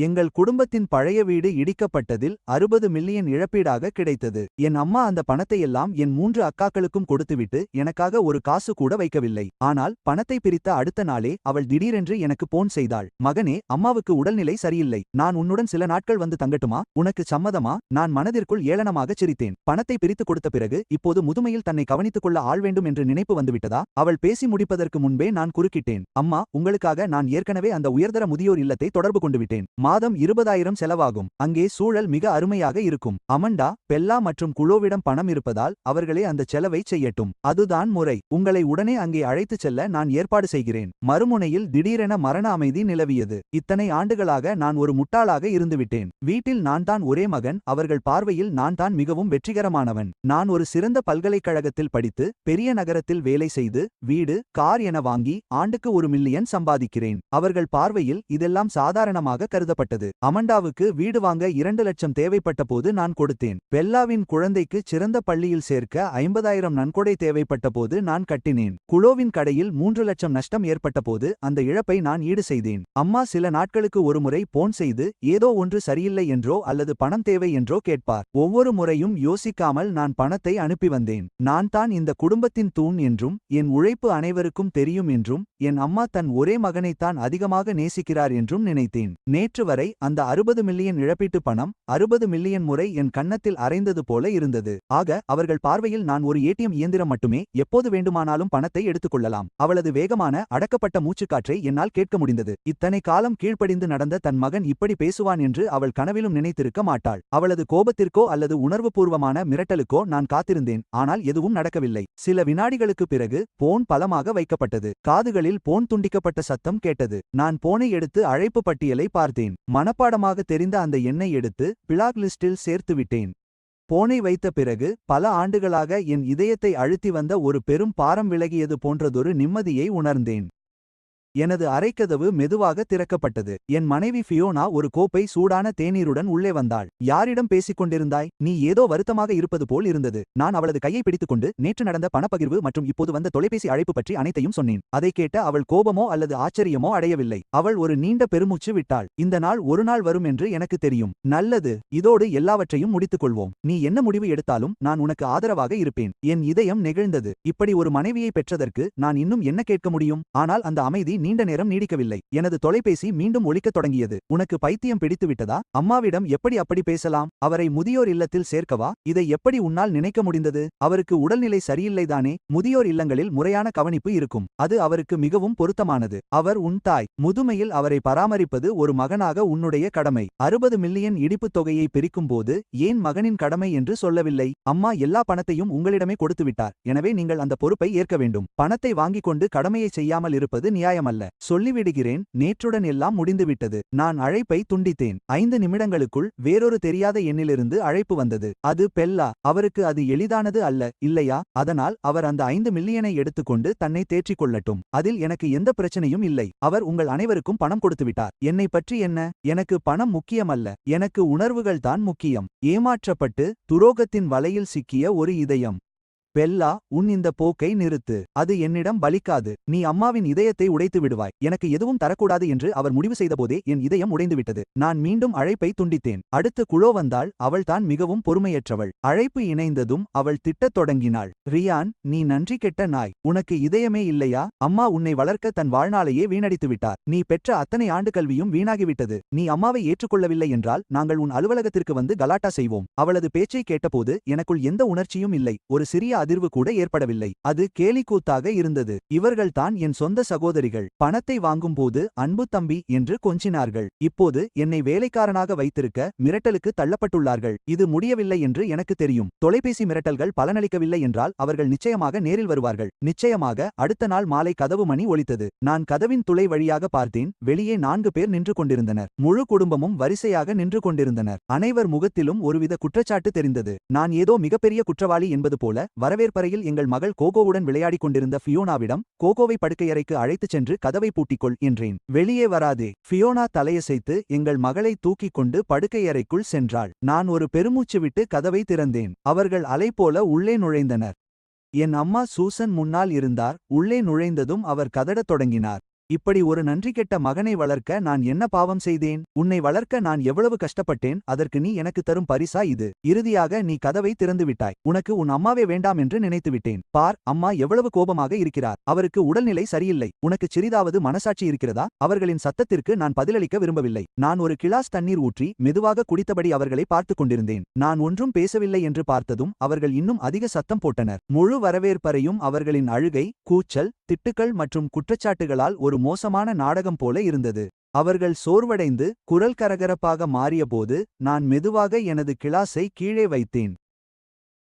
எங்கள் குடும்பத்தின் பழைய வீடு இடிக்கப்பட்டதில் 60 மில்லியன் இழப்பீடாக கிடைத்தது. என் அம்மா அந்த பணத்தையெல்லாம் என் 3 அக்காக்களுக்கும் கொடுத்துவிட்டு எனக்காக ஒரு காசு கூட வைக்கவில்லை. ஆனால் பணத்தை பிரித்த அடுத்த நாளே அவள் திடீரென்று எனக்கு போன் செய்தாள். மகனே, அம்மாவுக்கு உடல்நிலை சரியில்லை. நான் உன்னுடன் சில நாட்கள் வந்து தங்கட்டுமா? உனக்கு சம்மதமா? நான் மனதிற்குள் ஏளனமாகச் சிரித்தேன். பணத்தை பிரித்துக் கொடுத்த பிறகு இப்போது முதுமையில் தன்னை கவனித்துக் கொள்ள ஆள் வேண்டும் என்று நினைப்பு வந்துவிட்டதா? அவள் பேசி முடிப்பதற்கு முன்பே நான் குறுக்கிட்டேன். அம்மா, உங்களுக்காக நான் ஏற்கனவே அந்த உயர்தர முதியோர் இல்லத்தை தொடர்பு கொண்டு விட்டேன். மாதம் 20,000 செலவாகும். அங்கே சூழல் மிக அருமையாக இருக்கும். அமண்டா, பெல்லா மற்றும் குளோவிடம் பணம் இருப்பதால் அவர்களே அந்த செலவை செய்யட்டும். அதுதான் முறை. உங்களை உடனே அங்கே அழைத்துச் செல்ல நான் ஏற்பாடு செய்கிறேன். மறுமுனையில் திடீரென மரண அமைதி நிலவியது. இத்தனை ஆண்டுகளாக நான் ஒரு முட்டாளாக இருந்துவிட்டேன். வீட்டில் நான் தான் ஒரே மகன். அவர்கள் பார்வையில் நான் தான் மிகவும் வெற்றிகரமானவன். நான் ஒரு சிறந்த பல்கலைக்கழகத்தில் படித்து பெரிய நகரத்தில் வேலை செய்து வீடு, கார் என வாங்கி ஆண்டுக்கு 1 மில்லியன் சம்பாதிக்கிறேன். அவர்கள் பார்வையில் இதெல்லாம் சாதாரணமாக கருதப்பட்டது. அமண்டாவுக்கு வீடு வாங்க 2 லட்சம் தேவைப்பட்ட போது நான் கொடுத்தேன். பெல்லாவின் குழந்தைக்கு சிறந்த பள்ளியில் சேர்க்க 50,000 நன்கொடை தேவைப்பட்ட போது நான் கட்டினேன். குளோவின் கடையில் 3 லட்சம் நஷ்டம் ஏற்பட்ட போது அந்த இழப்பை நான் ஈடு செய்தேன். அம்மா சில நாட்களுக்கு ஒருமுறை போன் செய்து ஏதோ ஒன்று சரியில்லை என்றோ அல்லது பணம் தேவை என்றோ கேட்பார். ஒவ்வொரு முறையும் யோசிக்காமல் நான் பணத்தை அனுப்பி வந்தேன். நான் தான் இந்த குடும்பத்தின் தூண் என்றும் என் உழைப்பு அனைவருக்கும் தெரியும் என்றும் என் அம்மா தன் ஒரே மகனைத்தான் அதிகமாக நேசிக்கிறார் என்றும் நினைத்தேன். நேற்று வரை அந்த 60 மில்லியன் இழப்பீட்டு பணம் 60 மில்லியன் முறை என் கன்னத்தில் அரைந்தது போல இருந்தது. ஆக அவர்கள் பார்வையில் நான் ஒரு ஏடிஎம் இயந்திரம் மட்டுமே. எப்போது வேண்டுமானாலும் பணத்தை எடுத்துக்கொள்ளலாம். அவளது வேகமான அடக்கப்பட்ட மூச்சுக்காற்றை என்னால் கேட்க முடிந்தது. இத்தனை காலம் கீழ்ப்படிந்து நடந்த தன் மகன் இப்படி பேசுவான் என்று அவள் கனவிலும் நினைத்திருக்க மாட்டாள். அவளது கோபத்திற்கோ அல்லது உணர்வுபூர்வமான மிரட்டலுக்கோ நான் காத்திருந்தேன். ஆனால் எதுவும் நடக்கவில்லை. சில வினாடிகளுக்கு பிறகு போன் பலமாக வைக்கப்பட்டது. காதுகளில் போன் துண்டிக்கப்பட்ட சத்தம் கேட்டது. நான் போனை எடுத்து அழைப்பு பட்டியலை பார்த்தேன். மனப்பாடமாக தெரிந்த அந்த எண்ணை எடுத்து பிளாக் லிஸ்டில் சேர்த்து விட்டேன். போனை வைத்த பிறகு பல ஆண்டுகளாக என் இதயத்தை அழுத்தி வந்த ஒரு பெரும் பாரம் விலகியது போன்றதொரு நிம்மதியை உணர்ந்தேன். எனது அறைக்கதவு மெதுவாக திறக்கப்பட்டது. என் மனைவி ஃபியோனா ஒரு கோப்பை சூடான தேநீருடன் உள்ளே வந்தாள். யாரிடம் பேசிக் கொண்டிருந்தாய்? நீ ஏதோ வருத்தமாக இருப்பது போல் இருந்தது. நான் அவளது கையை பிடித்துக்கொண்டு நேற்று நடந்த பணப்பகிர்வு மற்றும் இப்போது வந்த தொலைபேசி அழைப்பு பற்றி அனைத்தையும் சொன்னேன். அதை கேட்ட அவள் கோபமோ அல்லது ஆச்சரியமோ அடையவில்லை. அவள் ஒரு நீண்ட பெருமூச்சு விட்டாள். இந்த நாள் ஒரு நாள் வரும் என்று எனக்கு தெரியும். நல்லது, இதோடு எல்லாவற்றையும் முடித்துக் கொள்வோம். நீ என்ன முடிவு எடுத்தாலும் நான் உனக்கு ஆதரவாக இருப்பேன். என் இதயம் நெகிழ்ந்தது. இப்படி ஒரு மனைவியை பெற்றதற்கு நான் இன்னும் என்ன கேட்க முடியும்? ஆனால் அந்த அமைதி நீண்ட நேரம் நீடிக்கவில்லை. எனது தொலைபேசி மீண்டும் ஒலிக்கத் தொடங்கியது. உனக்கு பைத்தியம் பிடித்து விட்டதா? அம்மாவிடம் எப்படி அப்படி பேசலாம்? அவரை முதியோர் இல்லத்தில் சேர்க்கவா? இதை எப்படி உன்னால் நினைக்க முடிந்தது? அவருக்கு உடல்நிலை சரியில்லைதானே? முதியோர் இல்லங்களில் முறையான கவனிப்பு இருக்கும். அது அவருக்கு மிகவும் பொருத்தமானது. அவர் உன் தாய். முதுமையில் அவரை பராமரிப்பது ஒரு மகனாக உன்னுடைய கடமை. 60 மில்லியன் இடிப்புத் தொகையை பிரிக்கும் போது ஏன் மகனின் கடமை என்று சொல்லவில்லை? அம்மா எல்லா பணத்தையும் உங்களிடமே கொடுத்துவிட்டார். எனவே நீங்கள் அந்த பொறுப்பை ஏற்க வேண்டும். பணத்தை வாங்கிக் கொண்டு கடமையை செய்யாமல் இருப்பது நியாயமல்ல. சொல்லிவிடுகிறேன், நேற்றுடன் எல்லாம் முடிந்துவிட்டது. நான் அழைப்பை துண்டித்தேன். 5 நிமிடங்களுக்குள் வேறொரு தெரியாத எண்ணிலிருந்து அழைப்பு வந்தது. அது பெல்லா. அவருக்கு அது எளிதானது அல்ல, இல்லையா? அதனால் அவர் அந்த 5 மில்லியனை எடுத்துக்கொண்டு தன்னை தேற்றிக் கொள்ளட்டும். அதில் எனக்கு எந்த பிரச்சனையும் இல்லை. அவர் உங்கள் அனைவருக்கும் பணம் கொடுத்துவிட்டார். என்னை பற்றி என்ன? எனக்கு பணம் முக்கியமல்ல. எனக்கு உணர்வுகள் தான் முக்கியம். ஏமாற்றப்பட்டு துரோகத்தின் வலையில் சிக்கிய ஒரு இதயம். பெல்லா, உன் இந்த போக்கை நிறுத்து. அது என்னிடம் பலிக்காது. நீ அம்மாவின் இதயத்தை உடைத்து விடுவாய். எனக்கு எதுவும் தரக்கூடாது என்று அவர் முடிவு செய்தபோதே என் இதயம் உடைந்துவிட்டது. நான் மீண்டும் அழைப்பை துண்டித்தேன். அடுத்து குளோ வந்தாள். அவள் தான் மிகவும் பொறுமையற்றவள். அழைப்பு இணைந்ததும் அவள் திட்டத் தொடங்கினாள். ரியான், நீ நன்றி கெட்ட நாய். உனக்கு இதயமே இல்லையா? அம்மா உன்னை வளர்க்க தன் வாழ்நாளையே வீணடித்து விட்டார். நீ பெற்ற அத்தனை ஆண்டு கல்வியும் வீணாகிவிட்டது. நீ அம்மாவை ஏற்றுக்கொள்ளவில்லை என்றால் நாங்கள் உன் அலுவலகத்திற்கு வந்து கலாட்டா செய்வோம். அவளது பேச்சை கேட்டபோது எனக்குள் எந்த உணர்ச்சியும் இல்லை. ஒரு சிறிய அதிர்வு கூட ஏற்படவில்லை. அது கேலிக்கூத்தாக இருந்தது. இவர்கள்தான் என் சொந்த சகோதரிகள். பணத்தை வாங்கும்போது அன்பு தம்பி என்று கொஞ்சினார்கள். இப்போது என்னை வேலைக்காரனாக வைத்திருக்க மிரட்டலுக்கு தள்ளப்பட்டுள்ளார்கள். இது முடியவில்லை என்று எனக்கு தெரியும். தொலைபேசி மிரட்டல்கள் பலனளிக்கவில்லை என்றால் அவர்கள் நிச்சயமாக நேரில் வருவார்கள். நிச்சயமாக. அடுத்த நாள் மாலை கதவு மணி ஒலித்தது. நான் கதவின் துளை வழியாக பார்த்தேன். வெளியே 4 பேர் நின்று கொண்டிருந்தனர். முழு குடும்பமும் வரிசையாக நின்று கொண்டிருந்தனர். அனைவர் முகத்திலும் ஒருவித குற்றச்சாட்டு தெரிந்தது. நான் ஏதோ மிகப்பெரிய குற்றவாளி என்பது போல வரவேற்பறையில் எங்கள் மகள் கோகோவுடன் விளையாடிக் கொண்டிருந்த ஃபியோனாவிடம் கோகோவை படுக்கையறைக்கு அழைத்துச் சென்று கதவை பூட்டிக்கொள் என்றேன். வெளியே வராதே. ஃபியோனா தலையசைத்து எங்கள் மகளை தூக்கிக் கொண்டு படுக்கையறைக்குள் சென்றாள். நான் ஒரு பெருமூச்சு விட்டு கதவை திறந்தேன். அவர்கள் அலை போல உள்ளே நுழைந்தனர். என் அம்மா சூசன் முன்னால் இருந்தார். உள்ளே நுழைந்ததும் அவர் கதடத் தொடங்கினார். இப்படி ஒரு நன்றி கெட்ட மகனை வளர்க்க நான் என்ன பாவம் செய்தேன்? உன்னை வளர்க்க நான் எவ்வளவு கஷ்டப்பட்டேன், அதற்கு நீ எனக்கு தரும் பரிசா இது? இறுதியாக நீ கதவை திறந்துவிட்டாய். உனக்கு உன் அம்மாவே வேண்டாம் என்று நினைத்துவிட்டேன். பார், அம்மா எவ்வளவு கோபமாக இருக்கிறார். அவருக்கு உடல்நிலை சரியில்லை. உனக்கு சிறிதாவது மனசாட்சி இருக்கிறதா? அவர்களின் சத்தத்திற்கு நான் பதிலளிக்க விரும்பவில்லை. நான் ஒரு கிளாஸ் தண்ணீர் ஊற்றி மெதுவாக குடித்தபடி அவர்களை பார்த்துக் கொண்டிருந்தேன். நான் ஒன்றும் பேசவில்லை என்று பார்த்ததும் அவர்கள் இன்னும் அதிக சத்தம் போட்டனர். முழு வரவேற்பறையும் அவர்களின் அழுகை, கூச்சல், திட்டுக்கள் மற்றும் குற்றச்சாட்டுகளால் ஒரு மோசமான நாடகம் போல இருந்தது. அவர்கள் சோர்வடைந்து குரல் கரகரப்பாக மாறியபோது நான் மெதுவாக எனது கிளாஸை கீழே வைத்தேன்.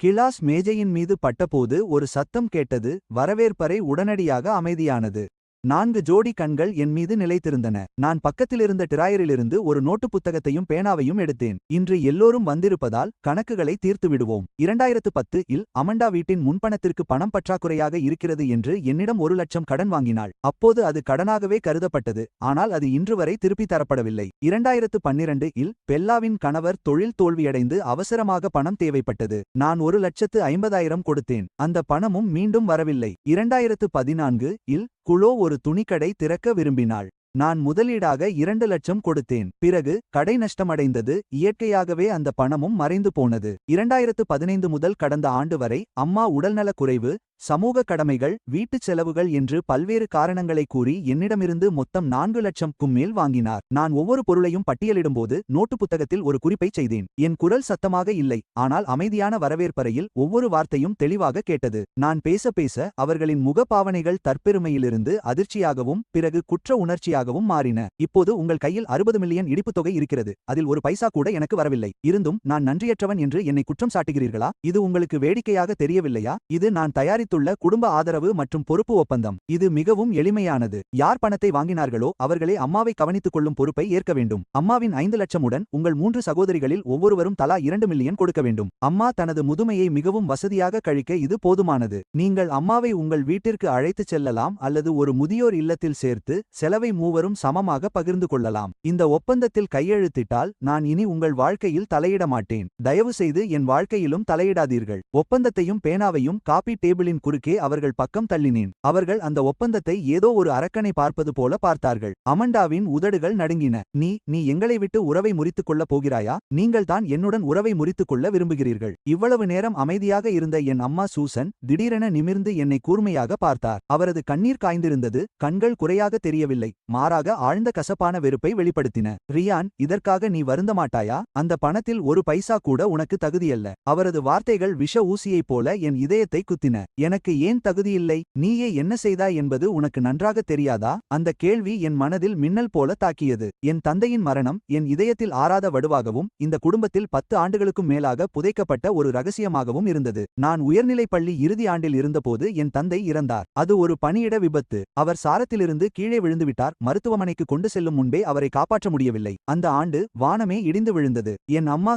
கிளாஸ் மேஜையின் மீது பட்டபோது ஒரு சத்தம் கேட்டது. வரவேற்பறை உடனடியாக அமைதியானது. 4 ஜோடி கண்கள் என் மீது நிலைத்திருந்தன. நான் பக்கத்திலிருந்த டிராயரிலிருந்து ஒரு நோட்டு புத்தகத்தையும் பேனாவையும் எடுத்தேன். இன்று எல்லோரும் வந்திருப்பதால் கணக்குகளை தீர்த்து விடுவோம். 2010 இல் அமண்டா வீட்டின் முன்பணத்திற்கு பணம் பற்றாக்குறையாக இருக்கிறது என்று என்னிடம் 1 லட்சம் கடன் வாங்கினாள். அப்போது அது கடனாகவே கருதப்பட்டது. ஆனால் அது இன்று வரை திருப்பி தரப்படவில்லை. 2012 இல் பெல்லாவின் கணவர் தொழில் தோல்வியடைந்து அவசரமாக பணம் தேவைப்பட்டது. நான் 1,50,000 கொடுத்தேன். அந்த பணமும் மீண்டும் வரவில்லை. 2014 இல் குளோ ஒரு துணிக்கடை திறக்க விரும்பினாள். நான் முதலீடாக 2 லட்சம் கொடுத்தேன். பிறகு கடை நஷ்டமடைந்தது. இயற்கையாகவே அந்த பணமும் மறைந்து போனது. 2015 முதல் கடந்த ஆண்டு வரை அம்மா உடல்நலக் குறைவு, சமூக கடமைகள், வீட்டுச் செலவுகள் என்று பல்வேறு காரணங்களை கூறி என்னிடமிருந்து மொத்தம் 4 லட்சம்க்கும் மேல் வாங்கினார். நான் ஒவ்வொரு பொருளையும் பட்டியலிடும்போது நோட்டு புத்தகத்தில் ஒரு குறிப்பைச் செய்தேன். என் குரல் சத்தமாக இல்லை, ஆனால் அமைதியான வரவேற்பறையில் ஒவ்வொரு வார்த்தையும் தெளிவாக கேட்டது. நான் பேச பேச அவர்களின் முகபாவனைகள் தற்பெருமையிலிருந்து அதிர்ச்சியாகவும் பிறகு குற்ற உணர்ச்சியாகவும் மாறின. இப்போது உங்கள் கையில் 60 மில்லியன் இடிப்புத் தொகை இருக்கிறது. அதில் ஒரு பைசா கூட எனக்கு வரவில்லை. இருந்தும் நான் நன்றியற்றவன் என்று என்னை குற்றம் சாட்டுகிறீர்களா? இது உங்களுக்கு வேடிக்கையாக தெரியவில்லையா? இது நான் தயாரித்துள்ள குடும்ப ஆதரவு மற்றும் பொறுப்பு ஒப்பந்தம். இது மிகவும் எளிமையானது. யார் பணத்தை வாங்கினார்களோ அவர்களே அம்மாவை கவனித்துக் கொள்ளும் பொறுப்பை ஏற்க வேண்டும். அம்மாவின் 5 லட்சம் உடன் உங்கள் 3 சகோதரிகளில் ஒவ்வொருவரும் தலா 2 மில்லியன் கொடுக்க வேண்டும். அம்மா தனது முதுமையை மிகவும் வசதியாக கழிக்க இது போதுமானது. நீங்கள் அம்மாவை உங்கள் வீட்டிற்கு அழைத்துச் செல்லலாம் அல்லது ஒரு முதியோர் இல்லத்தில் சேர்த்து செலவை மூவரும் சமமாக பகிர்ந்து கொள்ளலாம். இந்த ஒப்பந்தத்தில் கையெழுத்திட்டால் நான் இனி உங்கள் வாழ்க்கையில் தலையிட மாட்டேன். தயவுசெய்து என் வாழ்க்கையிலும் தலையிடாதீர்கள். ஒப்பந்தத்தையும் பேனாவையும் காபி டேபிளின் குறுக்கே அவர்கள் பக்கம் தள்ளினேன். அவர்கள் அந்த ஒப்பந்தத்தை ஏதோ ஒரு அரக்கனை பார்ப்பது போல பார்த்தார்கள். அமண்டாவின் உதடுகள் நடுங்கின. நீ எங்களை விட்டு உறவை முறித்துக் கொள்ளப் போகிறாயா? நீங்கள் தான் என்னுடன் உறவை முறித்துக் கொள்ள விரும்புகிறீர்கள். இவ்வளவு நேரம் அமைதியாக இருந்த என் அம்மா சூசன் திடீரென நிமிர்ந்து என்னை கூர்மையாக பார்த்தார். அவரது கண்ணீர் காய்ந்திருந்தது. கண்கள் குறையாக தெரியவில்லை, மாறாக ஆழ்ந்த கசப்பான வெறுப்பை வெளிப்படுத்தின. ரியான், இதற்காக நீ வருந்த மாட்டாயா? அந்த பணத்தில் ஒரு பைசா கூட உனக்கு தகுதியல்ல. அவரது வார்த்தைகள் விஷ ஊசியைப் போல என் இதயத்தை குத்தின. எனக்கு ஏன் தகுதியில்லை? நீயே என்ன செய்தாய் என்பது உனக்கு நன்றாக தெரியாதா? அந்த கேள்வி என் மனதில் மின்னல் போல தாக்கியது. என் தந்தையின் மரணம் என் இதயத்தில் ஆறாத வடுவாகவும் இந்த குடும்பத்தில் 10 ஆண்டுகளுக்கும் மேலாக புதைக்கப்பட்ட ஒரு ரகசியமாகவும் இருந்தது. நான் உயர்நிலைப் பள்ளி இறுதி ஆண்டில் இருந்தபோது என் தந்தை இறந்தார். அது ஒரு பணியிட விபத்து. அவர் சாரத்திலிருந்து கீழே விழுந்துவிட்டார். மருத்துவமனைக்கு கொண்டு செல்லும் முன்பே அவரை காப்பாற்ற முடியவில்லை. அந்த ஆண்டு வானமே இடிந்து விழுந்தது. என் அம்மா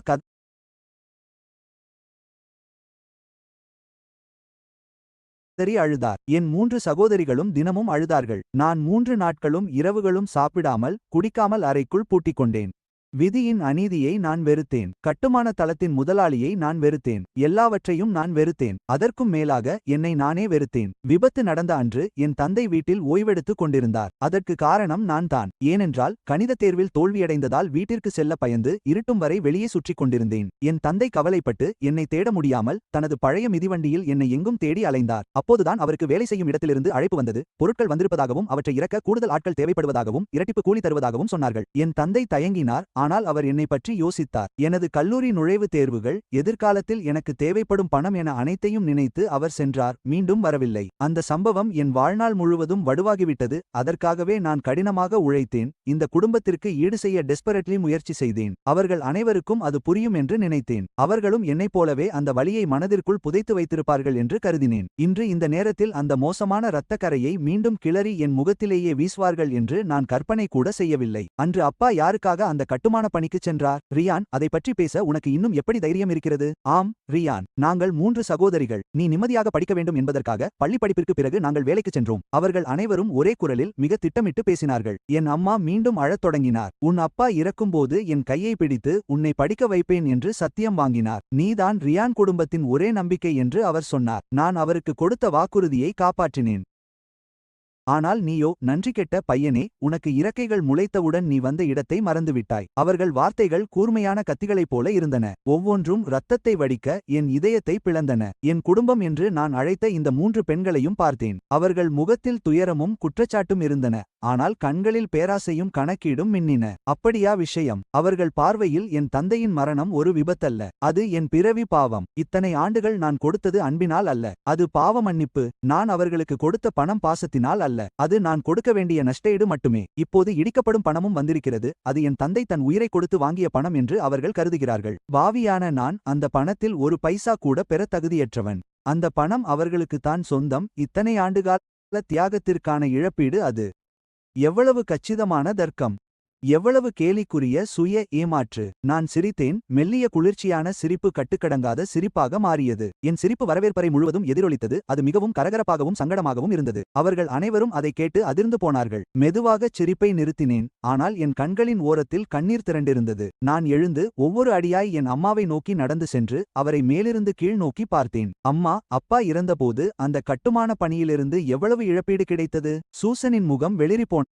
கதறி அழுதார். என் 3 சகோதரிகளும் தினமும் அழுதார்கள். நான் 3 நாட்களும் இரவுகளும் சாப்பிடாமல் குடிக்காமல் அறைக்குள் பூட்டிக்கொண்டேன். விதியின் அநீதியை நான் வெறுத்தேன். கட்டுமான தளத்தின் முதலாளியை நான் வெறுத்தேன். எல்லாவற்றையும் நான் வெறுத்தேன். அதற்கும் மேலாக என்னை நானே வெறுத்தேன். விபத்து நடந்த அன்று என் தந்தை வீட்டில் ஓய்வெடுத்துக் கொண்டிருந்தார். அதற்கு காரணம் நான் தான். ஏனென்றால் கணித தேர்வில் தோல்வியடைந்ததால் வீட்டிற்கு செல்ல பயந்து இருட்டும் வரை வெளியே சுற்றிக் கொண்டிருந்தேன். என் தந்தை கவலைப்பட்டு என்னை தேட முடியாமல் தனது பழைய மிதிவண்டியில் என்னை எங்கும் தேடி அலைந்தார். அப்போதுதான் அவருக்கு வேலை செய்யும் இடத்திலிருந்து அழைப்பு வந்தது. பொருட்கள் வந்திருப்பதாகவும் அவற்றை இறக்க கூடுதல் ஆட்கள் தேவைப்படுவதாகவும் இரட்டிப்பு கூலி தருவதாகவும் சொன்னார்கள். என் தந்தை தயங்கினார். ஆனால் அவர் என்னை பற்றி யோசித்தார். எனது கல்லூரி நுழைவுத் தேர்வுகள், எதிர்காலத்தில் எனக்கு தேவைப்படும் பணம் என அனைத்தையும் நினைத்து அவர் சென்றார். மீண்டும் வரவில்லை. அந்த சம்பவம் என் வாழ்நாள் முழுவதும் வடுவாகிவிட்டது. அதற்காகவே நான் கடினமாக உழைத்தேன். இந்த குடும்பத்திற்கு ஈடு செய்ய டெஸ்பரட்லி முயற்சி செய்தேன். அவர்கள் அனைவருக்கும் அது புரியும் என்று நினைத்தேன். அவர்களும் என்னைப் போலவே அந்த வலியை மனதிற்குள் புதைத்து வைத்திருப்பார்கள் என்று கருதினேன். இன்று இந்த நேரத்தில் அந்த மோசமான இரத்தக் கரையை மீண்டும் கிளறி என் முகத்திலேயே வீசுவார்கள் என்று நான் கற்பனை கூட செய்யவில்லை. அன்று அப்பா யாருக்காக அந்த கட்டுமான பணிக்குச் சென்றார்? ரியான், அதை பற்றி பேச உனக்கு இன்னும் எப்படி தைரியம் இருக்கிறது? ஆம் ரியான், நாங்கள் 3 சகோதரிகள். நீ நிம்மதியாக படிக்க வேண்டும் என்பதற்காக பள்ளி படிப்பிற்கு பிறகு நாங்கள் வேலைக்குச் சென்றோம். அவர்கள் அனைவரும் ஒரே குரலில் மிக திட்டமிட்டு பேசினார்கள். என் அம்மா மீண்டும் அழத் தொடங்கினார். உன் அப்பா இறக்கும்போது என் கையை பிடித்து உன்னை படிக்க வைப்பேன் என்று சத்தியம் வாங்கினார். நீதான் ரியான் குடும்பத்தின் ஒரே நம்பிக்கை என்று அவர் சொன்னார். நான் அவருக்கு கொடுத்த வாக்குறுதியை காப்பாற்றினேன். ஆனால் நீயோ நன்றி கெட்ட பையனே, உனக்கு இறக்கைகள் முளைத்தவுடன் நீ வந்த இடத்தை மறந்துவிட்டாய். அவர்கள் வார்த்தைகள் கூர்மையான கத்திகளைப் போல இருந்தன. ஒவ்வொன்றும் இரத்தத்தை வடிக்க என் இதயத்தை பிளந்தன. என் குடும்பம் என்று நான் அழைத்த இந்த 3 பெண்களையும் பார்த்தேன். அவர்கள் முகத்தில் துயரமும் குற்றச்சாட்டும் இருந்தன. ஆனால் கண்களில் பேராசையும் கணக்கீடும் மின்னின. அப்படியா விஷயம்? அவர்கள் பார்வையில் என் தந்தையின் மரணம் ஒரு விபத்தல்ல. அது என் பிறவி பாவம். இத்தனை ஆண்டுகள் நான் கொடுத்தது அன்பினால் அல்ல. அது பாவ மன்னிப்பு. நான் அவர்களுக்கு கொடுத்த பணம் பாசத்தினால் அல்ல. அது நான் கொடுக்க வேண்டிய நஷ்டஈடு மட்டுமே. இப்போது இடிக்கப்படும் பணமும் வந்திருக்கிறது. அது என் தந்தை தன் உயிரை கொடுத்து வாங்கிய பணம் என்று அவர்கள் கருதுகிறார்கள். பாவியான நான் அந்த பணத்தில் ஒரு பைசா கூட பெற தகுதியற்றவன். அந்த பணம் அவர்களுக்குத்தான் சொந்தம். இத்தனை ஆண்டுகால தியாகத்திற்கான இழப்பீடு அது. எவ்வளவு கச்சிதமான தர்க்கம்! எவ்வளவு கேலிக்குரிய சுய ஏமாற்று! நான் சிரித்தேன். மெல்லிய குளிர்ச்சியான சிரிப்பு கட்டுக்கடங்காத சிரிப்பாக மாறியது. என் சிரிப்பு வரவேற்பறை முழுவதும் எதிரொலித்தது. அது மிகவும் கரகரப்பாகவும் சங்கடமாகவும் இருந்தது. அவர்கள் அனைவரும் அதை கேட்டு அதிர்ந்து போனார்கள். மெதுவாகச் சிரிப்பை நிறுத்தினேன். ஆனால் என் கண்களின் ஓரத்தில் கண்ணீர் திரண்டிருந்தது. நான் எழுந்து ஒவ்வொரு அடியாய் என் அம்மாவை நோக்கி நடந்து சென்று அவரை மேலிருந்து கீழ் நோக்கி பார்த்தேன். அம்மா, அப்பா இறந்தபோது அந்த கட்டுமான பணியிலிருந்து எவ்வளவு இழப்பீடு கிடைத்தது? சூசனின் முகம் வெளிறிப்போன.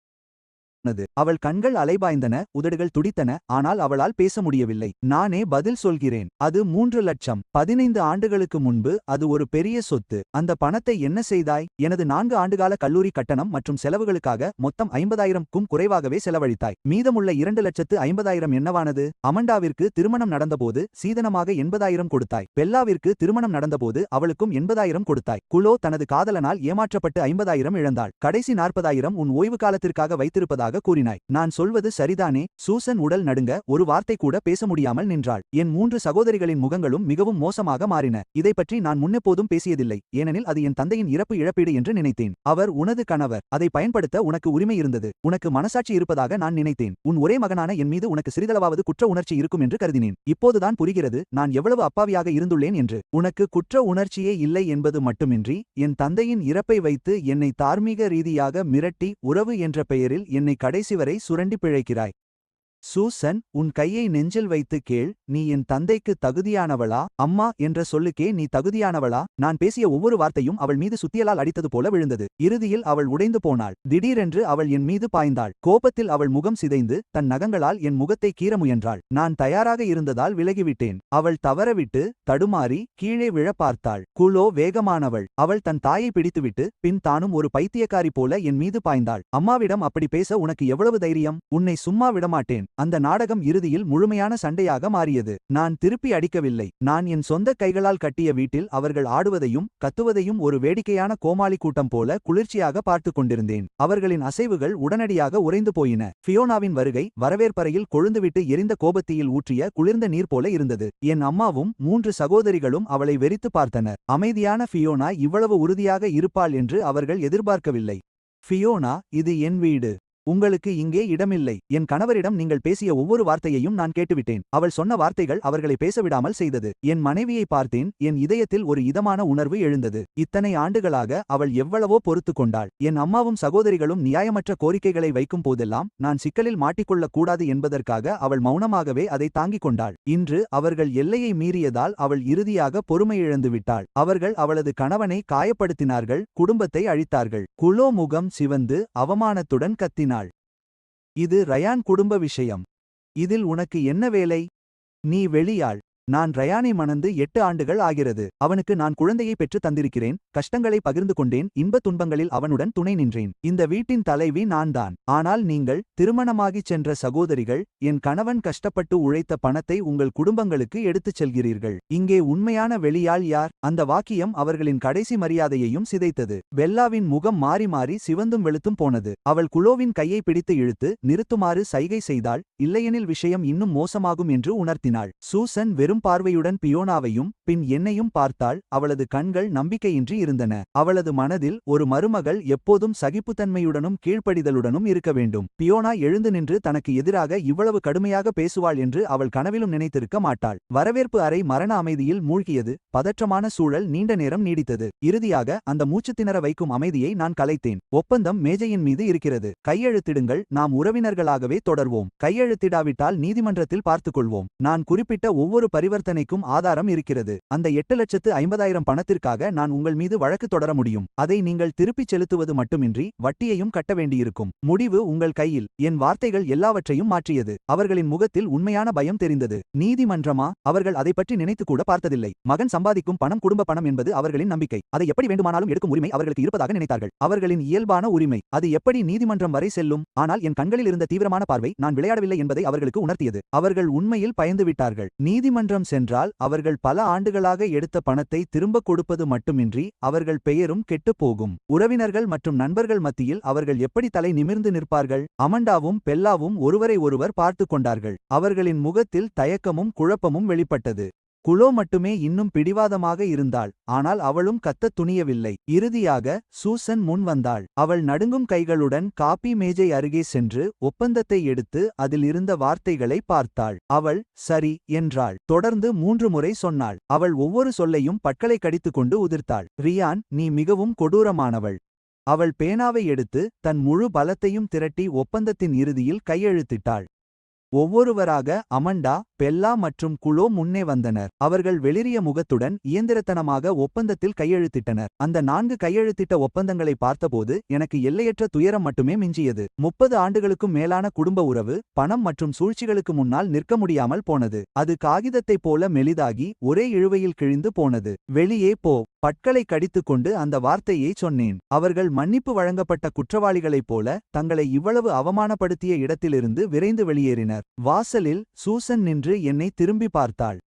அவள் கண்கள் அலைபாய்ந்தன, உதடுகள் துடித்தன. ஆனால் அவளால் பேச முடியவில்லை. நானே பதில் சொல்கிறேன். அது 3 லட்சம். 15 ஆண்டுகளுக்கு முன்பு அது ஒரு பெரிய சொத்து. அந்த பணத்தை என்ன செய்தாய்? எனது 4 ஆண்டுகால கல்லூரி கட்டணம் மற்றும் செலவுகளுக்காக மொத்தம் 50,000க்கும் குறைவாகவே செலவழித்தாய். மீதமுள்ள 2,50,000 என்னவானது? அமண்டாவிற்கு திருமணம் நடந்தபோது சீதனமாக 80,000 கொடுத்தாய். பெல்லாவிற்கு திருமணம் நடந்தபோது அவளுக்கும் 80,000 கொடுத்தாய். குலோ தனது காதலனால் ஏமாற்றப்பட்டு 50,000 இழந்தாள். கடைசி 40,000 உன் ஓய்வு காலத்திற்காக வைத்திருப்பதாக கூறினாய். நான் சொல்வது சரிதானே? சூசன் உடல் நடுங்க ஒரு வார்த்தை கூட பேச முடியாமல் நின்றாள். என் 3 சகோதரிகளின் முகங்களும் மிகவும் மோசமாக மாறின. இதை பற்றி நான் முன்னெப்போதும் பேசியதில்லை. ஏனெனில் அது என் தந்தையின் இழப்பீடு என்று நினைத்தேன். அவர் உனது கணவர். அதை பயன்படுத்த உனக்கு உரிமை இருந்தது. உனக்கு மனசாட்சி இருப்பதாக நான் நினைத்தேன். உன் ஒரே மகனான என் மீது உனக்கு சிறிதளவாவது குற்ற உணர்ச்சி இருக்கும் என்று கருதினேன். இப்போதுதான் புரிகிறது நான் எவ்வளவு அப்பாவியாக இருந்துள்ளேன் என்று. உனக்கு குற்ற உணர்ச்சியே இல்லை என்பது மட்டுமின்றி என் தந்தையின் இறப்பை வைத்து என்னை தார்மீக ரீதியாக மிரட்டி உறவு என்ற பெயரில் என்னை கடைசி வரை சுரண்டி பிழைக்கிறாய். சூசன், உன் கையை நெஞ்சில் வைத்து கேள். நீ என் தந்தைக்கு தகுதியானவளா? அம்மா என்ற சொல்லுக்கே நீ தகுதியானவளா? நான் பேசிய ஒவ்வொரு வார்த்தையும் அவள் மீது சுத்தியலால் அடித்தது போல விழுந்தது. இறுதியில் அவள் உடைந்து போனாள். திடீரென்று அவள் என் மீது பாய்ந்தாள். கோபத்தில் அவள் முகம் சிதைந்து தன் நகங்களால் என் முகத்தை கீற முயன்றாள். நான் தயாராக இருந்ததால் விலகிவிட்டேன். அவள் தவறவிட்டு தடுமாறி கீழே விழ பார்த்தாள். குலோ வேகமானவள். அவள் தன் தாயை பிடித்துவிட்டு பின் தானும் ஒரு பைத்தியக்காரி போல என் மீது பாய்ந்தாள். அம்மாவிடம் அப்படி பேச உனக்கு எவ்வளவு தைரியம்? உன்னை சும்மா விடமாட்டேன். அந்த நாடகம் இறுதியில் முழுமையான சண்டையாக மாறியது. நான் திருப்பி அடிக்கவில்லை. நான் என் சொந்த கைகளால் கட்டிய வீட்டில் அவர்கள் ஆடுவதையும் கத்துவதையும் ஒரு வேடிக்கையான கோமாளி கூட்டம் போல குளிர்ச்சியாக பார்த்து கொண்டிருந்தேன். அவர்களின் அசைவுகள் உடனடியாக உறைந்து போயின. ஃபியோனாவின் வருகை வரவேற்பறையில் கொழுந்துவிட்டு எரிந்த கோபத்தீயில் ஊற்றிய குளிர்ந்த நீர் போல இருந்தது. என் அம்மாவும் 3 சகோதரிகளும் அவளை வெறித்து பார்த்தனர். அமைதியான ஃபியோனா இவ்வளவு உறுதியாக இருப்பாள் என்று அவர்கள் எதிர்பார்க்கவில்லை. ஃபியோனா, இது என் வீடு. உங்களுக்கு இங்கே இடமில்லை. என் கணவரிடம் நீங்கள் பேசிய ஒவ்வொரு வார்த்தையையும் நான் கேட்டுவிட்டேன். அவள் சொன்ன வார்த்தைகள் அவர்களை பேசவிடாமல் செய்தது. என் மனைவியை பார்த்தேன். என் இதயத்தில் ஒரு இதமான உணர்வு எழுந்தது. இத்தனை ஆண்டுகளாக அவள் எவ்வளவோ பொறுத்து கொண்டாள். என் அம்மாவும் சகோதரிகளும் நியாயமற்ற கோரிக்கைகளை வைக்கும் போதெல்லாம் நான் சிக்கலில் மாட்டிக்கொள்ளக் கூடாது என்பதற்காக அவள் மௌனமாகவே அதை தாங்கிக் கொண்டாள். இன்று அவர்கள் எல்லையை மீறியதால் அவள் இறுதியாக பொறுமையிழந்து விட்டாள். அவர்கள் அவளது கணவனை காயப்படுத்தினார்கள், குடும்பத்தை அழித்தார்கள். குலோ முகம் சிவந்து அவமானத்துடன் கத்தினாள். இது ரயான் குடும்ப விஷயம். இதில் உனக்கு என்ன வேலை? நீ வெளியாள். நான் ரயானை மணந்து 8 ஆண்டுகள் ஆகிறது. அவனுக்கு நான் குழந்தையை பெற்று தந்திருக்கிறேன். கஷ்டங்களை பகிர்ந்து கொண்டேன். இன்பத் துன்பங்களில் அவனுடன் துணை நின்றேன். இந்த வீட்டின் தலைவி நான்தான். ஆனால் நீங்கள் திருமணமாகிச் சென்ற சகோதரிகள் என் கணவன் கஷ்டப்பட்டு உழைத்த பணத்தை உங்கள் குடும்பங்களுக்கு எடுத்துச் செல்கிறீர்கள். இங்கே உண்மையான வெளியாள் யார்? அந்த வாக்கியம் அவர்களின் கடைசி மரியாதையையும் சிதைத்தது. பெல்லாவின் முகம் மாறி மாறி சிவந்தும் வெளுத்தும் போனது. அவள் குலோவின் கையை பிடித்து இழுத்து நிறுத்துமாறு சைகை செய்தாள். இல்லையெனில் விஷயம் இன்னும் மோசமாகும் என்று உணர்த்தினாள். சூசன் வெறும் பார்வையுடன் பியோனாவையும் பின் என்னையும் பார்த்தாள். அவளது கண்கள் நம்பிக்கையின்றி இருந்தன. அவளது மனதில் ஒரு மருமகள் எப்போதும் சகிப்புத்தன்மையுடனும் கீழ்ப்படிதலுடனும் இருக்க வேண்டும். பியோனா எழுந்து நின்று தனக்கு எதிராக இவ்வளவு கடுமையாக பேசுவாள் என்று அவள் கனவிலும் நினைத்திருக்க மாட்டாள். வரவேற்பு அறை மரண அமைதியில் மூழ்கியது. பதற்றமான சூழல் நீண்ட நேரம் நீடித்தது. இறுதியாக அந்த மூச்சுத்திணற வைக்கும் அமைதியை நான் கலைத்தேன். ஒப்பந்தம் மேஜையின் மீது இருக்கிறது. கையெழுத்திடுங்கள். நாம் உறவினர்களாகவே தொடர்வோம். கையெழுத்திடாவிட்டால் நீதிமன்றத்தில் பார்த்துக்கொள்வோம். நான் குறிப்பிட்ட ஒவ்வொரு பரிவர்த்தனைக்கும் ஆதாரம் இருக்கிறது. அந்த 8,50,000 பணத்திற்காக நான் உங்கள் மீது வழக்கு தொடர முடியும். அதை நீங்கள் திருப்பிச் செலுத்துவது மட்டுமின்றி வட்டியையும் கட்ட வேண்டியிருக்கும். முடிவு உங்கள் கையில். என் வார்த்தைகள் எல்லாவற்றையும் மாற்றியது. அவர்களின் முகத்தில் உண்மையான பயம் தெரிந்தது. நீதிமன்றமா? அவர்கள் அதை பற்றி நினைத்து கூட பார்த்ததில்லை. மகன் சம்பாதிக்கும் பணம் குடும்ப பணம் என்பது அவர்களின் நம்பிக்கை. அதை எப்படி வேண்டுமானாலும் எடுக்கும் உரிமை அவர்களுக்கு இருப்பதாக நினைத்தார்கள். அவர்களின் இயல்பான உரிமை. அது எப்படி நீதிமன்றம் வரை செல்லும்? ஆனால் என் கண்களில் இருந்த தீவிரமான பார்வை நான் விளையாடவில்லை என்பதை அவர்களுக்கு உணர்த்தியது. அவர்கள் உண்மையில் பயந்துவிட்டார்கள். நீதிமன்றம் சென்றால் அவர்கள் பல ஆண்டுகளாக எடுத்த பணத்தை திரும்பக் கொடுப்பது மட்டுமின்றி அவர்கள் பெயரும் கெட்டுப்போகும். உறவினர்கள் மற்றும் நண்பர்கள் மத்தியில் அவர்கள் எப்படி தலை நிமிர்ந்து நிற்பார்கள்? அமண்டாவும் பெல்லாவும் ஒருவரை ஒருவர் பார்த்து கொண்டார்கள். அவர்களின் முகத்தில் தயக்கமும் குழப்பமும் வெளிப்பட்டது. குளோ மட்டுமே இன்னும் பிடிவாதமாக இருந்தாள். ஆனால் அவளும் கத்தத் துணியவில்லை. இறுதியாக சூசன் முன் வந்தாள். அவள் நடுங்கும் கைகளுடன் காபி மேஜை அருகே சென்று ஒப்பந்தத்தை எடுத்து அதில் இருந்த வார்த்தைகளை பார்த்தாள். அவள் சரி என்றாள். தொடர்ந்து 3 முறை சொன்னாள். அவள் ஒவ்வொரு சொல்லையும் பற்களை கடித்துக்கொண்டு உதிர்த்தாள். ரியான், நீ மிகவும் கொடூரமானவள். அவள் பேனாவை எடுத்து தன் முழு பலத்தையும் திரட்டி ஒப்பந்தத்தின் இறுதியில் கையெழுத்திட்டாள். ஒவ்வொருவராக அமண்டா, பெல்லா மற்றும் குளோ முன்னே வந்தனர். அவர்கள் வெளிரிய முகத்துடன் இயந்திரத்தனமாக ஒப்பந்தத்தில் கையெழுத்திட்டனர். அந்த 4 கையெழுத்திட்ட ஒப்பந்தங்களை பார்த்தபோது எனக்கு எல்லையற்ற துயரம் மட்டுமே மிஞ்சியது. 30 ஆண்டுகளுக்கும் மேலான குடும்ப உறவு, பணம் மற்றும் சூழ்ச்சிகளுக்கு முன்னால் நிற்க முடியாமல் போனது. அது காகிதத்தைப் போல மெலிதாகி ஒரே இழுவையில் கிழிந்து போனது. வெளியே போ. பற்களை கடித்துக்கொண்டு அந்த வார்த்தையை சொன்னேன். அவர்கள் மன்னிப்பு வழங்கப்பட்ட குற்றவாளிகளைப் போல தங்களை இவ்வளவு அவமானப்படுத்திய இடத்திலிருந்து விரைந்து வெளியேறினர். வாசலில் சூசன் நின்று என்னை திரும்பி பார்த்தாள்.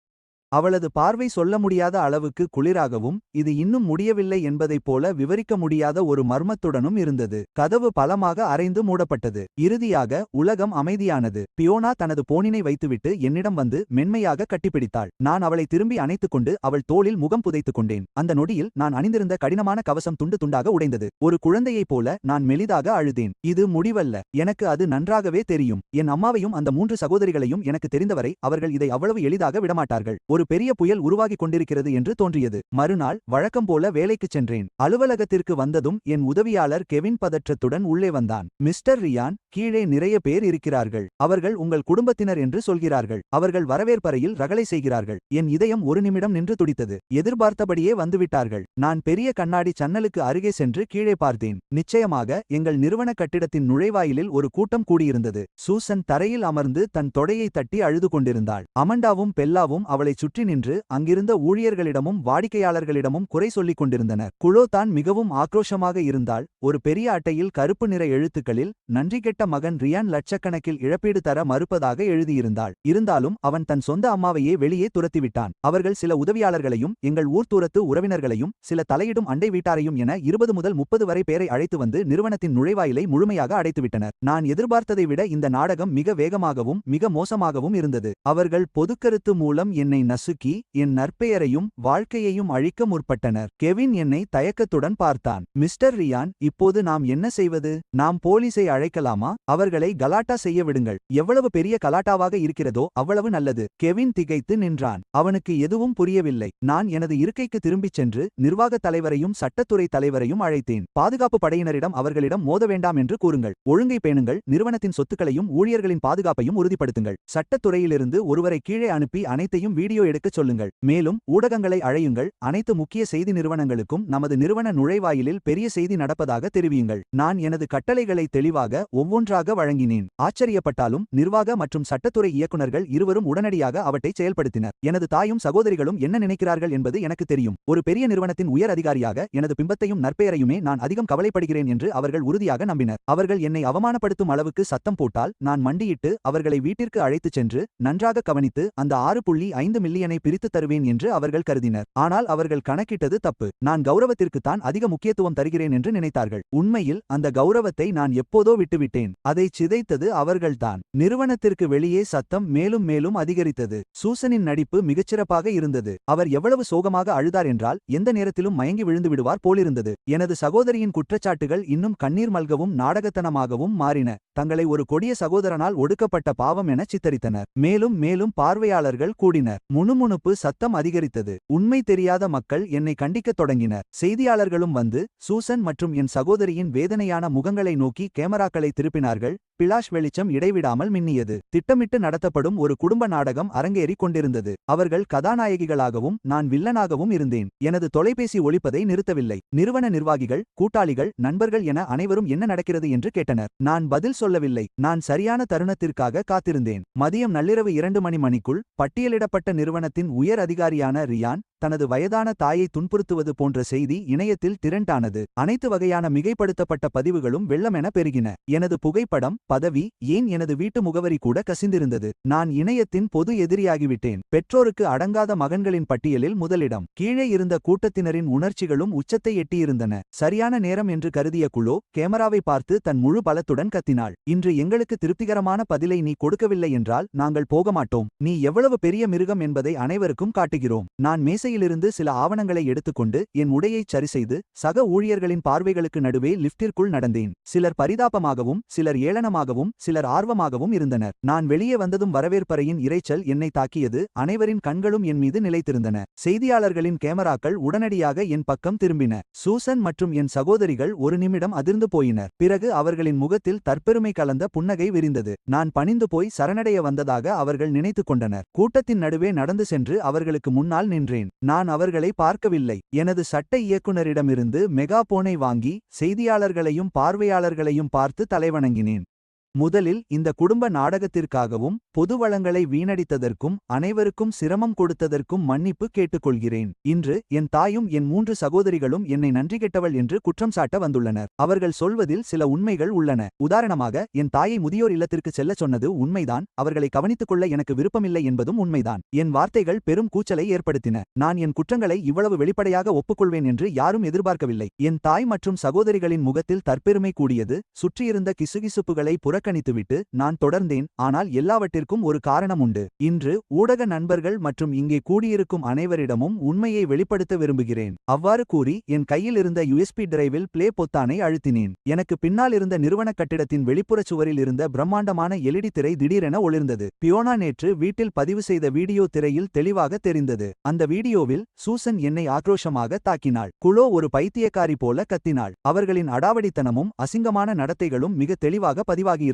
அவளது பார்வை சொல்ல முடியாத அளவுக்கு குளிராகவும் இது இன்னும் முடியவில்லை என்பதைப் போல விவரிக்க முடியாத ஒரு மர்மத்துடனும் இருந்தது. கதவு பலமாக அரைந்து மூடப்பட்டது. இறுதியாக உலகம் அமைதியானது. பியோனா தனது போனினை வைத்துவிட்டு என்னிடம் வந்து மென்மையாக கட்டிப்பிடித்தாள். நான் அவளை திரும்பி அணைத்துக்கொண்டு அவள் தோளில் முகம் புதைத்துக் கொண்டேன். அந்த நொடியில் நான் அணிந்திருந்த கடினமான கவசம் துண்டு துண்டாக உடைந்தது. ஒரு குழந்தையைப் போல நான் மெலிதாக அழுதேன். இது முடிவல்ல. எனக்கு அது நன்றாகவே தெரியும். என் அம்மாவையும் அந்த 3 சகோதரிகளையும் எனக்கு தெரிந்தவரை அவர்கள் இதை அவ்வளவு எளிதாக விடமாட்டார்கள். ஒரு பெரிய புயல் உருவாகிக் கொண்டிருக்கிறது என்று தோன்றியது. மறுநாள் வழக்கம் போல வேலைக்குச் சென்றேன். அலுவலகத்திற்கு வந்ததும் என் உதவியாளர் கெவின் பதற்றத்துடன் உள்ளே வந்தான். மிஸ்டர் ரியான், கீழே நிறைய பேர் இருக்கிறார்கள். அவர்கள் உங்கள் குடும்பத்தினர் என்று சொல்கிறார்கள். அவர்கள் வரவேற்பறையில் ரகளை செய்கிறார்கள். என் இதயம் ஒரு நிமிடம் நின்று துடித்தது. எதிர்பார்த்தபடியே வந்துவிட்டார்கள். நான் பெரிய கண்ணாடி சன்னலுக்கு அருகே சென்று கீழே பார்த்தேன். நிச்சயமாக எங்கள் நிறுவன கட்டிடத்தின் நுழைவாயிலில் ஒரு கூட்டம் கூடியிருந்தது. சூசன் தரையில் அமர்ந்து தன் தொடையை தட்டி அழுது கொண்டிருந்தாள். அமண்டாவும் பெல்லாவும் அவளை சுற்றி நின்று அங்கிருந்த ஊழியர்களிடமும் வாடிக்கையாளர்களிடமும் குறை சொல்லிக் கொண்டிருந்தனர். குளோ தான் மிகவும் ஆக்ரோஷமாக இருந்தாள். ஒரு பெரிய அட்டையில் கருப்பு நிற எழுத்துக்களில் நன்றி கெட்ட மகன் ரியான் லட்சக்கணக்கில் இழப்பீடு தர மறுப்பதாக எழுதியிருந்தாள். இருந்தாலும் அவன் தன் சொந்த அம்மாவையே வெளியே துரத்திவிட்டான். அவர்கள் சில உதவியாளர்களையும் எங்கள் ஊர்த்தூரத்து உறவினர்களையும் சில தலையிடும் அண்டை வீட்டாரையும் என 20 முதல் 30 வரை பேரை அழைத்து வந்து நிறுவனத்தின் நுழைவாயிலை முழுமையாக அடைத்துவிட்டனர். நான் எதிர்பார்த்ததை விட இந்த நாடகம் மிக வேகமாகவும் மிக மோசமாகவும் இருந்தது. அவர்கள் பொதுக்கருத்து மூலம் என்னை நசுக்கி என் நற்பெயரையும் வாழ்க்கையையும் அழிக்க முற்பட்டனர். கெவின் என்னை தயக்கத்துடன் பார்த்தான். மிஸ்டர் ரியான், இப்போது நாம் என்ன செய்வது? நாம் போலீஸை அழைக்கலாமா? அவர்களை கலாட்டா செய்ய விடுங்கள். எவ்வளவு பெரிய கலாட்டாவாக இருக்கிறதோ அவ்வளவு நல்லது. கெவின் திகைத்து நின்றான். அவனுக்கு எதுவும் புரியவில்லை. நான் எனது இருக்கைக்கு திரும்பிச் சென்று நிர்வாகத் தலைவரையும் சட்டத்துறை தலைவரையும் அழைத்தேன். பாதுகாப்பு படையினரிடம் அவர்களிடம் மோத வேண்டாம் என்று கூறுங்கள். ஒழுங்கை பேணுங்கள். நிறுவனத்தின் சொத்துக்களையும் ஊழியர்களின் பாதுகாப்பையும் உறுதிப்படுத்துங்கள். சட்டத்துறையிலிருந்து ஒருவரை கீழே அனுப்பி அனைத்தையும் வீடியோ எடுக்கச் சொல்லுங்கள். மேலும் ஊடகங்களை அழையுங்கள். அனைத்து முக்கிய செய்தி நிறுவனங்களுக்கும் நமது நிறுவன நுழைவாயிலில் பெரிய செய்தி நடப்பதாக தெரிவியுங்கள். நான் எனது கட்டளைகளை தெளிவாக ஒவ்வொன்றாக வழங்கினேன். ஆச்சரியப்பட்டாலும் நிர்வாக மற்றும் சட்டத்துறை இயக்குநர்கள் இருவரும் உடனடியாக அவற்றை செயல்படுத்தினர். எனது தாயும் சகோதரிகளும் என்ன நினைக்கிறார்கள் என்பது எனக்கு தெரியும். ஒரு பெரிய நிறுவனத்தின் உயர் அதிகாரியாக எனது பிம்பத்தையும் நற்பெயரையுமே நான் அதிகம் கவலைப்படுகிறேன் என்று அவர்கள் உறுதியாக நம்பினர். அவர்கள் என்னை அவமானப்படுத்தும் அளவுக்கு சத்தம் போட்டால் நான் மண்டியிட்டு அவர்களை வீட்டிற்கு அழைத்துச் சென்று நன்றாக கவனித்து அந்த 6.5 மில்லியனை பிரித்து தருவேன் என்று அவர்கள் கருதினர். ஆனால் அவர்கள் கணக்கிட்டது தப்பு. நான் கௌரவத்திற்குத்தான் அதிக முக்கியத்துவம் தருகிறேன் என்று நினைத்தார்கள். உண்மையில் அந்த கௌரவத்தை நான் எப்போதோ விட்டுவிட்டேன். அதை சிதைத்தது அவர்கள்தான். நிறுவனத்திற்கு வெளியே சத்தம் மேலும் மேலும் அதிகரித்தது. சூசனின் நடிப்பு மிகச்சிறப்பாக இருந்தது. அவர் எவ்வளவு சோகமாக அழுதார் என்றால் எந்த நேரத்திலும் மயங்கி விழுந்து விடுவார் போலிருந்தது. எனது சகோதரியின் குற்றச்சாட்டுகள் இன்னும் கண்ணீர் மல்கவும் நாடகத்தனமாகவும் மாறின. தங்களை ஒரு கொடிய சகோதரனால் ஒடுக்கப்பட்ட பாவம் என சித்தரித்தனர். மேலும் மேலும் பார்வையாளர்கள் கூடினர். முணுமுணுப்பு சத்தம் அதிகரித்தது. உண்மை தெரியாத மக்கள் என்னை கண்டிக்கத் தொடங்கினர். செய்தியாளர்களும் வந்து சூசன் மற்றும் என் சகோதரியின் வேதனையான முகங்களை நோக்கி கேமராக்களை திருப்பினார்கள். பிளாஷ் வெளிச்சம் இடைவிடாமல் மின்னியது. திட்டமிட்டு நடத்தப்படும் ஒரு குடும்ப நாடகம் அரங்கேறிக் கொண்டிருந்தது. அவர்கள் கதாநாயகிகளாகவும் நான் வில்லனாகவும் இருந்தேன். எனது தொலைபேசி ஒலிப்பதை நிறுத்தவில்லை. நிறுவன நிர்வாகிகள், கூட்டாளிகள், நண்பர்கள் என அனைவரும் என்ன நடக்கிறது என்று கேட்டனர். நான் பதில் சொல்லவில்லை. நான் சரியான தருணத்திற்காக காத்திருந்தேன். மதியம் நள்ளிரவு 2 மணிக்குள் பட்டியலிடப்பட்ட நிறுவனத்தின் உயர் அதிகாரியான ரியான் தனது வயதான தாயை துன்புறுத்துவது போன்ற செய்தி இணையத்தில் திரண்டானது. அனைத்து வகையான மிகைப்படுத்தப்பட்ட பதிவுகளும் வெள்ளமென பெருகின. எனது புகைப்படம், பதவி, ஏன் எனது வீட்டு முகவரி கூட கசிந்திருந்தது. நான் இணையத்தின் பொது எதிரியாகிவிட்டேன். பெற்றோருக்கு அடங்காத மகன்களின் பட்டியலில் முதலிடம். கீழே இருந்த கூட்டத்தினரின் உணர்ச்சிகளும் உச்சத்தை எட்டியிருந்தன. சரியான நேரம் என்று கருதிய குளோ கேமராவை பார்த்து தன் முழு பலத்துடன் கத்தினாள். இன்று எங்களுக்கு திருப்திகரமான பதிலை நீ கொடுக்கவில்லை என்றால் நாங்கள் போக மாட்டோம். நீ எவ்வளவு பெரிய மிருகம் என்பதை அனைவருக்கும் காட்டுகிறோம். நான் மேசையிலிருந்து சில ஆவணங்களை எடுத்துக்கொண்டு என் உடையைச் சரிசெய்து சக ஊழியர்களின் பார்வைகளுக்கு நடுவே லிப்டிற்குள் நடந்தேன். சிலர் பரிதாபமாகவும், சிலர் ஏளனமாகவும், சிலர் ஆர்வமாகவும் இருந்தனர். நான் வெளியே வந்ததும் வரவேற்பறையின் இரைச்சல் என்னை தாக்கியது. அனைவரின் கண்களும் என் மீது நிலைத்திருந்தன. செய்தியாளர்களின் கேமராக்கள் உடனடியாக என் பக்கம் திரும்பின. சூசன் மற்றும் என் சகோதரிகள் ஒரு நிமிடம் அதிர்ந்து போயினர். பிறகு அவர்களின் முகத்தில் தற்பெருமை கலந்த புன்னகை விரிந்தது. நான் பணிந்து போய் சரணடைய வந்ததாக அவர்கள் நினைத்துக் கொண்டனர். கூட்டத்தின் நடுவே நடந்து சென்று அவர்களுக்கு முன்னால் நின்றேன். நான் அவர்களை பார்க்கவில்லை. எனது சட்ட இயக்குனரிடமிருந்து மெகாபோனை வாங்கி செய்தியாளர்களையும் பார்வையாளர்களையும் பார்த்து தலைவணங்கினேன். முதலில் இந்த குடும்ப நாடகத்திற்காகவும் பொது வளங்களை வீணடித்ததற்கும் அனைவருக்கும் சிரமம் கொடுத்ததற்கும் மன்னிப்பு கேட்டுக்கொள்கிறேன். இன்று என் தாயும் என் 3 சகோதரிகளும் என்னை நன்றி கெட்டவள் என்று குற்றம் சாட்ட வந்துள்ளனர். அவர்கள் சொல்வதில் சில உண்மைகள் உள்ளன. உதாரணமாக, என் தாயை முதியோர் இல்லத்திற்கு செல்லச் சொன்னது உண்மைதான். அவர்களை கவனித்துக் கொள்ள எனக்கு விருப்பமில்லை என்பதும் உண்மைதான். என் வார்த்தைகள் பெரும் கூச்சலை ஏற்படுத்தின. நான் என் குற்றங்களை இவ்வளவு வெளிப்படையாக ஒப்புக்கொள்வேன் என்று யாரும் எதிர்பார்க்கவில்லை. என் தாய் மற்றும் சகோதரிகளின் முகத்தில் தற்பெருமை கூடியது. சுற்றியிருந்த கிசுகிசுப்புகளை புறக்கணித்துவிட்டு நான் தொடர்ந்தேன். ஆனால் எல்லாவற்றிற்கும் ஒரு காரணம் உண்டு. இன்று ஊடக நண்பர்கள் மற்றும் இங்கே கூடியிருக்கும் அனைவரிடமும் உண்மையை வெளிப்படுத்த விரும்புகிறேன். அவ்வாறு கூறி என் கையில் இருந்த USB டிரைவில் பிளே பொத்தானை அழுத்தினேன். எனக்கு பின்னால் இருந்த நிறுவன கட்டிடத்தின் வெளிப்புறச் சுவரில் இருந்த பிரம்மாண்டமான LED திரை திடீரென ஒளிர்ந்தது. பியோனா நேற்று வீட்டில் பதிவு செய்த வீடியோ திரையில் தெளிவாக தெரிந்தது. அந்த வீடியோவில் சூசன் என்னை ஆக்ரோஷமாக தாக்கினாள். குளோ ஒரு பைத்தியக்காரி போல கத்தினாள். அவர்களின் அடாவடித்தனமும் அசிங்கமான நடத்தைகளும் மிக தெளிவாக பதிவாகியிருந்தன.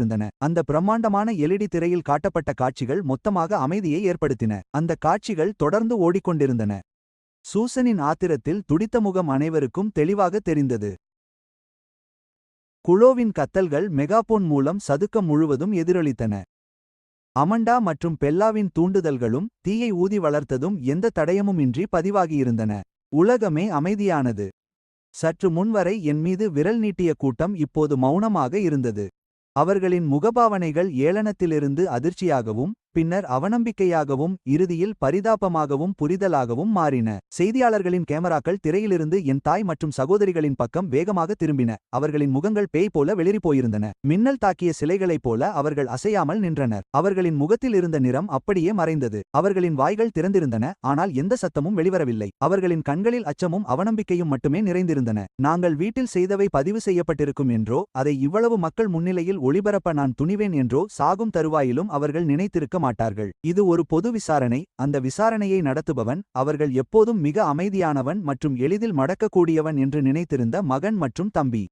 அந்த பிரம்மாண்டமான LED திரையில் காட்டப்பட்ட காட்சிகள் மொத்தமாக அமைதியை ஏற்படுத்தின. அந்த காட்சிகள் தொடர்ந்து ஓடிக்கொண்டிருந்தன. சூசனின் ஆத்திரத்தில் துடித்த முகம் அனைவருக்கும் தெளிவாக தெரிந்தது. குளோவின் கத்தல்கள் மெகாபோன் மூலம் சதுக்கம் முழுவதும் எதிரொலித்தன. அமண்டா மற்றும் பெல்லாவின் தூண்டுதல்களும் தீயை ஊதி வளர்த்ததும் எந்த தடயமுமின்றி பதிவாகியிருந்தன. உலகமே அமைதியானது. சற்று முன்வரை என் மீது விரல் நீட்டிய கூட்டம் இப்போது மௌனமாக இருந்தது. அவர்களின் முகபாவனைகள் ஏளனத்திலிருந்து அதிர்ச்சியாகவும் பின்னர் அவநம்பிக்கையாகவும் இறுதியில் பரிதாபமாகவும் புரிதலாகவும் மாறின. செய்தியாளர்களின் கேமராக்கள் திரையிலிருந்து என் தாய் மற்றும் சகோதரிகளின் பக்கம் வேகமாக திரும்பின. அவர்களின் முகங்கள் பேய் போல வெளிரிப் போயிருந்தன. மின்னல் தாக்கிய சிலைகளைப் போல அவர்கள் அசையாமல் நின்றனர். அவர்களின் முகத்தில் இருந்த நிறம் அப்படியே மறைந்தது. அவர்களின் வாய்கள் திறந்திருந்தன, ஆனால் எந்த சத்தமும் வெளிவரவில்லை. அவர்களின் கண்களில் அச்சமும் அவநம்பிக்கையும் மட்டுமே நிறைந்திருந்தன. நாங்கள் வீட்டில் செய்தவை பதிவு செய்யப்பட்டிருக்கும் என்றோ, அதை இவ்வளவு மக்கள் முன்னிலையில் ஒளிபரப்ப நான் துணிவேன் என்றோ சாகும் தருவாயிலும் அவர்கள் நினைத்திருக்க மாட்டார்கள். இது ஒரு பொது விசாரணை. அந்த விசாரணையை நடத்துபவன் அவர்கள் எப்போதும் மிக அமைதியானவன் மற்றும் எளிதில் மடக்கக்கூடியவன் என்று நினைத்திருந்த மகன் மற்றும் தம்பி.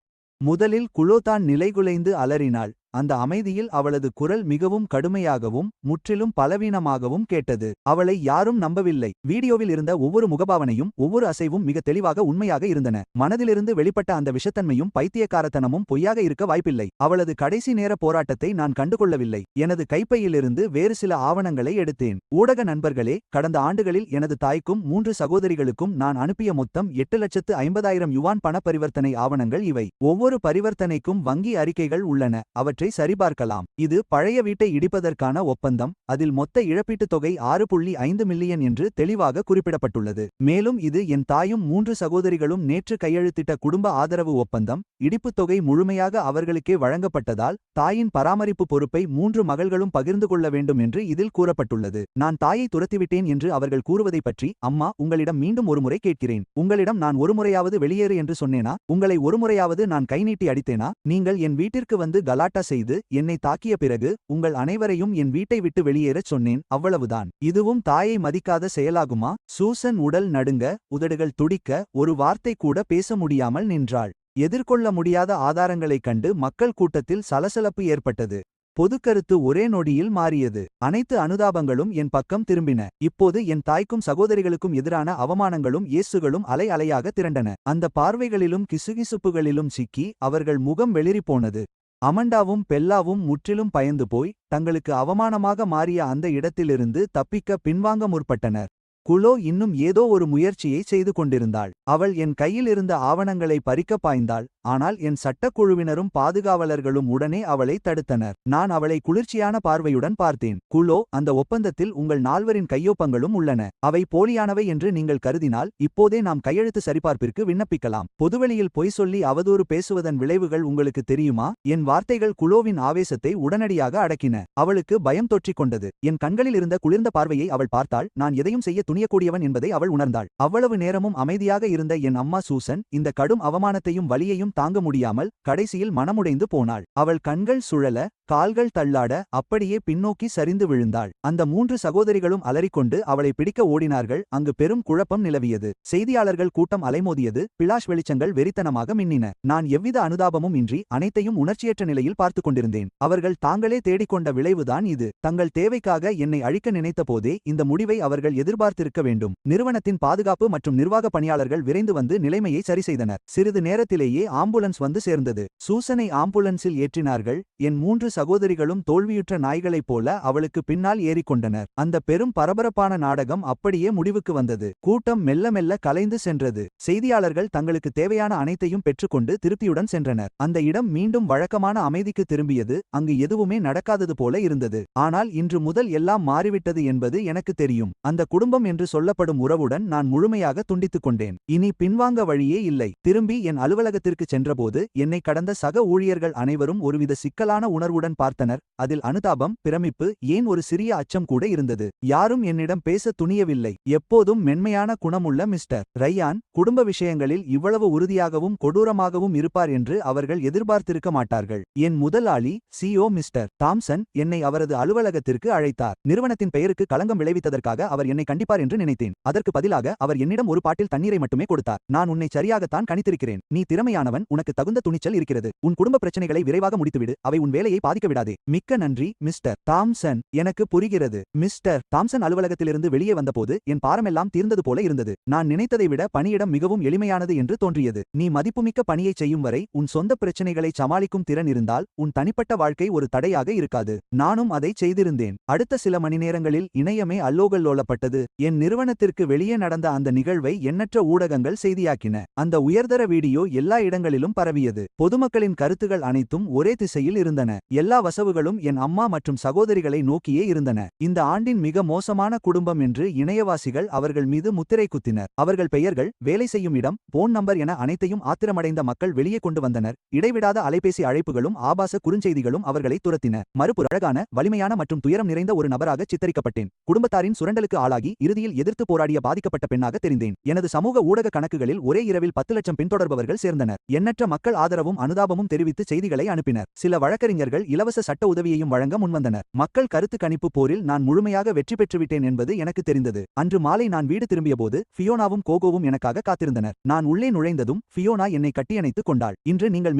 முதலில் குளோதான் நிலைகுலைந்து அலறினாள். அந்த அமைதியில் அவளது குரல் மிகவும் கடுமையாகவும் முற்றிலும் பலவீனமாகவும் கேட்டது. அவளை யாரும் நம்பவில்லை. வீடியோவில் இருந்த ஒவ்வொரு முகபாவனையும் ஒவ்வொரு அசைவும் மிக தெளிவாக உண்மையாக இருந்தன. மனதிலிருந்து வெளிப்பட்ட அந்த விஷத்தன்மையும் பைத்தியக்காரத்தனமும் பொய்யாக இருக்க வாய்ப்பில்லை. அவளது கடைசி நேர போராட்டத்தை நான் கண்டுகொள்ளவில்லை. எனது கைப்பையிலிருந்து வேறு சில ஆவணங்களை எடுத்தேன். ஊடக நண்பர்களே, கடந்த ஆண்டுகளில் எனது தாய்க்கும் 3 சகோதரிகளுக்கும் நான் அனுப்பிய மொத்தம் 8,50,000 யுவான் பண பரிவர்த்தனை ஆவணங்கள் இவை. ஒவ்வொரு பரிவர்த்தனைக்கும் வங்கி அறிக்கைகள் உள்ளன. அவற்றை சரிபார்க்கலாம். இது பழைய வீட்டை இடிப்பதற்கான ஒப்பந்தம். அதில் மொத்த இழப்பீட்டுத் தொகை 6.5 மில்லியன் என்று தெளிவாக குறிப்பிடப்பட்டுள்ளது. மேலும் இது என் தாயும் 3 சகோதரிகளும் நேற்று கையெழுத்திட்ட குடும்ப ஆதரவு ஒப்பந்தம். இடிப்புத் தொகை முழுமையாக அவர்களுக்கே வழங்கப்பட்டதால் தாயின் பராமரிப்பு பொறுப்பை 3 மகள்களும் பகிர்ந்து கொள்ள வேண்டும் என்று இதில் கூறப்பட்டுள்ளது. நான் தாயை துரத்திவிட்டேன் என்று அவர்கள் கூறுவதை பற்றி அம்மா, உங்களிடம் மீண்டும் ஒருமுறை கேட்கிறேன். உங்களிடம் நான் ஒருமுறையாவது வெளியேறு என்று சொன்னேனா? உங்களை ஒருமுறையாவது நான் கை நீட்டி அடித்தேனா? நீங்கள் என் வீட்டிற்கு வந்து கலாட்டா செய்து என்னை தாக்கிய பிறகு உங்கள் அனைவரையும் என் வீட்டை விட்டு வெளியேறச் சொன்னேன், அவ்வளவுதான். இதுவும் தாயை மதிக்காத செயலாகுமா? சூசன் உடல் நடுங்க, உதடுகள் துடிக்க, ஒரு வார்த்தை கூட பேச முடியாமல் நின்றாள். எதிர்கொள்ள முடியாத ஆதாரங்களைக் கண்டு மக்கள் கூட்டத்தில் சலசலப்பு ஏற்பட்டது. பொதுக்கருத்து ஒரே நொடியில் மாறியது. அனைத்து அனுதாபங்களும் என் பக்கம் திரும்பின. இப்போது என் தாய்க்கும் சகோதரிகளுக்கும் எதிரான அவமானங்களும் ஏசுகளும் அலை அலையாக திரண்டன. அந்த பார்வைகளிலும் கிசுகிசுப்புகளிலும் சிக்கி அவர்கள் முகம் வெளிரி போனது. அமண்டாவும் பெல்லாவும் முற்றிலும் பயந்து போய் தங்களுக்கு அவமானமாக மாறிய அந்த இடத்திலிருந்து தப்பிக்க பின்வாங்க முற்பட்டனர். குலோ இன்னும் ஏதோ ஒரு முயற்சியை செய்து கொண்டிருந்தாள். அவள் என் கையில் இருந்த ஆவணங்களை பறிக்கப் பாய்ந்தாள். ஆனால் என் சட்டக்குழுவினரும் பாதுகாவலர்களும் உடனே அவளை தடுத்தனர். நான் அவளை குளிர்ச்சியான பார்வையுடன் பார்த்தேன். குலோ, அந்த ஒப்பந்தத்தில் உங்கள் நால்வரின் கையொப்பங்களும் உள்ளன. அவை போலியானவை என்று நீங்கள் கருதினால் இப்போதே நாம் கையெழுத்து சரிபார்ப்பிற்கு விண்ணப்பிக்கலாம். பொதுவெளியில் பொய் சொல்லி அவதூறு பேசுவதன் விளைவுகள் உங்களுக்கு தெரியுமா? என் வார்த்தைகள் குலோவின் ஆவேசத்தை உடனடியாக அடக்கின. அவளுக்கு பயம் தொற்றிக் கொண்டது. என் கண்களில் இருந்த குளிர்ந்த பார்வையை அவள் பார்த்தாள். நான் எதையும் செய்ய துணியக்கூடியவன் என்பதை அவள் உணர்ந்தாள். அவ்வளவு நேரமும் அமைதியாக இருந்த என் அம்மா சூசன் இந்த கடும் அவமானத்தையும் வலியையும் தாங்க முடியாமல் கடைசியில் மனமுடைந்து போனாள். அவள் கண்கள் சுழல, கால்கள் தள்ளாட அப்படியே பின்னோக்கி சரிந்து விழுந்தாள். அந்த 3 சகோதரிகளும் அலறிக்கொண்டு அவளை பிடிக்க ஓடினார்கள். அங்கு பெரும் குழப்பம் நிலவியது. செய்தியாளர்கள் கூட்டம் அலைமோதியது. பிளாஷ் வெளிச்சங்கள் வெறித்தனமாக மின்னின. நான் எவ்வித அனுதாபமும் இன்றி அனைத்தையும் உணர்ச்சியற்ற நிலையில் பார்த்துக் கொண்டிருந்தேன். அவர்கள் தாங்களே தேடிக்கொண்ட விளைவுதான் இது. தங்கள் தேவைக்காக என்னை அழிக்க நினைத்த போதே இந்த முடிவை அவர்கள் எதிர்பார்த்திருக்க வேண்டும். நிறுவனத்தின் பாதுகாப்பு மற்றும் நிர்வாக பணியாளர்கள் விரைந்து வந்து நிலைமையை சரி செய்தனர். சிறிது நேரத்திலேயே ஆம்புலன்ஸ் வந்து சேர்ந்தது. சூசனை ஆம்புலன்ஸில் ஏற்றினார்கள். என் 3 சகோதரிகளும் தோல்வியுற்ற நாய்களைப் போல அவளுக்கு பின்னால் ஏறிக்கொண்டனர். அந்த பெரும் பரபரப்பான நாடகம் அப்படியே முடிவுக்கு வந்தது. கூட்டம் மெல்ல மெல்ல கலைந்து சென்றது. செய்தியாளர்கள் தங்களுக்கு தேவையான அனைத்தையும் பெற்றுக்கொண்டு திருப்தியுடன் சென்றனர். அந்த இடம் மீண்டும் வழக்கமான அமைதிக்கு திரும்பியது. அங்கு எதுவுமே நடக்காதது போல இருந்தது. ஆனால் இன்று முதல் எல்லாம் மாறிவிட்டது என்பது எனக்கு தெரியும். அந்த குடும்பம் என்று சொல்லப்படும் உறவுடன் நான் முழுமையாக துண்டித்துக் கொண்டேன். இனி பின்வாங்க வழியே இல்லை. திரும்பி என் அலுவலகத்திற்கு சென்றபோது என்னை கடந்த சக ஊழியர்கள் அனைவரும் ஒருவித சிக்கலான உணர்வுடன் பார்த்தனர். அதில் அனுதாபம், பிரமிப்பு, ஏன் ஒரு சிறிய அச்சம் கூட இருந்தது. யாரும் என்னிடம் பேச துணியவில்லை. எப்போதும் மென்மையான குணமுள்ள மிஸ்டர் ரையான் குடும்ப விஷயங்களில் இவ்வளவு உறுதியாகவும் கொடூரமாகவும் இருப்பார் என்று அவர்கள் எதிர்பார்த்திருக்க மாட்டார்கள். என் முதலாளி CEO மிஸ்டர் தாம்சன் என்னை அவரது அலுவலகத்திற்கு அழைத்தார். நிறுவனத்தின் பெயருக்கு களங்கம் விளைவித்ததற்காக அவர் என்னை கண்டிப்பார் என்று நினைத்தேன். அதற்கு பதிலாக அவர் என்னிடம் ஒரு பாட்டில் தண்ணீரை மட்டுமே கொடுத்தார். நான் உன்னை சரியாகத்தான் கணித்திருக்கிறேன். நீ திறமையானவன். உனக்கு தகுந்த துணிச்சல் இருக்கிறது. உன் குடும்ப பிரச்சனைகளை விரைவாக முடித்துவிடு. அவை உன் வேலையை பாதிக்க விடாதே. மிக்க நன்றி மிஸ்டர் தாம்சன். எனக்கு புரிகிறது. மிஸ்டர் தாம்சன் அலுவலகத்திலிருந்து வெளியே வந்தபோது என் பாரமெல்லாம் தீர்ந்தது போல இருந்தது. நான் நினைத்ததை விட பணியிடம் மிகவும் எளிமையானது என்று தோன்றியது. நீ மதிப்புமிக்க பணியை செய்யும் வரை உன் சொந்த பிரச்சனைகளை சமாளிக்கும் திறன் இருந்தால் உன் தனிப்பட்ட வாழ்க்கை ஒரு தடையாக இருக்காது. நானும் அதை செய்திருந்தேன். அடுத்த சில மணி நேரங்களில் இணையமே அல்லோகல்லோலப்பட்டது. என் நிறுவனத்திற்கு வெளியே நடந்த அந்த நிகழ்வை எண்ணற்ற ஊடகங்கள் செய்தியாக்கின. அந்த உயர்தர வீடியோ எல்லா இடங்களிலும் பரவியது. பொதுமக்களின் கருத்துகள் அனைத்தும் ஒரே திசையில் இருந்தன. எல்லா வசவுகளும் என் அம்மா மற்றும் சகோதரிகளை நோக்கியே இருந்தன. இந்த ஆண்டின் மிக மோசமான குடும்பம் என்று இணையவாசிகள் அவர்கள் மீது முத்திரை குத்தினர். அவர்கள் பெயர்கள், வேலை செய்யும் இடம், போன் நம்பர் என அனைத்தையும் ஆத்திரமடைந்த மக்கள் வெளியே கொண்டு வந்தனர். இடைவிடாத அலைபேசி அழைப்புகளும் ஆபாச குறுஞ்செய்திகளும் அவர்களை துரத்தின. மறுபுற அழகான, வலிமையான மற்றும் துயரம் நிறைந்த ஒரு நபராக சித்தரிக்கப்பட்டேன். குடும்பத்தாரின் சுரண்டலுக்கு ஆளாகி இறுதியில் எதிர்த்து போராடிய பாதிக்கப்பட்ட பெண்ணாக தெரிந்தேன். எனது சமூக ஊடக கணக்குகளில் ஒரே இரவில் 10 லட்சம் பின்தொடர்பவர்கள் சேர்ந்தனர். எண்ணற்ற மக்கள் ஆதரவும் அனுதாபமும் தெரிவித்து செய்திகளை அனுப்பினர். சில வழக்கறிஞர்கள் இலவச சட்ட உதவியையும் வழங்க முன்வந்தனர். மக்கள் கருத்து கணிப்பு போரில் நான் முழுமையாக வெற்றி பெற்றுவிட்டேன் என்பது எனக்கு தெரிந்தது. அன்று மாலை நான் வீடு திரும்பியபோது ஃபியோனாவும் கோகோவும் எனக்காக காத்திருந்தனர். நான் உள்ளே நுழைந்ததும் ஃபியோனா என்னை கட்டியணைத்துக் கொண்டாள். இன்று நீங்கள்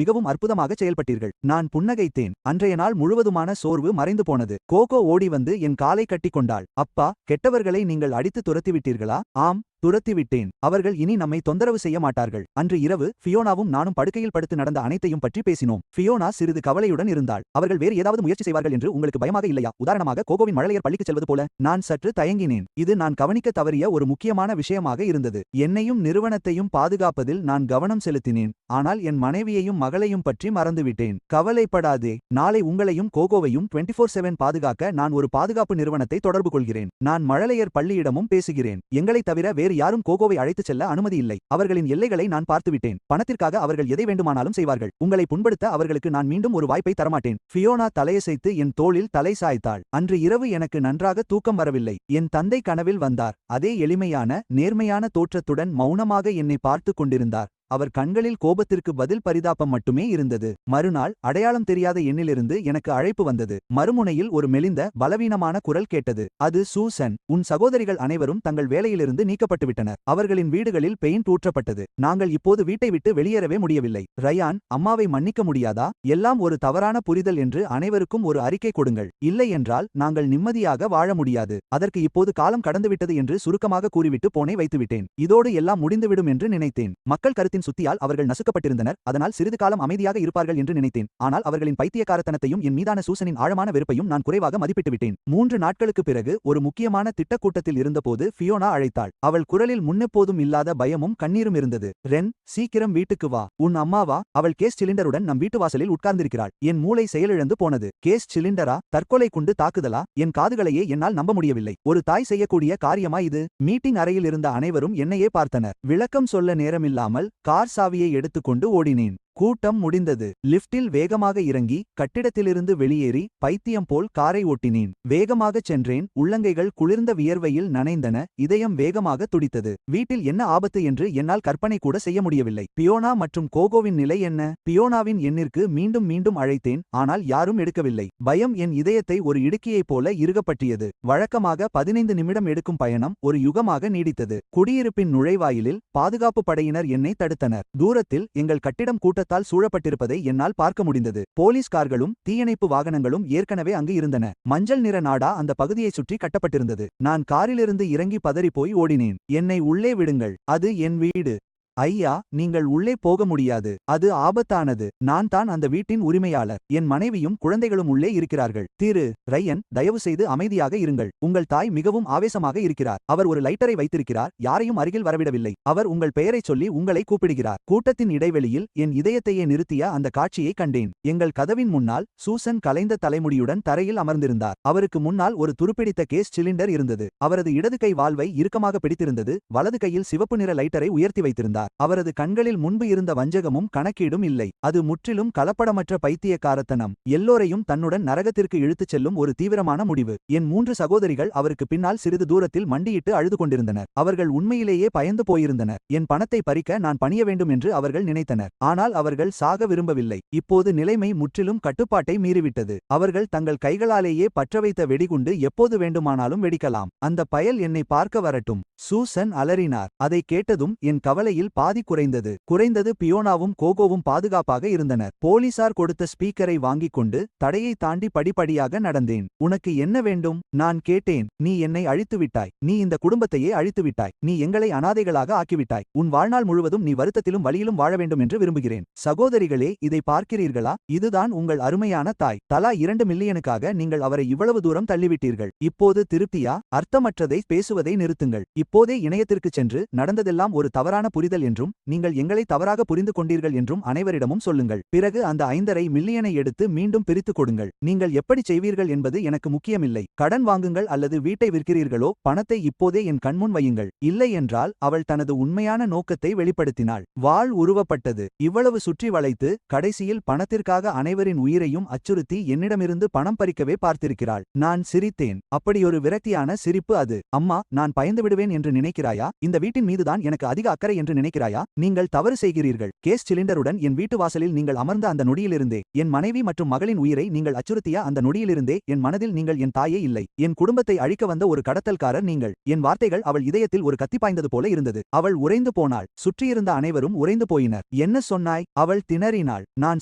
மிகவும் அற்புதமாக செயல்பட்டீர்கள். நான் புன்னகைத்தேன். அன்றைய நாள் முழுவதுமான சோர்வு மறைந்து போனது. கோகோ ஓடி வந்து என் காலை கட்டிக் கொண்டாள். அப்பா, கெட்டவர்களை நீங்கள் அடித்து துரத்திவிட்டீர்களா? ஆம், துரத்திவிட்டேன். அவர்கள் இனி நம்மை தொந்தரவு செய்ய மாட்டார்கள். அன்று இரவு ஃபியோனாவும் நானும் படுக்கையில் படுத்து நடந்த அனைத்தையும் பற்றி பேசினோம். ஃபியோனா சிறிது கவலையுடன் இருந்தாள். அவர்கள் வேறு ஏதாவது முயற்சி செய்வார்கள் என்று உங்களுக்கு பயமாக இல்லையா? உதாரணமாக கோகோவின் மழலையர் பள்ளிக்கு செல்வது போல. நான் சற்று தயங்கினேன். இது நான் கவனிக்க தவறிய ஒரு முக்கியமான விஷயமாக இருந்தது. என்னையும் நிறுவனத்தையும் பாதுகாப்பதில் நான் கவனம் செலுத்தினேன். ஆனால் என் மனைவியையும் மகளையும் பற்றி மறந்துவிட்டேன். கவலைப்படாதே. நாளை உங்களையும் கோகோவையும் 24/7 பாதுகாக்க நான் ஒரு பாதுகாப்பு நிறுவனத்தை தொடர்பு கொள்கிறேன். நான் மழலையர் பள்ளியிடமும் பேசுகிறேன். எங்களை தவிர வேறு யாரும் கோகோவை அழைத்துச் செல்ல அனுமதி இல்லை. அவர்களின் எல்லைகளை நான் பார்த்துவிட்டேன். பணத்திற்காக அவர்கள் எதை வேண்டுமானாலும் செய்வார்கள். உங்களை புண்படுத்த அவர்களுக்கு நான் மீண்டும் ஒரு வாய்ப்பை தரமாட்டேன். ஃபியோனா தலையசைத்து என் தோளில் தலை சாய்த்தாள். அன்று இரவு எனக்கு நன்றாக தூக்கம் வரவில்லை. என் தந்தை கனவில் வந்தார். அதே எளிமையான, நேர்மையான தோற்றத்துடன் மௌனமாக என்னை பார்த்து கொண்டிருந்தார். அவர் கண்களில் கோபத்திற்கு பதில் பரிதாபம் மட்டுமே இருந்தது. மறுநாள் அடையாளம் தெரியாத எண்ணிலிருந்து எனக்கு அழைப்பு வந்தது. மறுமுனையில் ஒரு மெலிந்த பலவீனமான குரல் கேட்டது. அது சூசன். உன் சகோதரிகள் அனைவரும் தங்கள் வேலையிலிருந்து நீக்கப்பட்டுவிட்டனர். அவர்களின் வீடுகளில் பெயிண்ட் ஊற்றப்பட்டது. நாங்கள் இப்போது வீட்டை விட்டு வெளியேறவே முடியவில்லை. ரயான், அம்மாவை மன்னிக்க முடியாதா? எல்லாம் ஒரு தவறான புரிதல் என்று அனைவருக்கும் ஒரு அறிக்கை கொடுங்கள். இல்லை என்றால் நாங்கள் நிம்மதியாக வாழ முடியாது. அதற்கு இப்போது காலம் கடந்துவிட்டது என்று சுருக்கமாக கூறிவிட்டு போனை வைத்துவிட்டேன். இதோடு எல்லாம் முடிந்துவிடும் என்று நினைத்தேன். மக்கள் கருத்தின் சுத்தியால் அவர்கள் நசுக்கப்பட்டிருந்தனர். அதனால் சிறிது காலம் அமைதியாக இருப்பார்கள் என்று நினைத்தேன். ஆனால் அவர்களின் பைத்தியக்காரத்தனத்தையும் என் மீதான சூசனின் ஆழமான வெறுப்பையும் நான் குறைவாக மதிப்பிட்டு விட்டேன். 3 நாட்களுக்கு பிறகு ஒரு முக்கியமான திட்டக்கூட்டத்தில் இருந்தபோது ஃபியோனா அழைத்தாள். அவள் குரலில் முன்னெப்போதும் இல்லாத பயமும் கண்ணீரும் இருந்தது. ரென், சீக்கிரம் வீட்டுக்கு வா. உன் அம்மாவா? அவள் கேஸ் சிலிண்டருடன் நம் வீட்டு வாசலில் உட்கார்ந்திருக்கிறாள். என் மூளை செயலிழந்து போனது. கேஸ் சிலிண்டரா? தற்கொலை குண்டு தாக்குதலா? என் காதுகளையே என்னால் நம்ப முடியவில்லை. ஒரு தாய் செய்யக்கூடிய காரியமா இது? மீட்டிங் அறையில் இருந்த அனைவரும் என்னையே பார்த்தனர். விளக்கம் சொல்ல நேரமில்லாமல் கார் சாவியை எடுத்துக்கொண்டு ஓடினேன். கூட்டம் முடிந்தது. லிப்டில் வேகமாக இறங்கி கட்டிடத்திலிருந்து வெளியேறி பைத்தியம் போல் காரை ஓட்டினேன். வேகமாகச் சென்றேன். உள்ளங்கைகள் குளிர்ந்த வியர்வையில் நனைந்தன. இதயம் வேகமாக துடித்தது. வீட்டில் என்ன ஆபத்து என்று என்னால் கற்பனை கூட செய்ய முடியவில்லை. பியோனா மற்றும் கோகோவின் நிலை என்ன? பியோனாவின் எண்ணிற்கு மீண்டும் மீண்டும் அழைத்தேன். ஆனால் யாரும் எடுக்கவில்லை. பயம் என் இதயத்தை ஒரு இடுக்கியைப் போல இறுகப்பற்றியது. வழக்கமாக 15 நிமிடம் எடுக்கும் பயணம் ஒரு யுகமாக நீடித்தது. குடியிருப்பின் நுழைவாயிலில் பாதுகாப்பு படையினர் என்னை தடுத்தனர். தூரத்தில் எங்கள் கட்டிடம் கூட்டத்தால் சூழப்பட்டிருப்பதை என்னால் பார்க்க முடிந்தது. போலீஸ் கார்களும் தீயணைப்பு வாகனங்களும் ஏற்கனவே அங்கு இருந்தன. மஞ்சள் நிற நாடா அந்த பகுதியை சுற்றி கட்டப்பட்டிருந்தது. நான் காரிலிருந்து இறங்கி பதறிப்போய் ஓடினேன். என்னை உள்ளே விடுங்கள். அது என் வீடு. ஐயா, நீங்கள் உள்ளே போக முடியாது. அது ஆபத்தானது. நான் தான் அந்த வீட்டின் உரிமையாளர். என் மனைவியும் குழந்தைகளும் உள்ளே இருக்கிறார்கள். திரு ரையன், தயவு செய்து அமைதியாக இருங்கள். உங்கள் தாய் மிகவும் ஆவேசமாக இருக்கிறார். அவர் ஒரு லைட்டரை வைத்திருக்கிறார். யாரையும் அருகில் வரவிடவில்லை. அவர் உங்கள் பெயரைச் சொல்லி உங்களை கூப்பிடுகிறார். கூட்டத்தின் இடைவெளியில் என் இதயத்தையே நிறுத்திய அந்த காட்சியை கண்டேன். எங்கள் கதவின் முன்னால் சூசன் கலைந்த தலைமுடியுடன் தரையில் அமர்ந்திருந்தார். அவருக்கு முன்னால் ஒரு துருப்பிடித்த கேஸ் சிலிண்டர் இருந்தது. அவரது இடது கை வால்வை இறுக்கமாக பிடித்திருந்தது. வலது கையில் சிவப்பு நிற லைட்டரை உயர்த்தி வைத்திருந்தார். அவரது கண்களில் முன்பு இருந்த வஞ்சகமும் கணக்கீடும் இல்லை. அது முற்றிலும் கலப்படமற்ற பைத்தியக்காரத்தனம். எல்லோரையும் தன்னுடன் நரகத்திற்கு இழுத்துச் செல்லும் ஒரு தீவிரமான முடிவு. என் 3 சகோதரிகள் அவருக்கு பின்னால் சிறிது தூரத்தில் மண்டியிட்டு அழுது கொண்டிருந்தனர். அவர்கள் உண்மையிலேயே பயந்து போயிருந்தனர். என் பணத்தை பறிக்க நான் பணிய வேண்டும் என்று அவர்கள் நினைத்தனர். ஆனால் அவர்கள் சாக விரும்பவில்லை. இப்போது நிலைமை முற்றிலும் கட்டுப்பாட்டை மீறிவிட்டது. அவர்கள் தங்கள் கைகளாலேயே பற்றவைத்த வெடிகுண்டு எப்போது வேண்டுமானாலும் வெடிக்கலாம். அந்த பயல் என்னை பார்க்க வரட்டும். சூசன் அலறினார். அதை கேட்டதும் என் கவலையில் பாதி குறைந்தது. பியோனாவும் கோகோவும் பாதுகாப்பாக இருந்தனர். போலீசார் கொடுத்த ஸ்பீக்கரை வாங்கிக் கொண்டு தடையை தாண்டி படிப்படியாக நடந்தேன். உனக்கு என்ன வேண்டும்? நான் கேட்டேன். நீ என்னை அழித்துவிட்டாய். நீ இந்த குடும்பத்தையே அழித்துவிட்டாய். நீ எங்களை அனாதைகளாக ஆக்கிவிட்டாய். உன் வாழ்நாள் முழுவதும் நீ வருத்தத்திலும் வலியிலும் வாழ வேண்டும் என்று விரும்புகிறேன். சகோதரிகளே, இதை பார்க்கிறீர்களா? இதுதான் உங்கள் அருமையான தாய். தலா 2 மில்லியனுக்காக நீங்கள் அவரை இவ்வளவு தூரம் தள்ளிவிட்டீர்கள். இப்போது திருப்தியா? அர்த்தமற்றதை பேசுவதை நிறுத்துங்கள். இப்போதே இணையத்திற்குச் சென்று நடந்ததெல்லாம் ஒரு தவறான புரிதல் என்றும் நீங்கள் எங்களை தவறாக புரிந்து கொண்டீர்கள் என்றும் அனைவரிடமும் சொல்லுங்கள். பிறகு அந்த 5.5 மில்லியனை எடுத்து மீண்டும் பிரித்துக் கொடுங்கள். நீங்கள் எப்படி செய்வீர்கள் என்பது எனக்கு முக்கியமில்லை. கடன் வாங்குங்கள் அல்லது வீட்டை விற்கிறீர்களோ பணத்தை இப்போதே என் கண்முன் வையுங்கள். இல்லை என்றால் அவள் தனது உண்மையான நோக்கத்தை வெளிப்படுத்தினாள். வாள் உருவப்பட்டது. இவ்வளவு சுற்றி வளைத்து கடைசியில் பணத்திற்காக அனைவரின் உயிரையும் அச்சுறுத்தி என்னிடமிருந்து பணம் பறிக்கவே பார்த்திருக்கிறாள். நான் சிரித்தேன். அப்படியொரு விரக்தியான சிரிப்பு அது. அம்மா, நான் பயந்து விடுவேன் என்று நினைக்கிறாயா? இந்த வீட்டின் மீதுதான் எனக்கு அதிக அக்கறை என்று நினைக்கிறாயா? நீங்கள் தவறு செய்கிறீர்கள். கேஸ் சிலிண்டருடன் என் வீட்டு வாசலில் நீங்கள் அமர்ந்த அந்த நொடியிலிருந்தே, என் மனைவி மற்றும் மகளின் உயிரை நீங்கள் அச்சுறுத்திய அந்த நொடியிலிருந்தே என் மனதில் நீங்கள் என் தாயே இல்லை. என் குடும்பத்தை அழிக்க வந்த ஒரு கடத்தல்காரர் நீங்கள். என் வார்த்தைகள் அவள் இதயத்தில் ஒரு கத்தி பாய்ந்தது போல இருந்தது. அவள் உறைந்து போனாள். சுற்றியிருந்த அனைவரும் உறைந்து போயினர். என்ன சொன்னாய்? அவள் திணறினாள். நான்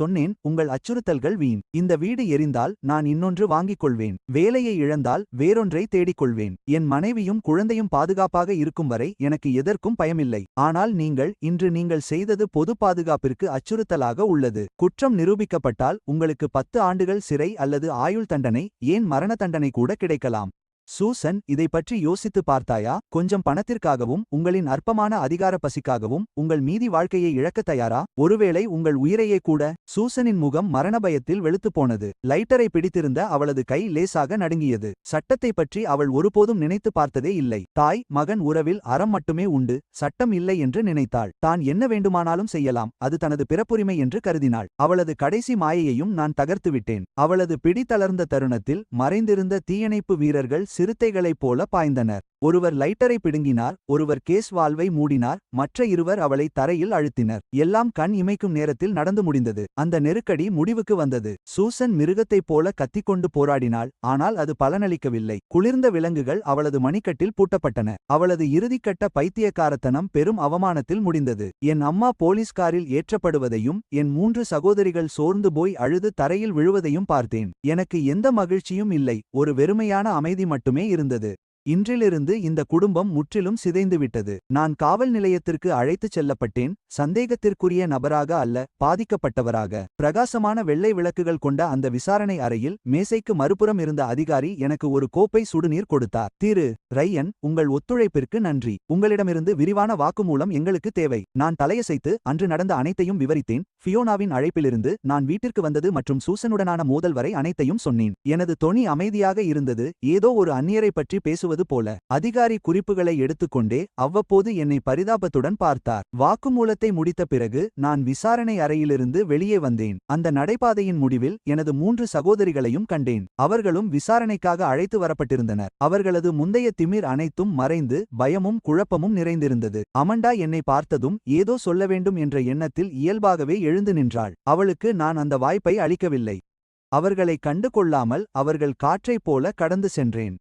சொன்னேன், உங்கள் அச்சுறுத்தல்கள் வீண். இந்த வீடு எரிந்தால் நான் இன்னொன்று வாங்கிக் கொள்வேன். வேலையை இழந்தால் வேறொன்றை தேடிக்கொள்வேன். என் மனைவியும் குழந்தையும் பாதுகாப்பாக இருக்கும் வரை எனக்கு எதற்கும் பயமில்லை. ஆனால் இன்று நீங்கள் செய்தது பொது பாதுகாப்பிற்கு அச்சுறுத்தலாக உள்ளது. குற்றம் நிரூபிக்கப்பட்டால் உங்களுக்கு 10 ஆண்டுகள் சிறை அல்லது ஆயுள் தண்டனை, ஏன் மரண தண்டனை கூட கிடைக்கலாம். சூசன், இதை பற்றி யோசித்து பார்த்தாயா? கொஞ்சம் பணத்திற்காகவும் உங்களின் அற்பமான அதிகார பசிக்காகவும் உங்கள் மீதி வாழ்க்கையை இழக்கத் தயாரா? ஒருவேளை உங்கள் உயிரையே கூட? சூசனின் முகம் மரண பயத்தில் வெளுத்துப் போனது. லைட்டரை பிடித்திருந்த அவளது கை லேசாக நடுங்கியது. சட்டத்தை பற்றி அவள் ஒருபோதும் நினைத்து பார்த்ததே இல்லை. தாய் மகன் உறவில் அறம் மட்டுமே உண்டு, சட்டம் இல்லை என்று நினைத்தாள். தான் என்ன வேண்டுமானாலும் செய்யலாம், அது தனது பிறப்புரிமை என்று கருதினாள். அவளது கடைசி மாயையையும் நான் தகர்த்துவிட்டேன். அவளது பிடி தளர்ந்த தருணத்தில் மறைந்திருந்த தீயணைப்பு வீரர்கள் சிறுத்தைகளைப் போல பாய்ந்தனர். ஒருவர் லைட்டரை பிடுங்கினார், ஒருவர் கேஸ் வால்வை மூடினார், மற்ற இருவர் அவளை தரையில் அழுத்தினர். எல்லாம் கண் இமைக்கும் நேரத்தில் நடந்து முடிந்தது. அந்த நெருக்கடி முடிவுக்கு வந்தது. சூசன் மிருகத்தைப் போல கத்திக்கொண்டு போராடினாள். ஆனால் அது பலனளிக்கவில்லை. குளிர்ந்த விலங்குகள் அவளது மணிக்கட்டில் பூட்டப்பட்டன. அவளது இறுதிக்கட்ட பைத்தியக்காரத்தனம் பெரும் அவமானத்தில் முடிந்தது. என் அம்மா போலீஸ்காரில் ஏற்றப்படுவதையும் என் 3 சகோதரிகள் சோர்ந்து போய் அழுது தரையில் விழுவதையும் பார்த்தேன். எனக்கு எந்த மகிழ்ச்சியும் இல்லை. ஒரு வெறுமையான அமைதி மட்டுமே இருந்தது. இன்றிலிருந்து இந்த குடும்பம் முற்றிலும் சிதைந்துவிட்டது. நான் காவல் நிலையத்திற்கு அழைத்துச் செல்லப்பட்டேன். சந்தேகத்திற்குரிய நபராக அல்ல, பாதிக்கப்பட்டவராக. பிரகாசமான வெள்ளை விளக்குகள் கொண்ட அந்த விசாரணை அறையில் மேசைக்கு மறுபுறம் இருந்த அதிகாரி எனக்கு ஒரு கோப்பை சுடுநீர் கொடுத்தார். திரு ரையன், உங்கள் ஒத்துழைப்பிற்கு நன்றி. உங்களிடமிருந்து விரிவான வாக்குமூலம் எங்களுக்கு தேவை. நான் தலையசைத்து அன்று நடந்த அனைத்தையும் விவரித்தேன். ஃபியோனாவின் அழைப்பிலிருந்து நான் வீட்டிற்கு வந்தது மற்றும் சூசனுடனான மோதல் வரை அனைத்தையும் சொன்னேன். எனது தொனி அமைதியாக இருந்தது, ஏதோ ஒரு அந்நியரை பற்றி பேசுவது போல. அதிகாரி குறிப்புகளை எடுத்துக்கொண்டே அவ்வப்போது என்னை பரிதாபத்துடன் பார்த்தார். வாக்குமூலத்தை முடித்த பிறகு நான் விசாரணை அறையிலிருந்து வெளியே வந்தேன். அந்த நடைபாதையின் முடிவில் எனது 3 சகோதரிகளையும் கண்டேன். அவர்களும் விசாரணைக்காக அழைத்து வரப்பட்டிருந்தனர். அவர்களது முந்தைய திமிர் அனைத்தும் மறைந்து பயமும் குழப்பமும் நிறைந்திருந்தது. அமண்டா என்னை பார்த்ததும் ஏதோ சொல்ல வேண்டும் என்ற எண்ணத்தில் இயல்பாகவே எழுந்து நின்றாள். அவளுக்கு நான் அந்த வாய்ப்பை அளிக்கவில்லை. அவர்களை கண்டு கொள்ளாமல் அவர்கள் காற்றைப் போல கடந்து சென்றேன்.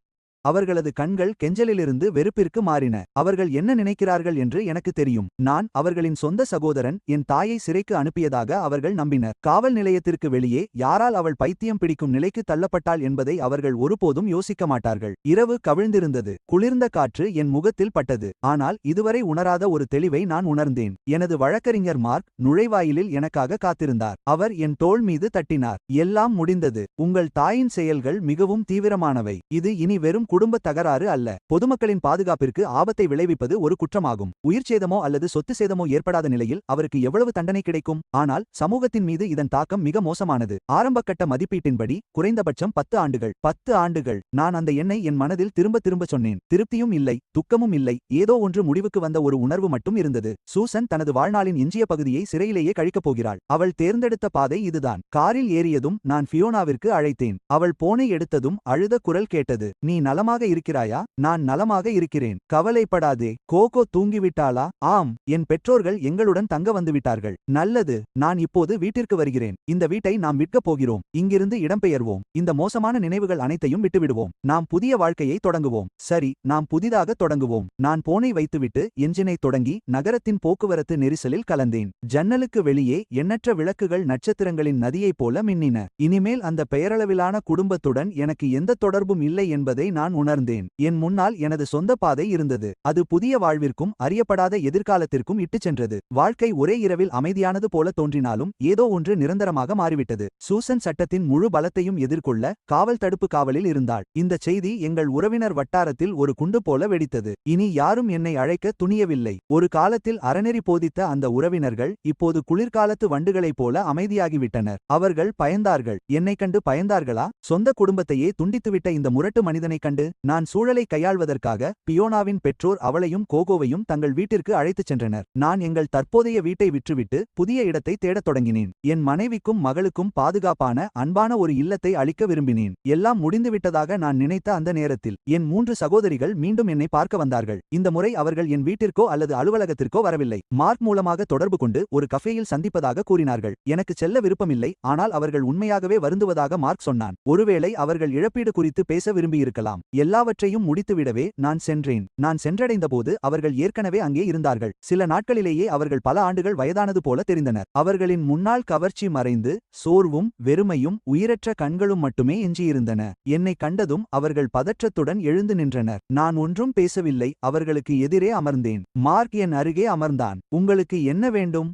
அவர்களது கண்கள் கெஞ்சலிலிருந்து வெறுப்பிற்கு மாறின. அவர்கள் என்ன நினைக்கிறார்கள் என்று எனக்கு தெரியும். நான் அவர்களின் சொந்த சகோதரன். என் தாயை சிறைக்கு அனுப்பியதாக அவர்கள் நம்பினர். காவல் நிலையத்திற்கு வெளியே யாரால் அவள் பைத்தியம் பிடிக்கும் நிலைக்கு தள்ளப்பட்டாள் என்பதை அவர்கள் ஒருபோதும் யோசிக்க மாட்டார்கள். இரவு கவிழ்ந்திருந்தது. குளிர்ந்த காற்று என் முகத்தில் பட்டது. ஆனால் இதுவரை உணராத ஒரு தெளிவை நான் உணர்ந்தேன். எனது வழக்கறிஞர் மார்க் நுழைவாயிலில் எனக்காக காத்திருந்தார். அவர் என் தோள் மீது தட்டினார். எல்லாம் முடிந்தது. உங்கள் தாயின் செயல்கள் மிகவும் தீவிரமானவை. இது இனி வெறும் குடும்ப தகராறு அல்ல. பொதுமக்களின் பாதுகாப்பிற்கு ஆபத்தை விளைவிப்பது ஒரு குற்றமாகும். உயிர் சேதமோ அல்லது சொத்து சேதமோ ஏற்படாத நிலையில் அவருக்கு எவ்வளவு தண்டனை கிடைக்கும்? ஆனால் சமூகத்தின் மீது இதன் தாக்கம் மிக மோசமானது. ஆரம்பகட்ட மதிப்பீட்டின்படி குறைந்தபட்சம் 10 ஆண்டுகள். 10 ஆண்டுகள். நான் அந்த எண்ணை என் மனதில் திரும்ப திரும்ப சொன்னேன். திருப்தியும் இல்லை, துக்கமும் இல்லை, ஏதோ ஒன்று முடிவுக்கு வந்த ஒரு உணர்வு மட்டும் இருந்தது. சூசன் தனது வாழ்நாளின் எஞ்சிய பகுதியை சிறையிலேயே கழிக்கப் போகிறாள். அவள் தேர்ந்தெடுத்த பாதை இதுதான். காரில் ஏறியதும் நான் ஃபியோனாவிற்கு அழைத்தேன். அவள் போனை எடுத்ததும் அழுத குரல் கேட்டது. நீ நலமாக இருக்கிறாயா? நான் நலமாக இருக்கிறேன். கவலைப்படாதே. கோகோ தூங்கிவிட்டாளா? ஆம், என் பெற்றோர்கள் எங்களுடன் தங்க வந்துவிட்டார்கள். நல்லது. நான் இப்போது வீட்டிற்கு வருகிறேன். இந்த வீட்டை நாம் விற்கப் போகிறோம். இங்கிருந்து இடம்பெயர்வோம். இந்த மோசமான நினைவுகள் அனைத்தையும் விட்டுவிடுவோம். நாம் புதிய வாழ்க்கையை தொடங்குவோம். சரி, நாம் புதிதாக தொடங்குவோம். நான் போனை வைத்துவிட்டு என்ஜினை தொடங்கி நகரத்தின் போக்குவரத்து நெரிசலில் கலந்தேன். ஜன்னலுக்கு வெளியே எண்ணற்ற விளக்குகள் நட்சத்திரங்களின் நதியைப் போல மின்னின. இனிமேல் அந்த பெயரளவிலான குடும்பத்துடன் எனக்கு எந்த தொடர்பும் இல்லை என்பதை நான் உணர்ந்தேன். என் முன்னால் எனது சொந்த பாதை இருந்தது. அது புதிய வாழ்விற்கும் அறியப்படாத எதிர்காலத்திற்கும் இட்டுச் சென்றது. வாழ்க்கை ஒரே இரவில் அமைதியானது போல தோன்றினாலும் ஏதோ ஒன்று நிரந்தரமாக மாறிவிட்டது. சூசன் சட்டத்தின் முழு பலத்தையும் எதிர்கொள்ள காவல் தடுப்பு காவலில் இருந்தாள். இந்த செய்தி எங்கள் உறவினர் வட்டாரத்தில் ஒரு குண்டு போல வெடித்தது. இனி யாரும் என்னை அழைக்க துணியவில்லை. ஒரு காலத்தில் அறநெறி போதித்த அந்த உறவினர்கள் இப்போது குளிர்காலத்து வண்டுகளைப் போல அமைதியாகிவிட்டனர். அவர்கள் பயந்தார்கள். என்னை கண்டு பயந்தார்களா? சொந்த குடும்பத்தையே துண்டித்துவிட்ட இந்த முரட்டு மனிதனை கண்டு நான் சூழலை கையாள்வதற்காக பியோனாவின் பெற்றோர் அவளையும் கோகோவையும் தங்கள் வீட்டிற்கு அழைத்துச் சென்றனர். நான் எங்கள் தற்போதைய வீட்டை விற்றுவிட்டு புதிய இடத்தை தேடத் தொடங்கினேன். என் மனைவிக்கும் மகளுக்கும் பாதுகாப்பான அன்பான ஒரு இல்லத்தை அளிக்க விரும்பினேன். எல்லாம் முடிந்துவிட்டதாக நான் நினைத்த அந்த நேரத்தில் என் 3 சகோதரிகள் மீண்டும் என்னை பார்க்க வந்தார்கள். இந்த முறை அவர்கள் என் வீட்டிற்கோ அல்லது அலுவலகத்திற்கோ வரவில்லை. மார்க் மூலமாக தொடர்பு கொண்டு ஒரு கஃபேயில் சந்திப்பதாக கூறினார்கள். எனக்கு செல்ல விருப்பமில்லை. ஆனால் அவர்கள் உண்மையாகவே வருந்துவதாக மார்க் சொன்னான். ஒருவேளை அவர்கள் இழப்பீடு குறித்து பேச விரும்பியிருக்கலாம். எல்லாவற்றையும் முடித்துவிடவே நான் சென்றேன். நான் சென்றடைந்தபோது அவர்கள் ஏற்கனவே அங்கே இருந்தார்கள். சில நாட்களிலேயே அவர்கள் பல ஆண்டுகள் வயதானது போல தெரிந்தனர். அவர்களின் முன்னாள் கவர்ச்சி மறைந்து சோர்வும் வெறுமையும் உயிரற்ற கண்களும் மட்டுமே எஞ்சியிருந்தன. என்னை கண்டதும் அவர்கள் பதற்றத்துடன் எழுந்து நின்றனர். நான் ஒன்றும் பேசவில்லை. அவர்களுக்கு எதிரே அமர்ந்தேன். மார்க் என் அருகே அமர்ந்தான். உங்களுக்கு என்ன வேண்டும்?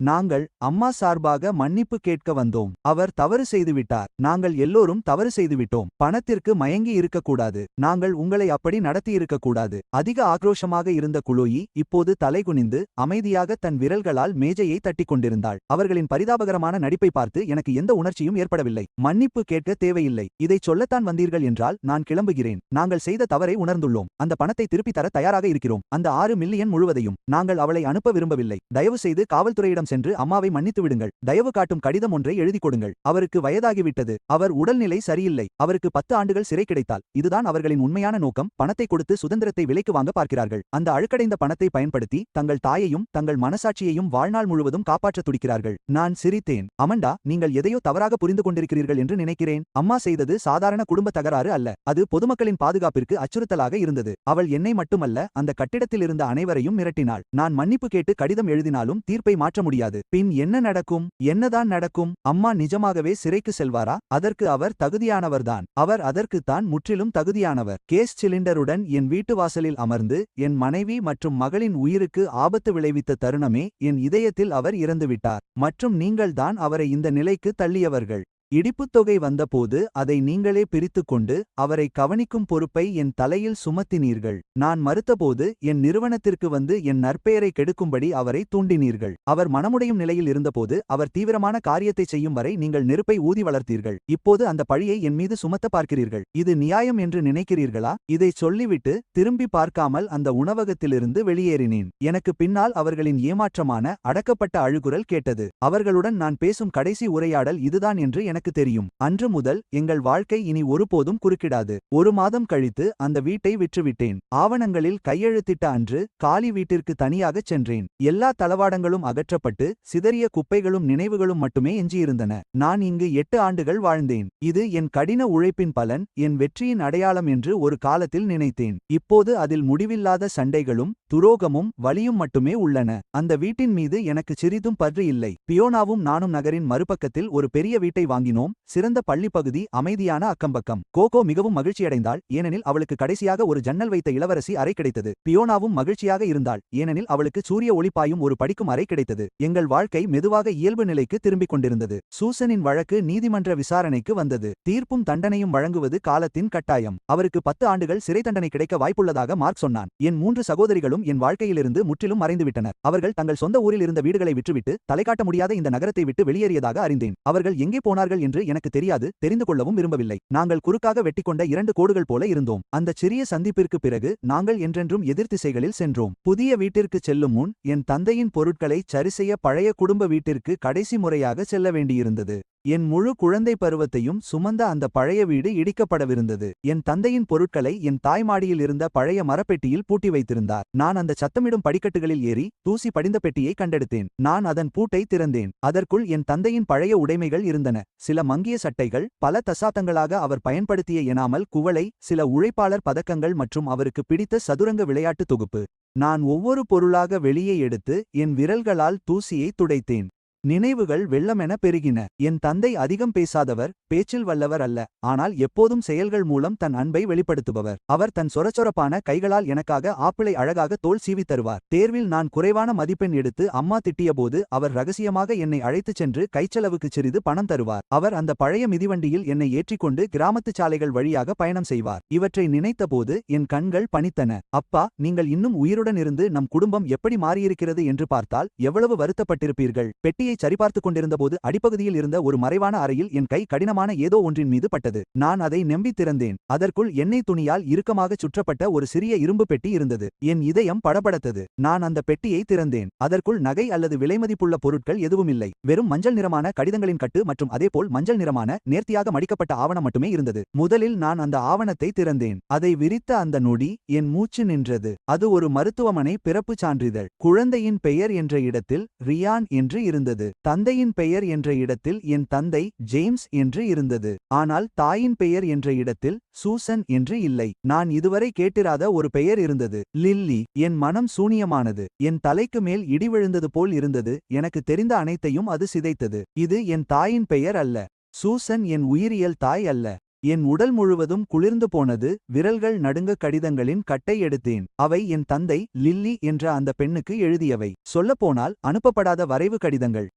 நாங்கள் அம்மா சார்பாக மன்னிப்பு கேட்க வந்தோம். அவர் தவறு செய்துவிட்டார். நாங்கள் எல்லோரும் தவறு செய்துவிட்டோம். பணத்திற்கு மயங்கி இருக்கக்கூடாது. நாங்கள் உங்களை அப்படி நடத்தியிருக்கக்கூடாது. அதிக ஆக்ரோஷமாக இருந்த குளோயி இப்போது தலைகுனிந்து அமைதியாக தன் விரல்களால் மேஜையை தட்டிக் கொண்டிருந்தாள். அவர்களின் பரிதாபகரமான நடிப்பை பார்த்து எனக்கு எந்த உணர்ச்சியும் ஏற்படவில்லை. மன்னிப்பு கேட்க தேவையில்லை. இதைச் சொல்லத்தான் வந்தீர்கள் என்றால் நான் கிளம்புகிறேன். நாங்கள் செய்த தவறை உணர்ந்துள்ளோம். அந்த பணத்தை திருப்பி தர தயாராக இருக்கிறோம். அந்த 6 மில்லியன் முழுவதையும். நாங்கள் அவளை அனுப்ப விரும்பவில்லை. தயவு செய்து காவல்துறையிடம் அவரிடம் சென்று அம்மாவை மன்னித்து விடுங்கள். தயவு காட்டும் கடிதம் ஒன்றை எழுதி கொடுங்கள். அவருக்கு வயதாகிவிட்டது. அவர் உடல்நிலை சரியில்லை. அவருக்கு 10 ஆண்டுகள் சிறை கிடைத்தால் இதுதான் அவர்களின் உண்மையான நோக்கம். பணத்தை கொடுத்து சுதந்திரத்தை விலைக்கு வாங்க பார்க்கிறார்கள். அந்த அழுக்கடைந்த பணத்தை பயன்படுத்தி தங்கள் தாயையும் தங்கள் மனசாட்சியையும் வாழ்நாள் முழுவதும் காப்பாற்ற துடிக்கிறார்கள். நான் சிரித்தேன். அமண்டா, நீங்கள் எதையோ தவறாக புரிந்து கொண்டிருக்கிறீர்கள் என்று நினைக்கிறேன். அம்மா செய்தது சாதாரண குடும்ப தகராறு அல்ல. அது பொதுமக்களின் பாதுகாப்பிற்கு அச்சுறுத்தலாக இருந்தது. அவள் என்னை மட்டுமல்ல, அந்த கட்டிடத்தில் இருந்த அனைவரையும் மிரட்டினாள். நான் மன்னிப்பு கேட்டு கடிதம் எழுதினாலும் தீர்ப்பை மாற்ற முடியாது. பின் என்ன நடக்கும்? என்னதான் நடக்கும்? அம்மா நிஜமாகவே சிறைக்கு செல்வாரா? அதற்கு அவர் தகுதியானவர்தான். அவர் அதற்குத்தான் முற்றிலும் தகுதியானவர். கேஸ் சிலிண்டருடன் என் வீட்டு வாசலில் அமர்ந்து என் மனைவி மற்றும் மகளின் உயிருக்கு ஆபத்து விளைவித்த தருணமே என் இதயத்தில் அவர் இறந்துவிட்டார். மற்றும் நீங்கள்தான் அவரை இந்த நிலைக்கு தள்ளியவர்கள். இடிப்புத் தொகை வந்தபோது அதை நீங்களே பிரித்துக்கொண்டு அவரை கவனிக்கும் பொறுப்பை என் தலையில் சுமத்தினீர்கள். நான் மறுத்தபோது என் நிறுவனத்திற்கு வந்து என் நற்பெயரை கெடுக்கும்படி அவரை தூண்டினீர்கள். அவர் மனமுடையும் நிலையில் இருந்தபோது அவர் தீவிரமான காரியத்தை செய்யும் வரை நீங்கள் நெருப்பை ஊதி வளர்த்தீர்கள். இப்போது அந்த பழியை என் மீது சுமத்த பார்க்கிறீர்கள். இது நியாயம் என்று நினைக்கிறீர்களா? இதைச் சொல்லிவிட்டு திரும்பி பார்க்காமல் அந்த உணவகத்திலிருந்து வெளியேறினேன். எனக்கு பின்னால் அவர்களின் ஏமாற்றமான அடக்கப்பட்ட அழுகுரல் கேட்டது. அவர்களுடன் நான் பேசும் கடைசி உரையாடல் இதுதான் என்று எனக்கு தெரியும். அன்று முதல் எங்கள் வாழ்க்கை இனி ஒருபோதும் குறுக்கிடாது. 1 மாதம் கழித்து அந்த வீட்டை விற்றுவிட்டேன். ஆவணங்களில் கையெழுத்திட்ட அன்று காலி வீட்டிற்கு தனியாகச் சென்றேன். எல்லா தளவாடங்களும் அகற்றப்பட்டு சிதறிய குப்பைகளும் நினைவுகளும் மட்டுமே எஞ்சியிருந்தன. நான் இங்கு 8 ஆண்டுகள் வாழ்ந்தேன். இது என் கடின உழைப்பின் பலன், என் வெற்றியின் அடையாளம் என்று ஒரு காலத்தில் நினைத்தேன். இப்போது அதில் முடிவில்லாத சண்டைகளும் துரோகமும் வலியும் மட்டுமே உள்ளன. அந்த வீட்டின் மீது எனக்கு சிறிதும் பற்று இல்லை. பியோனாவும் நானும் நகரின் மறுபக்கத்தில் ஒரு பெரிய வீட்டை வாங்கினோம். சிறந்த பள்ளி பகுதி, அமைதியான அக்கம்பக்கம். கோகோ மிகவும் மகிழ்ச்சியடைந்தாள், ஏனெனில் அவளுக்கு கடைசியாக ஒரு ஜன்னல் வைத்த இளவரசி அறை கிடைத்தது. பியோனாவும் மகிழ்ச்சியாக இருந்தாள், ஏனெனில் அவளுக்கு சூரிய ஒளி பாயும் ஒரு படிக்கும் அறை கிடைத்தது. எங்கள் வாழ்க்கை மெதுவாக இயல்பு நிலைக்கு திரும்பிக் கொண்டிருந்தது. சூசனின் வழக்கு நீதிமன்ற விசாரணைக்கு வந்தது. தீர்ப்பும் தண்டனையும் வழங்குவது காலத்தின் கட்டாயம். அவருக்கு 10 ஆண்டுகள் சிறை தண்டனை கிடைக்க வாய்ப்புள்ளதாக மார்க் சொன்னான். என் 3 சகோதரிகளும் என் வாழ்க்கையிலிருந்து முற்றிலும் மறைந்துவிட்டனர். அவர்கள் தங்கள் சொந்த ஊரில் இருந்த வீடுகளை விற்றுவிட்டு தலைகாட்ட முடியாத இந்த நகரத்தை விட்டு வெளியேறியதாக அறிந்தேன். அவர்கள் எங்கே போனார்கள் என்று எனக்கு தெரியாது, தெரிந்து கொள்ளவும் விரும்பவில்லை. நாங்கள் குறுக்காக வெட்டிக்கொண்ட 2 கோடுகள் போல இருந்தோம். அந்த சிறிய சந்திப்பிற்கு பிறகு நாங்கள் என்றென்றும் எதிர் திசைகளில் சென்றோம். புதிய வீட்டிற்கு செல்லும் முன் என் தந்தையின் பொருட்களை சரிசெய்ய பழைய குடும்ப வீட்டிற்கு கடைசி முறையாக செல்ல வேண்டியிருந்தது. என் முழு குழந்தை பருவத்தையும் சுமந்த அந்த பழைய வீடு இடிக்கப்படவிருந்தது. என் தந்தையின் பொருட்களை என் தாய்மாடியில் இருந்த பழைய மரப்பெட்டியில் பூட்டி வைத்திருந்தார். நான் அந்த சத்தமிடும் படிக்கட்டுகளில் ஏறி தூசி படிந்த பெட்டியை கண்டெடுத்தேன். நான் அதன் பூட்டை திறந்தேன். அதற்குள் என் தந்தையின் பழைய உடைமைகள் இருந்தன. சில மங்கிய சட்டைகள், பல தசாப்தங்களாக அவர் பயன்படுத்திய எனாமல் குவளை, சில உழைப்பாளர் பதக்கங்கள் மற்றும் அவருக்கு பிடித்த சதுரங்க விளையாட்டு தொகுப்பு. நான் ஒவ்வொரு பொருளாக வெளியே எடுத்து என் விரல்களால் தூசியை துடைத்தேன். நினைவுகள் வெள்ளமென பெருகின. என் தந்தை அதிகம் பேசாதவர், பேச்சில் வல்லவர் அல்ல, ஆனால் எப்போதும் செயல்கள் மூலம் தன் அன்பை வெளிப்படுத்துபவர். அவர் தன் சொரச்சொரப்பான கைகளால் எனக்காக ஆப்பிளை அழகாக தோல் சீவித் தருவார். தேர்வில் நான் குறைவான மதிப்பெண் எடுத்து அம்மா திட்டியபோது அவர் ரகசியமாக என்னை அழைத்துச் சென்று கைச்செலவுக்கு சிறிது பணம் தருவார். அவர் அந்த பழைய மிதிவண்டியில் என்னை ஏற்றிக்கொண்டு கிராமத்து சாலைகள் வழியாக பயணம் செய்வார். இவற்றை நினைத்தபோது என் கண்கள் பனித்தன. அப்பா, நீங்கள் இன்னும் உயிருடன் இருந்து நம் குடும்பம் எப்படி மாறியிருக்கிறது என்று பார்த்தால் எவ்வளவு வருத்தப்பட்டிருப்பீர்கள். பெட்டியை சரிபார்த்துக் கொண்டிருந்தபோது அடிப்பகுதியில் இருந்த ஒரு மறைவான அறையில் என் கை கடினமான ஏதோ ஒன்றின் மீது பட்டது. நான் அதை நம்பி திறந்தேன். அதற்குள் எண்ணெய் துணியால் இறுக்கமாக சுற்றப்பட்ட ஒரு சிறிய இரும்பு பெட்டி இருந்தது. என் இதயம் படபடத்தது. நான் அந்த பெட்டியை திறந்தேன். அதற்குள் நகை அல்லது விலைமதிப்புள்ள பொருட்கள் எதுவுமில்லை. வெறும் மஞ்சள் நிறமான கடிதங்களின் கட்டு மற்றும் அதேபோல் மஞ்சள் நிறமான நேர்த்தியாக மடிக்கப்பட்ட ஆவணம் மட்டுமே இருந்தது. முதலில் நான் அந்த ஆவணத்தை திறந்தேன். அதை விரித்த அந்த நொடி என் மூச்சு நின்றது. அது ஒரு மருத்துவமனை பிறப்புச் சான்றிதழ். குழந்தையின் பெயர் என்ற இடத்தில் ரியான் என்று இருந்தது. தந்தையின் பெயர் என்ற இடத்தில் என் தந்தை ஜேம்ஸ் என்று இருந்தது. ஆனால் தாயின் பெயர் என்ற இடத்தில் சூசன் என்று இல்லை. நான் இதுவரை கேட்டிராத ஒரு பெயர் இருந்தது, லில்லி. என் மனம் சூனியமானது. என் தலைக்கு மேல் இடி விழுந்தது போல் இருந்தது. எனக்கு தெரிந்த அனைத்தையும் அது சிதைத்தது. இது என் தாயின் பெயர் அல்ல. சூசன் என் உயிரியல் தாய் அல்ல. என் உடல் முழுவதும் குளிர்ந்து போனது. விரல்கள் நடுங்க. கடிதங்களின் கட்டை எடுத்தேன். அவை என் தந்தை லில்லி என்ற அந்த பெண்ணுக்கு எழுதியவை. சொல்லப்போனால் அனுப்பப்படாத வரைவு கடிதங்கள்.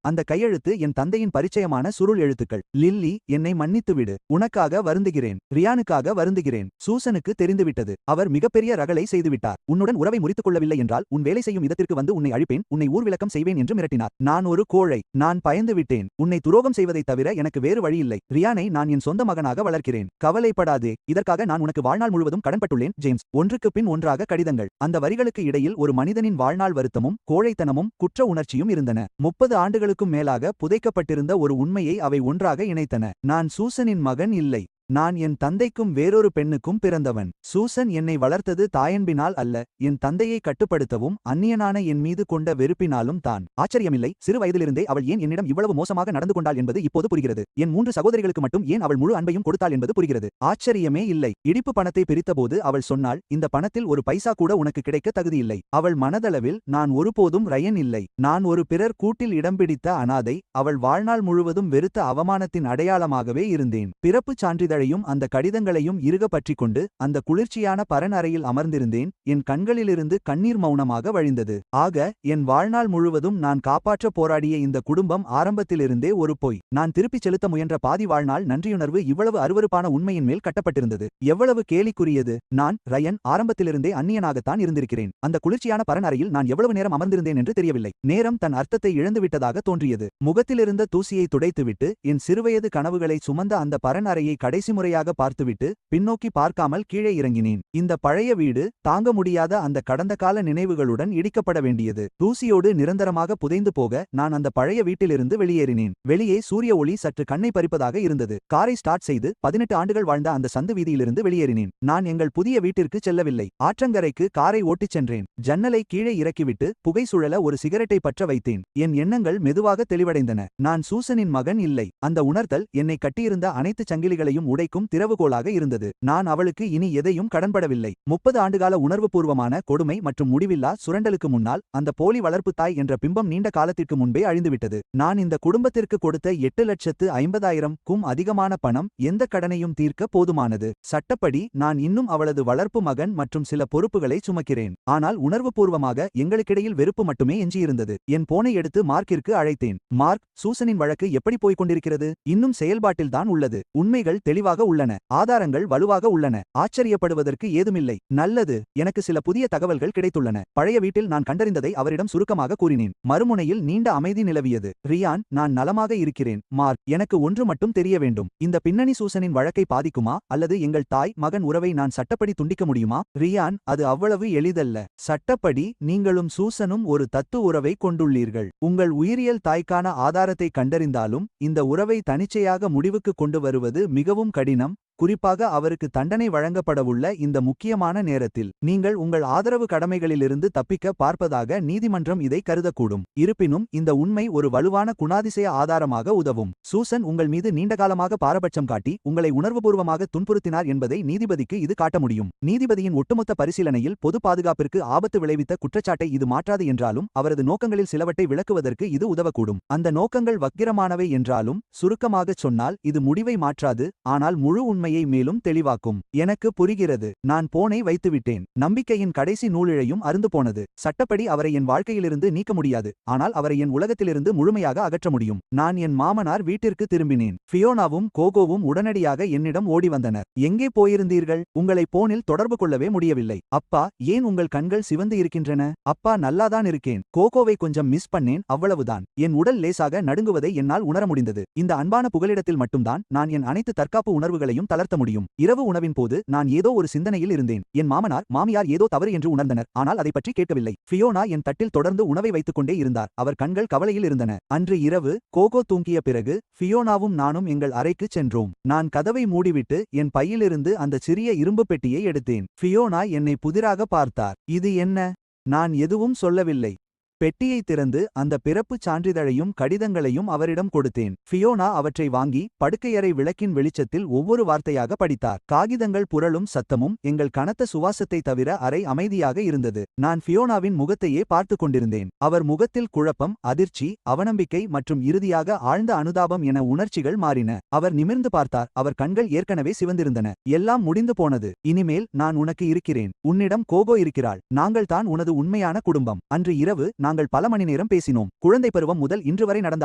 அந்த கையெழுத்து என் தந்தையின் பரிச்சயமான சுருள் எழுத்துக்கள். லில்லி, என்னை மன்னித்துவிடு. உனக்காக வருந்துகிறேன். ரியானுக்காக வருந்துகிறேன். சூசனுக்கு தெரிந்துவிட்டது. அவர் மிகப்பெரிய ரகளை செய்துவிட்டார். உன்னுடன் உறவை முறித்துக் கொள்ளவில்லை என்றால் உன் வேலை செய்யும் இடத்திற்கு வந்து உன்னை அழிப்பேன், உன்னை ஊர்விளக்கம் செய்வேன் என்று மிரட்டினார். நான் ஒரு கோழை. நான் பயந்து விட்டேன். உன்னை துரோகம் செய்வதைத் தவிர எனக்கு வேறு வழியில்லை. ரியானை நான் என் சொந்த மகனாக வளர்க்கிறேன். இருக்கிறேன். கவலைப்படாதே, இதற்காக நான் உனக்கு வாழ்நாள் முழுவதும் கடன்பட்டுள்ளேன் ஜேம்ஸ். ஒன்றுக்கு பின் ஒன்றாக கடிதங்கள். அந்த வரிகளுக்கு இடையில் ஒரு மனிதனின் வாழ்நாள் வருத்தமும் கோழைத்தனமும் குற்ற உணர்ச்சியும் இருந்தன. 30 ஆண்டுகளுக்கும் மேலாக புதைக்கப்பட்டிருந்த ஒரு உண்மையை அவை ஒன்றாக இணைத்தன. நான் சூசனின் மகன் இல்லை. நான் என் தந்தைக்கும் வேறொரு பெண்ணுக்கும் பிறந்தவன். சூசன் என்னை வளர்த்தது தாயன்பினால் அல்ல, என் தந்தையை கட்டுப்படுத்தவும் அந்நியனான என் மீது கொண்ட வெறுப்பினாலும் தான். ஆச்சரியமில்லை, சிறு வயதிலிருந்தே அவள் ஏன் என்னிடம் இவ்வளவு மோசமாக நடந்து கொண்டாள் என்பது இப்போது புரிகிறது. என் 3 சகோதரிகளுக்கு மட்டும் ஏன் அவள் முழு அன்பையும் கொடுத்தாள் என்பது புரிகிறது. ஆச்சரியமே இல்லை. இடிப்பு பணத்தை பிரித்தபோது அவள் சொன்னாள், இந்த பணத்தில் ஒரு பைசா கூட உனக்கு கிடைக்க தகுதியில்லை. அவள் மனதளவில் நான் ஒருபோதும் ரயன் இல்லை. நான் ஒரு பிறர் கூட்டில் இடம் பிடித்த அனாதை. அவள் வாழ்நாள் முழுவதும் வெறுத்த அவமானத்தின் அடையாளமாகவே இருந்தேன். பிறப்புச் சான்றிதழ் அந்த கடிதங்களையும் இறுக பற்றிக்கொண்டு அந்த குளிர்ச்சியான பரன் அறையில் அமர்ந்திருந்தேன். என் கண்களிலிருந்து கண்ணீர் மௌனமாக வழிந்தது. ஆக என் வாழ்நாள் முழுவதும் நான் காப்பாற்ற போராடிய இந்த குடும்பம் ஆரம்பத்திலிருந்தே ஒரு பொய். நான் திருப்பிச் செலுத்த முயன்ற பாதி வாழ்நாள் நன்றியுணர்வு இவ்வளவு அருவருப்பான உண்மையின் மேல் கட்டப்பட்டிருந்தது. எவ்வளவு கேலிக்குரியது. நான் ரயன் ஆரம்பத்திலிருந்தே அந்நியனாகத்தான் இருந்திருக்கிறேன். அந்த குளிர்ச்சியான பரன் அறையில் நான் எவ்வளவு நேரம் அமர்ந்திருந்தேன் என்று தெரியவில்லை. நேரம் தன் அர்த்தத்தை இழந்துவிட்டதாக தோன்றியது. முகத்திலிருந்த தூசியை துடைத்துவிட்டு என் சிறுவயது கனவுகளை சுமந்த அந்த பரன் அறையை கடைசி முறையாக பார்த்துவிட்டு பின்னோக்கி பார்க்காமல் கீழே இறங்கினேன். இந்த பழைய வீடு தாங்க முடியாத அந்த கடந்த கால நினைவுகளுடன் இடிக்கப்பட வேண்டியது. தூசியோடு நிரந்தரமாக புதைந்து போக நான் அந்த பழைய வீட்டிலிருந்து வெளியேறினேன். வெளியே சூரிய ஒளி சற்று கண்ணை பறிப்பதாக இருந்தது. காரை ஸ்டார்ட் செய்து 18 ஆண்டுகள் வாழ்ந்த அந்த சந்து வீதியிலிருந்து வெளியேறினேன். நான் எங்கள் புதிய வீட்டிற்கு செல்லவில்லை. ஆற்றங்கரைக்கு காரை ஓட்டிச் சென்றேன். ஜன்னலை கீழே இறக்கிவிட்டு புகை சுழல ஒரு சிகரெட்டை பற்ற வைத்தேன். என் எண்ணங்கள் மெதுவாக தெளிவடைந்தன. நான் சூசனின் மகன் இல்லை. அந்த உணர்தல் என்னை கட்டியிருந்த அனைத்து சங்கிலிகளையும் உடைக்கும் திறவுகோலாக இருந்தது. நான் அவளுக்கு இனி எதையும் கடன்படவில்லை. 30 ஆண்டுகால உணர்வுபூர்வமான கொடுமை மற்றும் முடிவில்லா சுரண்டலுக்கு முன்னால் அந்த போலி வளர்ப்பு தாய் என்ற பிம்பம் நீண்ட காலத்திற்கு முன்பே அழிந்துவிட்டது. நான் இந்த குடும்பத்திற்கு கொடுத்த 8,50,000க்கும் அதிகமான பணம் எந்த கடனையும் தீர்க்க போதுமானது. சட்டப்படி நான் இன்னும் அவளது வளர்ப்பு மகன் மற்றும் சில பொறுப்புகளை சுமக்கிறேன். ஆனால் உணர்வுபூர்வமாக எங்களுக்கிடையில் வெறுப்பு மட்டுமே எஞ்சியிருந்தது. என் போனை எடுத்து மார்க்கிற்கு அழைத்தேன். மார்க், சூசனின் வழக்கு எப்படி போய்க் கொண்டிருக்கிறது? இன்னும் செயல்பாட்டில்தான் உள்ளது. உண்மைகள் தெளிவாக உள்ளன. ஆதாரங்கள் வலுவாக உள்ளன. ஆச்சரியப்படுவதற்கு ஏதுமில்லை. நல்லது, எனக்கு சில புதிய தகவல்கள் கிடைத்துள்ளன. பழைய வீட்டில் நான் கண்டறிந்ததை அவரிடம் சுருக்கமாக கூறினேன். மறுமுனையில் நீண்ட அமைதி நிலவியது. ரியான், நான் நலமாக இருக்கிறேன். மார்க், எனக்கு ஒன்று மட்டும் தெரிய வேண்டும். இந்த பின்னணி சூசனின் வழக்கை பாதிக்குமா அல்லது எங்கள் தாய் மகன் உறவை நான் சட்டப்படி துண்டிக்க முடியுமா? ரியான், அது அவ்வளவு எளிதல்ல. சட்டப்படி நீங்களும் சூசனும் ஒரு தத்து உறவை கொண்டுள்ளீர்கள். உங்கள் உயிரியல் தாய்க்கான ஆதாரத்தை கண்டறிந்தாலும் இந்த உறவை தனிச்சையாக முடிவுக்கு கொண்டு வருவது மிகவும் கடினம். குறிப்பாக அவருக்கு தண்டனை வழங்கப்படவுள்ள இந்த முக்கியமான நேரத்தில் நீங்கள் உங்கள் ஆதரவு கடமைகளிலிருந்து தப்பிக்க பார்ப்பதாக நீதிமன்றம் இதை கருதக்கூடும். இருப்பினும் இந்த உண்மை ஒரு வலுவான குணாதிசய ஆதாரமாக உதவும். சூசன் உங்கள் மீது நீண்டகாலமாக பாரபட்சம் காட்டி உங்களை உணர்வுபூர்வமாக துன்புறுத்தினார் என்பதை நீதிபதிக்கு இது காட்ட முடியும். நீதிபதியின் ஒட்டுமொத்த பரிசீலனையில் பொது பாதுகாப்பிற்கு ஆபத்து விளைவித்த குற்றச்சாட்டை இது மாற்றாது என்றாலும் அவரது நோக்கங்களில் சிலவற்றை விளக்குவதற்கு இது உதவக்கூடும். அந்த நோக்கங்கள் வக்கிரமானவை என்றாலும் சுருக்கமாகச் சொன்னால் இது முடிவை மாற்றாது, ஆனால் முழு உண்மையை மேலும் தெளிவாக்கும். எனக்கு புரிகிறது. நான் போனை வைத்துவிட்டேன். நம்பிக்கையின் கடைசி நூலிழையும் அருந்து போனது. சட்டப்படி அவரை என் வாழ்க்கையிலிருந்து நீக்க முடியாது, ஆனால் அவரை என் உலகத்திலிருந்து முழுமையாக அகற்ற முடியும். நான் என் மாமனார் வீட்டிற்கு திரும்பினேன். ஃபியோனாவும் கோகோவும் உடனடியாக என்னிடம் ஓடி வந்தனர். எங்கே போயிருந்தீர்கள்? உங்களை போனில் தொடர்பு கொள்ளவே முடியவில்லை. அப்பா, ஏன் உங்கள் கண்கள் சிவந்து இருக்கின்றன? அப்பா, நல்லாதான் இருக்கேன். கோகோவை கொஞ்சம் மிஸ் பண்ணேன், அவ்வளவுதான். என் உடல் லேசாக நடுங்குவதை என்னால் உணர முடிந்தது. இந்த அன்பான புகலிடத்தில் மட்டும்தான் நான் என் அனைத்து தற்காப்பு உணர்வுகளையும் தளர்த்த முடியும். இரவு உணவின் போது நான் ஏதோ ஒரு சிந்தனையில் இருந்தேன். என் மாமனார் மாமியார் ஏதோ தவறு என்று உணர்ந்தனர், ஆனால் அதை பற்றி கேட்கவில்லை. ஃபியோனா என் தட்டில் தொடர்ந்து உணவை வைத்துக் கொண்டே இருந்தார். அவர் கண்கள் கவலையில் இருந்தன. அன்று இரவு கோகோ தூங்கிய பிறகு ஃபியோனாவும் நானும் எங்கள் அறைக்கு சென்றோம். நான் கதவை மூடிவிட்டு என் பையிலிருந்து அந்த சிறிய இரும்பு பெட்டியை எடுத்தேன். ஃபியோனா என்னை புதிராக பார்த்தார். இது என்ன? நான் எதுவும் சொல்லவில்லை. பெட்டியை திறந்து அந்த பிறப்புச் சான்றிதழையும் கடிதங்களையும் அவரிடம் கொடுத்தேன். ஃபியோனா அவற்றை வாங்கி படுக்கையறை விளக்கின் வெளிச்சத்தில் ஒவ்வொரு வார்த்தையாக படித்தார். காகிதங்கள் புரளும் சத்தமும் எங்கள் கனத்த சுவாசத்தை தவிர அறை அமைதியாக இருந்தது. நான் ஃபியோனாவின் முகத்தையே பார்த்து கொண்டிருந்தேன். அவர் முகத்தில் குழப்பம், அதிர்ச்சி, அவநம்பிக்கை மற்றும் இறுதியாக ஆழ்ந்த அனுதாபம் என உணர்ச்சிகள் மாறின. அவர் நிமிர்ந்து பார்த்தார். அவர் கண்கள் ஏற்கனவே சிவந்திருந்தன. எல்லாம் முடிந்து போனது. இனிமேல் நான் உனக்கு இருக்கிறேன். உன்னிடம் கோகோ இருக்கிறாள். நாங்கள் தான் உனது உண்மையான குடும்பம். அன்று இரவு நாங்கள் பல மணி நேரம் பேசினோம். குழந்தை பருவம் முதல் இன்று வரை நடந்த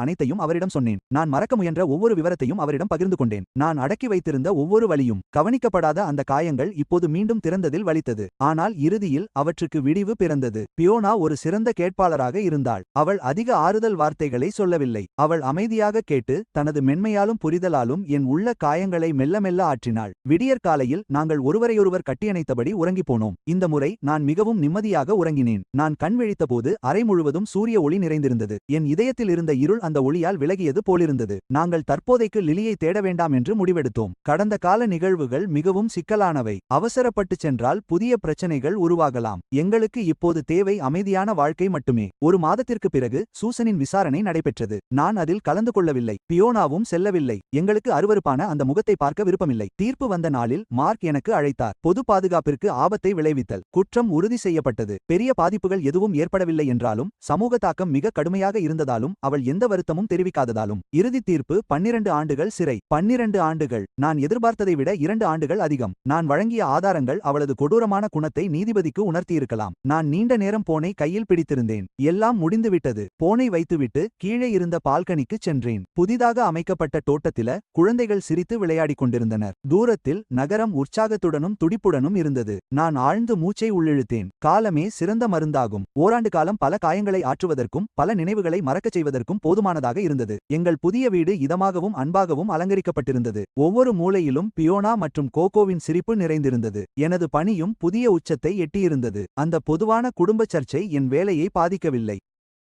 அனைத்தையும் அவரிடம் சொன்னேன். நான் மறக்க முயன்ற ஒவ்வொரு விவரத்தையும் அவரிடம் பகிர்ந்து கொண்டேன். நான் அடக்கி வைத்திருந்த ஒவ்வொரு வலியும், கவனிக்கப்படாத அந்த காயங்கள் இப்போது மீண்டும் திறந்ததில் வலித்தது. ஆனால் இறுதியில் அவற்றுக்கு விடிவு பிறந்தது. பியோனா ஒரு சிறந்த கேட்பாளராக இருந்தாள். அவள் அதிக ஆறுதல் வார்த்தைகளை சொல்லவில்லை. அவள் அமைதியாக கேட்டு தனது மென்மையாலும் புரிதலாலும் என் உள்ள காயங்களை மெல்ல மெல்ல ஆற்றினாள். விடியற் காலையில் நாங்கள் ஒருவரையொருவர் கட்டியணைத்தபடி உறங்கிப் போனோம். இந்த முறை நான் மிகவும் நிம்மதியாக உறங்கினேன். நான் கண் விழித்தபோது அறை முழுவதும் சூரிய ஒளி நிறைந்திருந்தது. என் இதயத்தில் இருந்த இருள் அந்த ஒளியால் விலகியது போலிருந்தது. நாங்கள் தற்போதைக்கு லிலியை தேட வேண்டாம் என்று முடிவெடுத்தோம். கடந்த கால நிகழ்வுகள் மிகவும் சிக்கலானவை. அவசரப்பட்டு சென்றால் புதிய பிரச்சனைகள் உருவாகலாம். எங்களுக்கு இப்போது தேவை அமைதியான வாழ்க்கை மட்டுமே. ஒரு மாதத்திற்கு பிறகு சூசனின் விசாரணை நடைபெற்றது. நான் அதில் கலந்து கொள்ளவில்லை. பியோனாவும் செல்லவில்லை. எங்களுக்கு அருவருப்பான அந்த முகத்தை பார்க்க விருப்பமில்லை. தீர்ப்பு வந்த நாளில் மார்க் எனக்கு அழைத்தார். பொது பாதுகாப்பிற்கு ஆபத்தை விளைவித்தல் குற்றம் உறுதி செய்யப்பட்டது. பெரிய பாதிப்புகள் எதுவும் ஏற்படவில்லை என்றாலும் சமூக தாக்கம் மிக கடுமையாக இருந்ததாலும் அவள் எந்த வருத்தமும் தெரிவிக்காததாலும் இறுதி தீர்ப்பு 12 ஆண்டுகள் சிறை. 12 ஆண்டுகள். நான் எதிர்பார்த்ததை விட 2 ஆண்டுகள் அதிகம். நான் வழங்கிய ஆதாரங்கள் அவளது கொடூரமான குணத்தை நீதிபதிக்கு உணர்த்தியிருக்கலாம். நான் நீண்ட நேரம் போனை கையில் பிடித்திருந்தேன். எல்லாம் முடிந்துவிட்டது. போனை வைத்துவிட்டு கீழே இருந்த பால்கனிக்கு சென்றேன். புதிதாக அமைக்கப்பட்ட தோட்டத்தில குழந்தைகள் சிரித்து விளையாடிக் கொண்டிருந்தனர். தூரத்தில் நகரம் உற்சாகத்துடனும் துடிப்புடனும் இருந்தது. நான் ஆழ்ந்து மூச்சை உள்ளிழுத்தேன். காலமே சிறந்த மருந்தாகும். ஓராண்டு காலம் பல காயங்களை ஆற்றுவதற்கும் பல நினைவுகளை மறக்கச் செய்வதற்கும் போதுமானதாக இருந்தது. எங்கள் புதிய வீடு இதமாகவும் அன்பாகவும் அலங்கரிக்கப்பட்டிருந்தது. ஒவ்வொரு மூலையிலும் பியோனா மற்றும் கோகோவின் சிரிப்பு நிறைந்திருந்தது. எனது பணியும் புதிய உச்சத்தை எட்டியிருந்தது. அந்த பொதுவான குடும்ப சர்ச்சை என் வேலையை பாதிக்கவில்லை.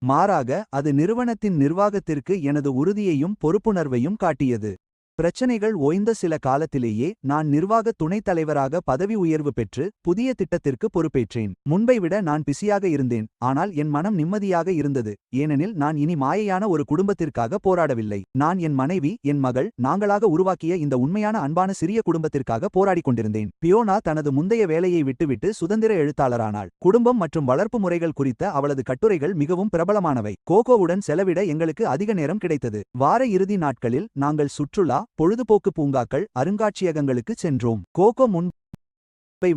மாறாக அது நிறுவனத்தின் நிர்வாகத்திற்கு எனது உறுதியையும் பொறுப்புணர்வையும் காட்டியது. பிரச்சனைகள் ஓய்ந்த சில காலத்திலேயே நான் நிர்வாக துணைத் தலைவராக பதவி உயர்வு பெற்று புதிய திட்டத்திற்கு பொறுப்பேற்றேன். முன்பை விட நான் பிஸியாக இருந்தேன். ஆனால் என் மனம் நிம்மதியாக இருந்தது. ஏனெனில் நான் இனி மாயையான ஒரு குடும்பத்திற்காக போராடவில்லை. நான் என் மனைவி, என் மகள், நாங்களாக உருவாக்கிய இந்த உண்மையான அன்பான சிறிய குடும்பத்திற்காக போராடிக் கொண்டிருந்தேன். பியோனா தனது முந்தைய வேலையை விட்டுவிட்டு சுதந்திர எழுத்தாளரானாள். குடும்பம் மற்றும் வளர்ப்பு முறைகள் குறித்த அவளது கட்டுரைகள் மிகவும் பிரபலமானவை. கோகோவுடன் செலவிட எங்களுக்கு அதிக நேரம் கிடைத்தது. வார இறுதி நாட்களில் நாங்கள் சுற்றுலா, பொழுதுபோக்கு பூங்காக்கள், அருங்காட்சியகங்களுக்கு சென்றோம். கோகோ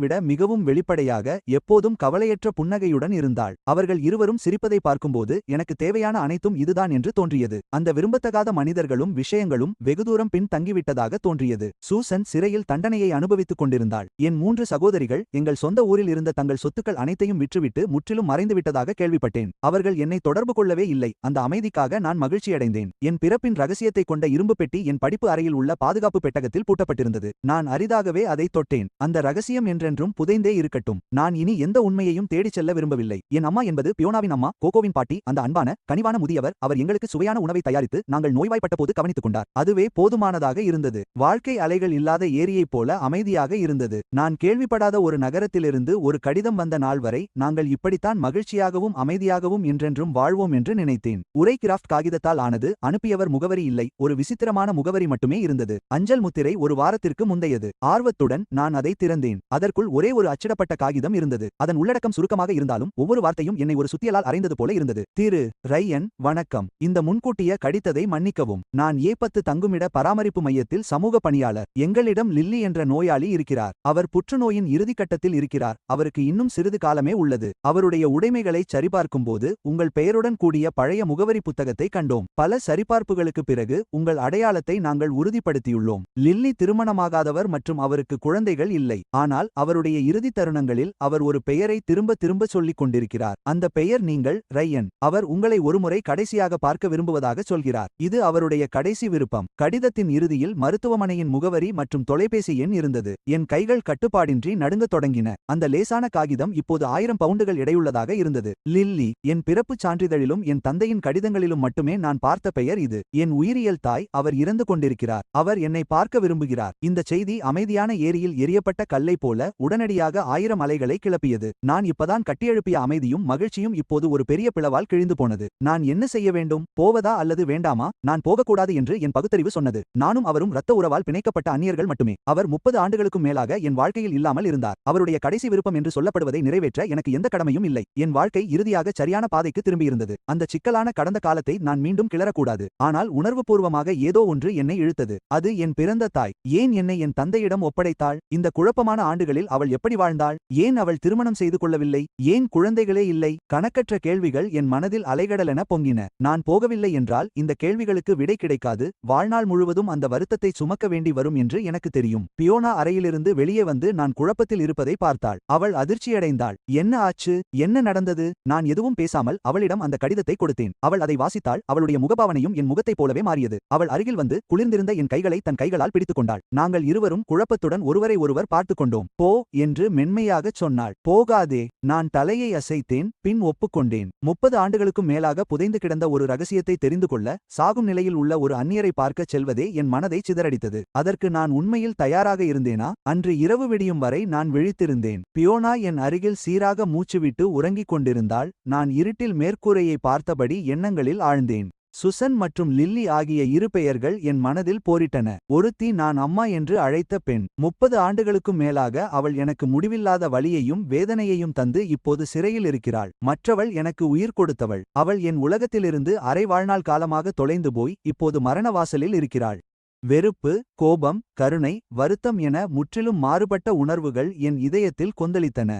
விட மிகவும் வெளிப்படையாக எப்போதும் கவலையற்ற புன்னகையுடன் இருந்தாள். அவர்கள் இருவரும் சிரிப்பதை பார்க்கும்போது எனக்கு தேவையான அனைத்தும் இதுதான் என்று தோன்றியது. அந்த விரும்பத்தகாத மனிதர்களும் விஷயங்களும் வெகுதூரம் பின் தங்கிவிட்டதாக தோன்றியது. சூசன் சிறையில் தண்டனையை அனுபவித்துக் கொண்டிருந்தாள். என் 3 சகோதரிகள் எங்கள் சொந்த ஊரில் இருந்த தங்கள் சொத்துக்கள் அனைத்தையும் விற்றுவிட்டு முற்றிலும் மறைந்துவிட்டதாக கேள்விப்பட்டேன். அவர்கள் என்னை தொடர்பு கொள்ளவே இல்லை. அந்த அமைதிக்காக நான் மகிழ்ச்சியடைந்தேன். என் பிறப்பின் ரகசியத்தை கொண்ட இரும்பு பெட்டி என் படிப்பு அறையில் உள்ள பாதுகாப்பு பெட்டகத்தில் பூட்டப்பட்டிருந்தது. நான் அரிதாகவே அதை தொட்டேன். அந்த ரகசியம் என்றென்றும் புதைந்தே இருக்கட்டும். நான் இனி எந்த உண்மையையும் தேடிச் செல்ல விரும்பவில்லை. என் அம்மா என்பது பியோனாவின் அம்மா, கோகோவின் பாட்டி, அந்த அன்பான, கனிவான முதியவர். அவர் எங்களுக்கு சுவையான உணவை தயாரித்து நாங்கள் நோய்வாய்ப்பட்ட போது கவனித்துக் கொண்டார். அதுவே போதுமானதாக இருந்தது. வாழ்க்கை அலைகள் இல்லாத ஏரியைப் போல அமைதியாக இருந்தது. நான் கேள்விப்படாத ஒரு நகரத்திலிருந்து ஒரு கடிதம் வந்த நாள் வரை நாங்கள் இப்படித்தான் மகிழ்ச்சியாகவும் அமைதியாகவும் என்றென்றும் வாழ்வோம் என்று நினைத்தேன். உரை கிராஃப்ட் காகிதத்தால் ஆனது. அனுப்பியவர் முகவரி இல்லை. ஒரு விசித்திரமான முகவரி மட்டுமே இருந்தது. அஞ்சல் முத்திரை ஒரு வாரத்திற்கு முந்தையது. ஆர்வத்துடன் நான் அதை திறந்தேன். அதற்குள் ஒரே ஒரு அச்சிடப்பட்ட காகிதம் இருந்தது. அதன் உள்ளடக்கம் சுருக்கமாக இருந்தாலும் ஒவ்வொரு வார்த்தையும் என்னை ஒரு சுத்தியலால் அறைந்தது போல இருந்தது. திரு ரையன், வணக்கம். இந்த முன்கூட்டிய கடித்ததை மன்னிக்கவும். நான் ஏ10 தங்குமிட பராமரிப்பு மையத்தில் சமூக பணியாளர். எங்களிடம் லில்லி என்ற நோயாளி இருக்கிறார். அவர் புற்றுநோயின் இறுதிக்கட்டத்தில் இருக்கிறார். அவருக்கு இன்னும் சிறிது காலமே உள்ளது. அவருடைய உடைமைகளை சரிபார்க்கும்போது உங்கள் பெயருடன் கூடிய பழைய முகவரி புத்தகத்தை கண்டோம். பல சரிபார்ப்புகளுக்கு பிறகு உங்கள் அடையாளத்தை நாங்கள் உறுதிப்படுத்தியுள்ளோம். லில்லி திருமணமாகாதவர் மற்றும் அவருக்கு குழந்தைகள் இல்லை. ஆனால் அவருடைய இறுதி தருணங்களில் அவர் ஒரு பெயரை திரும்ப திரும்ப சொல்லிக் கொண்டிருக்கிறார். அந்த பெயர் நீங்கள், ரையன். அவர் உங்களை ஒருமுறை கடைசியாக பார்க்க விரும்புவதாக சொல்கிறார். இது அவருடைய கடைசி விருப்பம். கடிதத்தின் இறுதியில் மருத்துவமனையின் முகவரி மற்றும் தொலைபேசி எண் இருந்தது. என் கைகள் கட்டுப்பாடின்றி நடுங்கத் தொடங்கின. அந்த லேசான காகிதம் இப்போது 1000 பவுண்டுகள் எடையுள்ளதாக இருந்தது. லில்லி. என் பிறப்புச் சான்றிதழிலும் என் தந்தையின் கடிதங்களிலும் மட்டுமே நான் பார்த்த பெயர் இது. என் உயிரியல் தாய். அவர் இறந்து கொண்டிருக்கிறார். அவர் என்னை பார்க்க விரும்புகிறார். இந்த செய்தி அமைதியான ஏரியில் எரியப்பட்ட கல்லை போல உடனடியாக 1000 அலைகளை கிளப்பியது. நான் இப்பதான் கட்டியெழுப்பிய அமைதியும் மகிழ்ச்சியும் இப்போது ஒரு பெரிய பிளவால் கிழிந்து போனது. நான் என்ன செய்ய வேண்டும்? போவதா அல்லது வேண்டாமா? நான் போகக்கூடாது என்று என் பகுத்தறிவு சொன்னது. நானும் அவரும் இரத்த உறவால் பிணைக்கப்பட்ட அந்நியர்கள் மட்டுமே. அவர் 30 ஆண்டுகளுக்கும் மேலாக என் வாழ்க்கையில் இல்லாமல் இருந்தார். அவருடைய கடைசி விருப்பம் என்று சொல்லப்படுவதை நிறைவேற்ற எனக்கு எந்த கடமையும் இல்லை. என் வாழ்க்கை இறுதியாக சரியான பாதைக்கு திரும்பியிருந்தது. அந்த சிக்கலான கடந்த காலத்தை நான் மீண்டும் கிளறக்கூடாது. ஆனால் உணர்வுபூர்வமாக ஏதோ ஒன்று என்னை இழுத்தது. அது என் பிறந்த தாய். ஏன் என்னை என் தந்தையிடம் ஒப்படைத்தாள்? இந்த குழப்பமான ஆண்டுகள் வீடுகளில் அவள் எப்படி வாழ்ந்தாள்? ஏன் அவள் திருமணம் செய்து கொள்ளவில்லை? ஏன் குழந்தைகளே இல்லை? கணக்கற்ற கேள்விகள் என் மனதில் அலைகடலென பொங்கின. நான் போகவில்லை என்றால் இந்த கேள்விகளுக்கு விடை கிடைக்காது. வாழ்நாள் முழுவதும் அந்த வருத்தத்தை சுமக்க வேண்டி வரும் என்று எனக்கு தெரியும். பியோனா அறையிலிருந்து வெளியே வந்து நான் குழப்பத்தில் இருப்பதை பார்த்தாள். அவள் அதிர்ச்சியடைந்தாள். என்ன ஆச்சு? என்ன நடந்தது? நான் எதுவும் பேசாமல் அவளிடம் அந்த கடிதத்தை கொடுத்தேன். அவள் அதை வாசித்தாள். அவளுடைய முகபாவனையும் என் முகத்தைப் போலவே மாறியது. அவள் அருகில் வந்து குளிர்ந்திருந்த என் கைகளை தன் கைகளால் பிடித்துக் கொண்டாள். நாங்கள் இருவரும் குழப்பத்துடன் ஒருவரை ஒருவர் பார்த்துக் கொண்டோம். போ என்று மென்மையாகச் சொன்னாள். போகாதே. நான் தலையை அசைத்தேன். பின் ஒப்புக்கொண்டேன். 30 ஆண்டுகளுக்கும் மேலாக புதைந்து கிடந்த ஒரு ரகசியத்தை தெரிந்து கொள்ள சாகும் நிலையில் உள்ள ஒரு அந்நியரை பார்க்கச் செல்வதே என் மனதை சிதறடித்தது. அதற்கு நான் உண்மையில் தயாராக இருந்தேனா? அன்று இரவு விடியும் வரை நான் விழித்திருந்தேன். பியோனா என் அருகில் சீராக மூச்சுவிட்டு உறங்கிக் கொண்டிருந்தாள். நான் இருட்டில் மேற்கூரையை பார்த்தபடி எண்ணங்களில் ஆழ்ந்தேன். சுசன் மற்றும் லில்லி ஆகிய இரு பெயர்கள் என் மனதில் போரிட்டன. ஒருத்தி நான் அம்மா என்று அழைத்த பெண். 30 ஆண்டுகளுக்கும் மேலாக அவள் எனக்கு முடிவில்லாத வலியையும் வேதனையையும் தந்து இப்போது சிறையில் இருக்கிறாள். மற்றவள் எனக்கு உயிர் கொடுத்தவள். அவள் என் உலகத்திலிருந்து அரை வாழ்நாள் காலமாக தொலைந்து போய் இப்போது மரண வாசலில் இருக்கிறாள். வெறுப்பு, கோபம், கருணை, வருத்தம் என முற்றிலும் மாறுபட்ட உணர்வுகள் என் இதயத்தில் கொந்தளித்தன.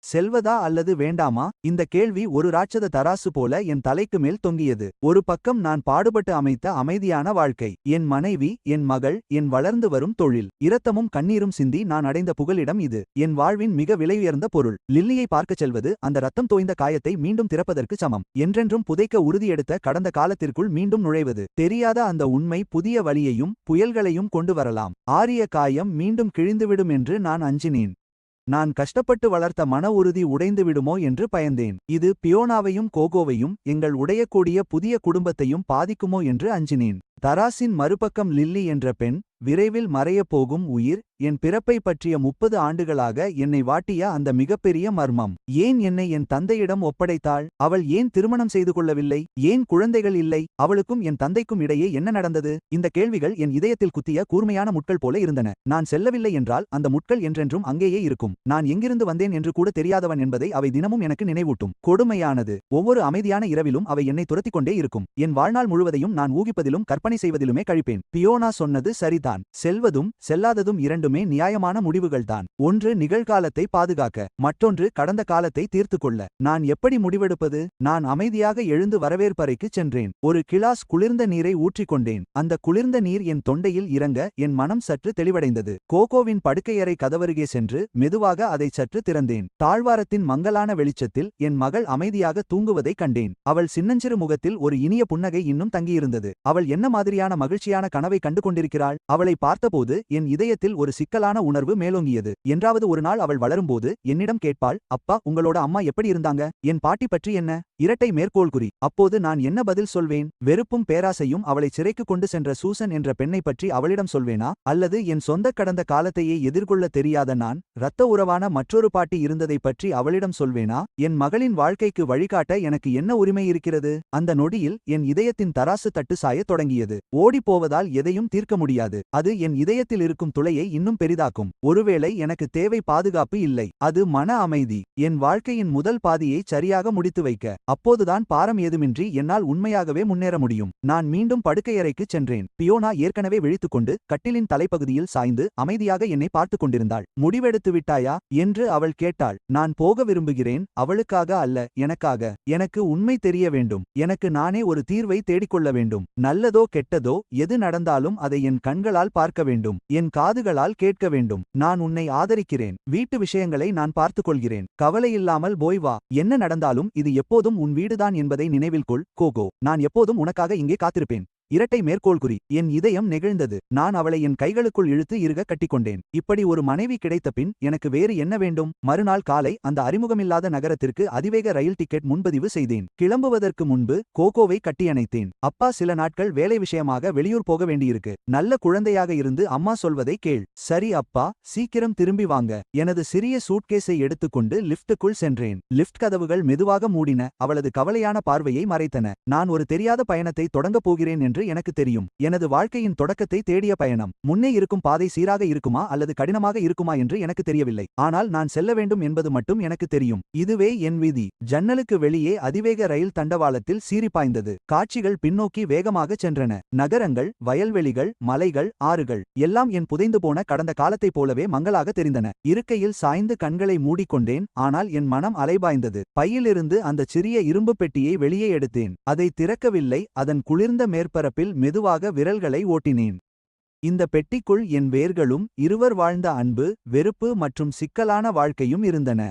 செல்வதா அல்லது வேண்டாமா? இந்த கேள்வி ஒரு ராட்சத தராசு போல என் தலைக்கு மேல் தொங்கியது. ஒரு பக்கம் நான் பாடுபட்டு அமைத்த அமைதியான வாழ்க்கை, என் மனைவி, என் மகள், என் வளர்ந்து வரும் தொழில், இரத்தமும் கண்ணீரும் சிந்தி நான் அடைந்த புகலிடம் இது, என் வாழ்வின் மிக விலையுயர்ந்த பொருள். லில்லியை பார்க்கச் செல்வது அந்த ரத்தம் தோய்ந்த காயத்தை மீண்டும் திறப்பதற்கு சமம். என்றென்றும் புதைக்க உறுதியெடுத்த கடந்த காலத்திற்குள் மீண்டும் நுழைவது. தெரியாத அந்த உண்மை புதிய வலியையும் புயல்களையும் கொண்டு வரலாம். ஆரிய காயம் மீண்டும் கிழிந்துவிடும் என்று நான் அஞ்சினேன். நான் கஷ்டப்பட்டு வளர்த்த மன உறுதி உடைந்துவிடுமோ என்று பயந்தேன். இது பியோனாவையும் கோகோவையும் எங்கள் உடையக்கூடிய புதிய குடும்பத்தையும் பாதிக்குமோ என்று அஞ்சினேன். தராசின் மறுபக்கம் லில்லி என்ற பெண், விரைவில் மறையப் போகும் உயிர், என் பிறப்பை பற்றிய 30 ஆண்டுகளாக என்னை வாட்டிய அந்த மிகப்பெரிய மர்மம். ஏன் என்னை என் தந்தையிடம் ஒப்படைத்தாள்? அவள் ஏன் திருமணம் செய்து கொள்ளவில்லை? ஏன் குழந்தைகள் இல்லை? அவளுக்கும் என் தந்தைக்கும் இடையே என்ன நடந்தது? இந்த கேள்விகள் என் இதயத்தில் குத்திய கூர்மையான முட்கள் போல இருந்தன. நான் செல்லவில்லை என்றால் அந்த முட்கள் என்றென்றும் அங்கேயே இருக்கும். நான் எங்கிருந்து வந்தேன் என்று கூட தெரியாதவன் என்பதை அவை தினமும் எனக்கு நினைவூட்டும். கொடுமையானது. ஒவ்வொரு அமைதியான இரவிலும் அவை என்னை துரத்திக் கொண்டே இருக்கும். என் வாழ்நாள் முழுவதையும் நான் ஊகிப்பதிலும் கற்பனை செய்வதிலுமே கழிப்பேன். பியோனா சொன்னது சரிதான். செல்வதும் செல்லாததும் இரண்டுமே நியாயமான முடிவுகள்தான். ஒன்று நிகழ்காலத்தை பாதுகாக்க, மற்றொன்று கடந்த காலத்தை தீர்த்துக்கொள்ள. நான் எப்படி முடிவெடுப்பது? நான் அமைதியாக எழுந்து வரவேற்பறைக்குச் சென்றேன். ஒரு கிளாஸ் குளிர்ந்த நீரை ஊற்றிக்கொண்டேன். அந்த குளிர்ந்த நீர் என் தொண்டையில் இறங்க என் மனம் சற்று தெளிவடைந்தது. கோகோவின் படுக்கையறை கதவருகே சென்று மெதுவாக அதை சற்று திறந்தேன். தாழ்வாரத்தின் மங்கலான வெளிச்சத்தில் என் மகள் அமைதியாக தூங்குவதைக் கண்டேன். அவள் சின்னஞ்சிறு முகத்தில் ஒரு இனிய புன்னகை இன்னும் தங்கியிருந்தது. அவள் என்ன மாதிரியான மகிழ்ச்சியான கனவை கண்டு கொண்டிருக்கிறாள்? அவளை பார்த்தபோது என் இதயத்தில் ஒரு சிக்கலான உணர்வு மேலோங்கியது. என்றாவது ஒரு நாள் அவள் வளரும்போது என்னிடம் கேட்பாள், அப்பா, உங்களோட அம்மா எப்படி இருந்தாங்க? என் பாட்டி பற்றி என்ன? இரட்டை மேற்கோள்குறி. அப்போது நான் என்ன பதில் சொல்வேன்? வெறுப்பும் பேராசையும் அவளை சிறைக்கு கொண்டு சென்ற சூசன் என்ற பெண்ணை பற்றி அவளிடம் சொல்வேனா? அல்லது என் சொந்த கடந்த காலத்தையே எதிர்கொள்ள தெரியாத நான், இரத்த உறவான மற்றொரு பாட்டி இருந்ததை பற்றி அவளிடம் சொல்வேனா? என் மகளின் வாழ்க்கைக்கு வழிகாட்ட எனக்கு என்ன உரிமை இருக்கிறது? அந்த நொடியில் என் இதயத்தின் தராசு தட்டு சாயத் தொடங்கியது. ஓடிப்போவதால் எதையும் தீர்க்க முடியாது. அது என் இதயத்தில் இருக்கும் துளையை இன்னும் பெரிதாக்கும். ஒருவேளை எனக்கு தேவை பாதுகாப்பு இல்லை, அது மன அமைதி. என் வாழ்க்கையின் முதல் பாதியை சரியாக முடித்து வைக்க. அப்போதுதான் பாரம் ஏதுமின்றி என்னால் உண்மையாகவே முன்னேற முடியும். நான் மீண்டும் படுக்கையறைக்குச் சென்றேன். பியோனா ஏற்கனவே விழித்துக்கொண்டு கட்டிலின் தலைப்பகுதியில் சாய்ந்து அமைதியாக என்னை பார்த்துக் கொண்டிருந்தாள். முடிவெடுத்து விட்டாயா என்று அவள் கேட்டாள். நான் போக விரும்புகிறேன், அவளுக்காக அல்ல, எனக்காக. எனக்கு உண்மை தெரிய வேண்டும். எனக்கு நானே ஒரு தீர்வை தேடிக்கொள்ள வேண்டும். நல்லதோ கெட்டதோ எது நடந்தாலும் அதை என் கண்களால் பார்க்க வேண்டும். என் காதுகளால் கேட்க வேண்டும். நான் உன்னை ஆதரிக்கிறேன். வீட்டு விஷயங்களை நான் பார்த்துக்கொள்கிறேன். கவலையில்லாமல் போய் வா. என்ன நடந்தாலும் இது எப்போதும் உன் வீடுதான் என்பதை நினைவில் கொள், கோகோ. நான் எப்போதும் உனக்காக இங்கே காத்திருப்பேன். இரட்டை மேற்கோள்குறி. என் இதயம் நெகிழ்ந்தது. நான் அவளை என் கைகளுக்குள் இழுத்து இறுக கட்டிக்கொண்டேன். இப்படி ஒரு மனைவி கிடைத்த பின் எனக்கு வேறு என்ன வேண்டும்? மறுநாள் காலை அந்த அறிமுகமில்லாத நகரத்திற்கு அதிவேக ரயில் டிக்கெட் முன்பதிவு செய்தேன். கிளம்புவதற்கு முன்பு கோகோவை கட்டியணைத்தேன். அப்பா, சில நாட்கள் வேலை விஷயமாக வெளியூர் போக வேண்டியிருக்கு. நல்ல குழந்தையாக இருந்து அம்மா சொல்வதை கேள். சரி அப்பா, சீக்கிரம் திரும்பி வாங்க. எனது சிறிய சூட்கேஸை எடுத்துக்கொண்டு லிப்டுக்குள் சென்றேன். லிப்ட் கதவுகள் மெதுவாக மூடின. அவளது கவலையான பார்வையை மறைத்தன. நான் ஒரு தெரியாத பயணத்தை தொடங்கப் போகிறேன் என்று எனக்கு தெரியும். எனது வாழ்க்கையின் தொடக்கத்தை தேடிய பயணம். முன்னே இருக்கும் பாதை சீராக இருக்குமா அல்லது கடினமாக இருக்குமா என்று எனக்கு தெரியவில்லை. ஆனால் நான் செல்ல வேண்டும் என்பது மட்டும் எனக்கு தெரியும். இதுவே என் விதி. ஜன்னலுக்கு வெளியே அதிவேக ரயில் தண்டவாளத்தில் சீறி பாய்ந்தது. காட்சிகள் பின்னோக்கி வேகமாகச் சென்றன. நகரங்கள், வயல்வெளிகள், மலைகள், ஆறுகள் எல்லாம் என் புதைந்து போன கடந்த காலத்தைப் போலவே மங்கலாக தெரிந்தன. இருக்கையில் சாய்ந்து கண்களை மூடிக்கொண்டேன். ஆனால் என் மனம் அலைபாய்ந்தது. பையிலிருந்து அந்தச் சிறிய இரும்பு பெட்டியை வெளியே எடுத்தேன். அதை திறக்கவில்லை. அதன் குளிர்ந்த மேற்பரப்பில் மெதுவாக விரல்களை ஓட்டினேன். இந்த பெட்டிக்குள் என் வேர்களும், இருவர் வாழ்ந்த அன்பு, வெறுப்பு மற்றும் சிக்கலான வாழ்க்கையும் இருந்தன.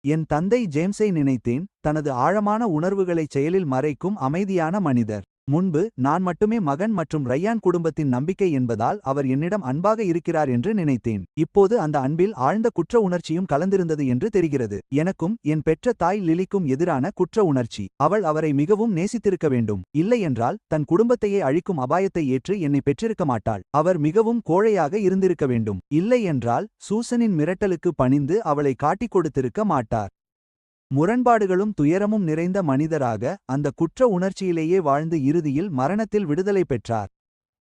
என் தந்தை ஜேம்ஸை நினைத்தேன். தனது ஆழமான உணர்வுகளைச் செயலில் மறைக்கும் அமைதியான மனிதர். முன்பு நான் மட்டுமே மகன் மற்றும் ரையான் குடும்பத்தின் நம்பிக்கை என்பதால் அவர் என்னிடம் அன்பாக இருக்கிறார் என்று நினைத்தேன். இப்போது அந்த அன்பில் ஆழ்ந்த குற்ற உணர்ச்சியும் கலந்திருந்தது என்று தெரிகிறது. எனக்கும் என் பெற்ற தாய் லிலிக்கும் எதிரான குற்ற உணர்ச்சி. அவள் அவரை மிகவும் நேசித்திருக்க வேண்டும். இல்லையென்றால் தன் குடும்பத்தையே அழிக்கும் அபாயத்தை ஏற்று என்னை பெற்றிருக்க மாட்டாள். அவர் மிகவும் கோழையாக இருந்திருக்க வேண்டும். இல்லையென்றால் சூசனின் மிரட்டலுக்கு பணிந்து அவளை காட்டிக் கொடுத்திருக்க மாட்டார். முரண்பாடுகளும் துயரமும் நிறைந்த மனிதராக அந்த குற்ற உணர்ச்சியிலேயே வாழ்ந்து இறுதியில் மரணத்தில் விடுதலை பெற்றார்.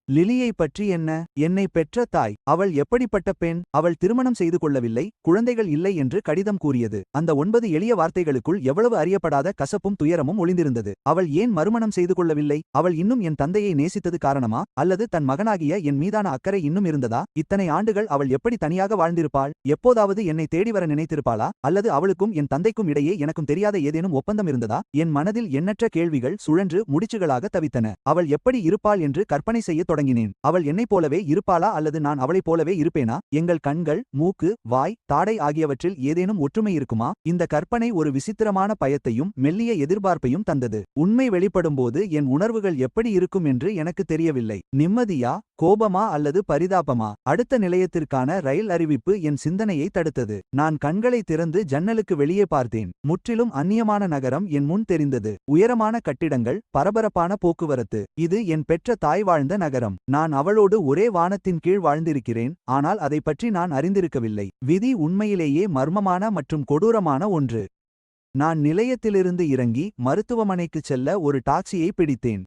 லிலியை பற்றி என்ன? என்னை பெற்ற தாய். அவள் எப்படிப்பட்ட பெண்? அவள் திருமணம் செய்து கொள்ளவில்லை, குழந்தைகள் இல்லை என்று கடிதம் கூறியது. அந்த 9 எளிய வார்த்தைகளுக்குள் எவ்வளவு அறியப்படாத கசப்பும் துயரமும் ஒளிந்திருந்தது. அவள் ஏன் மறுமணம் செய்து கொள்ளவில்லை? அவள் இன்னும் என் தந்தையை நேசித்தது காரணமா? அல்லது தன் மகனாகிய என் மீதான அக்கறை இன்னும் இருந்ததா? இத்தனை ஆண்டுகள் அவள் எப்படி தனியாக வாழ்ந்திருப்பாள்? எப்போதாவது என்னை தேடி வர நினைத்திருப்பாளா? அல்லது அவளுக்கும் என் தந்தைக்கும் இடையே எனக்கும் தெரியாத ஏதேனும் ஒப்பந்தம் இருந்ததா? என் மனதில் எண்ணற்ற கேள்விகள் சுழன்று முடிச்சுகளாக தவித்தன. அவள் எப்படி இருப்பாள் என்று கற்பனை செய்ய தொடங்கினேன். அவள் என்னைப் போலவே இருப்பாளா அல்லது நான் அவளைப் போலவே இருப்பேனா? எங்கள் கண்கள், மூக்கு, வாய், தாடை ஆகியவற்றில் ஏதேனும் ஒற்றுமை இருக்குமா? இந்த கற்பனை ஒரு விசித்திரமான பயத்தையும் மெல்லிய எதிர்பார்ப்பையும் தந்தது. உண்மை வெளிப்படும்போது என் உணர்வுகள் எப்படி இருக்கும் என்று எனக்கு தெரியவில்லை. நிம்மதியா, கோபமா அல்லது பரிதாபமா? அடுத்த நிலையத்திற்கான ரயில் அறிவிப்பு என் சிந்தனையை தடுத்தது. நான் கண்களை திறந்து ஜன்னலுக்கு வெளியே பார்த்தேன். முற்றிலும் அந்நியமான நகரம் என் முன் தெரிந்தது. உயரமான கட்டிடங்கள், பரபரப்பான போக்குவரத்து. இது என் பெற்ற தாய் வாழ்ந்த நகரம். நான் அவளோடு ஒரே வானத்தின் கீழ் வாழ்ந்திருக்கிறேன். ஆனால் அதை பற்றி நான் அறிந்திருக்கவில்லை. விதி உண்மையிலேயே மர்மமான மற்றும் கொடூரமான ஒன்று. நான் நிலையத்திலிருந்து இறங்கி மருத்துவமனைக்குச் செல்ல ஒரு டாக்ஸியை பிடித்தேன்.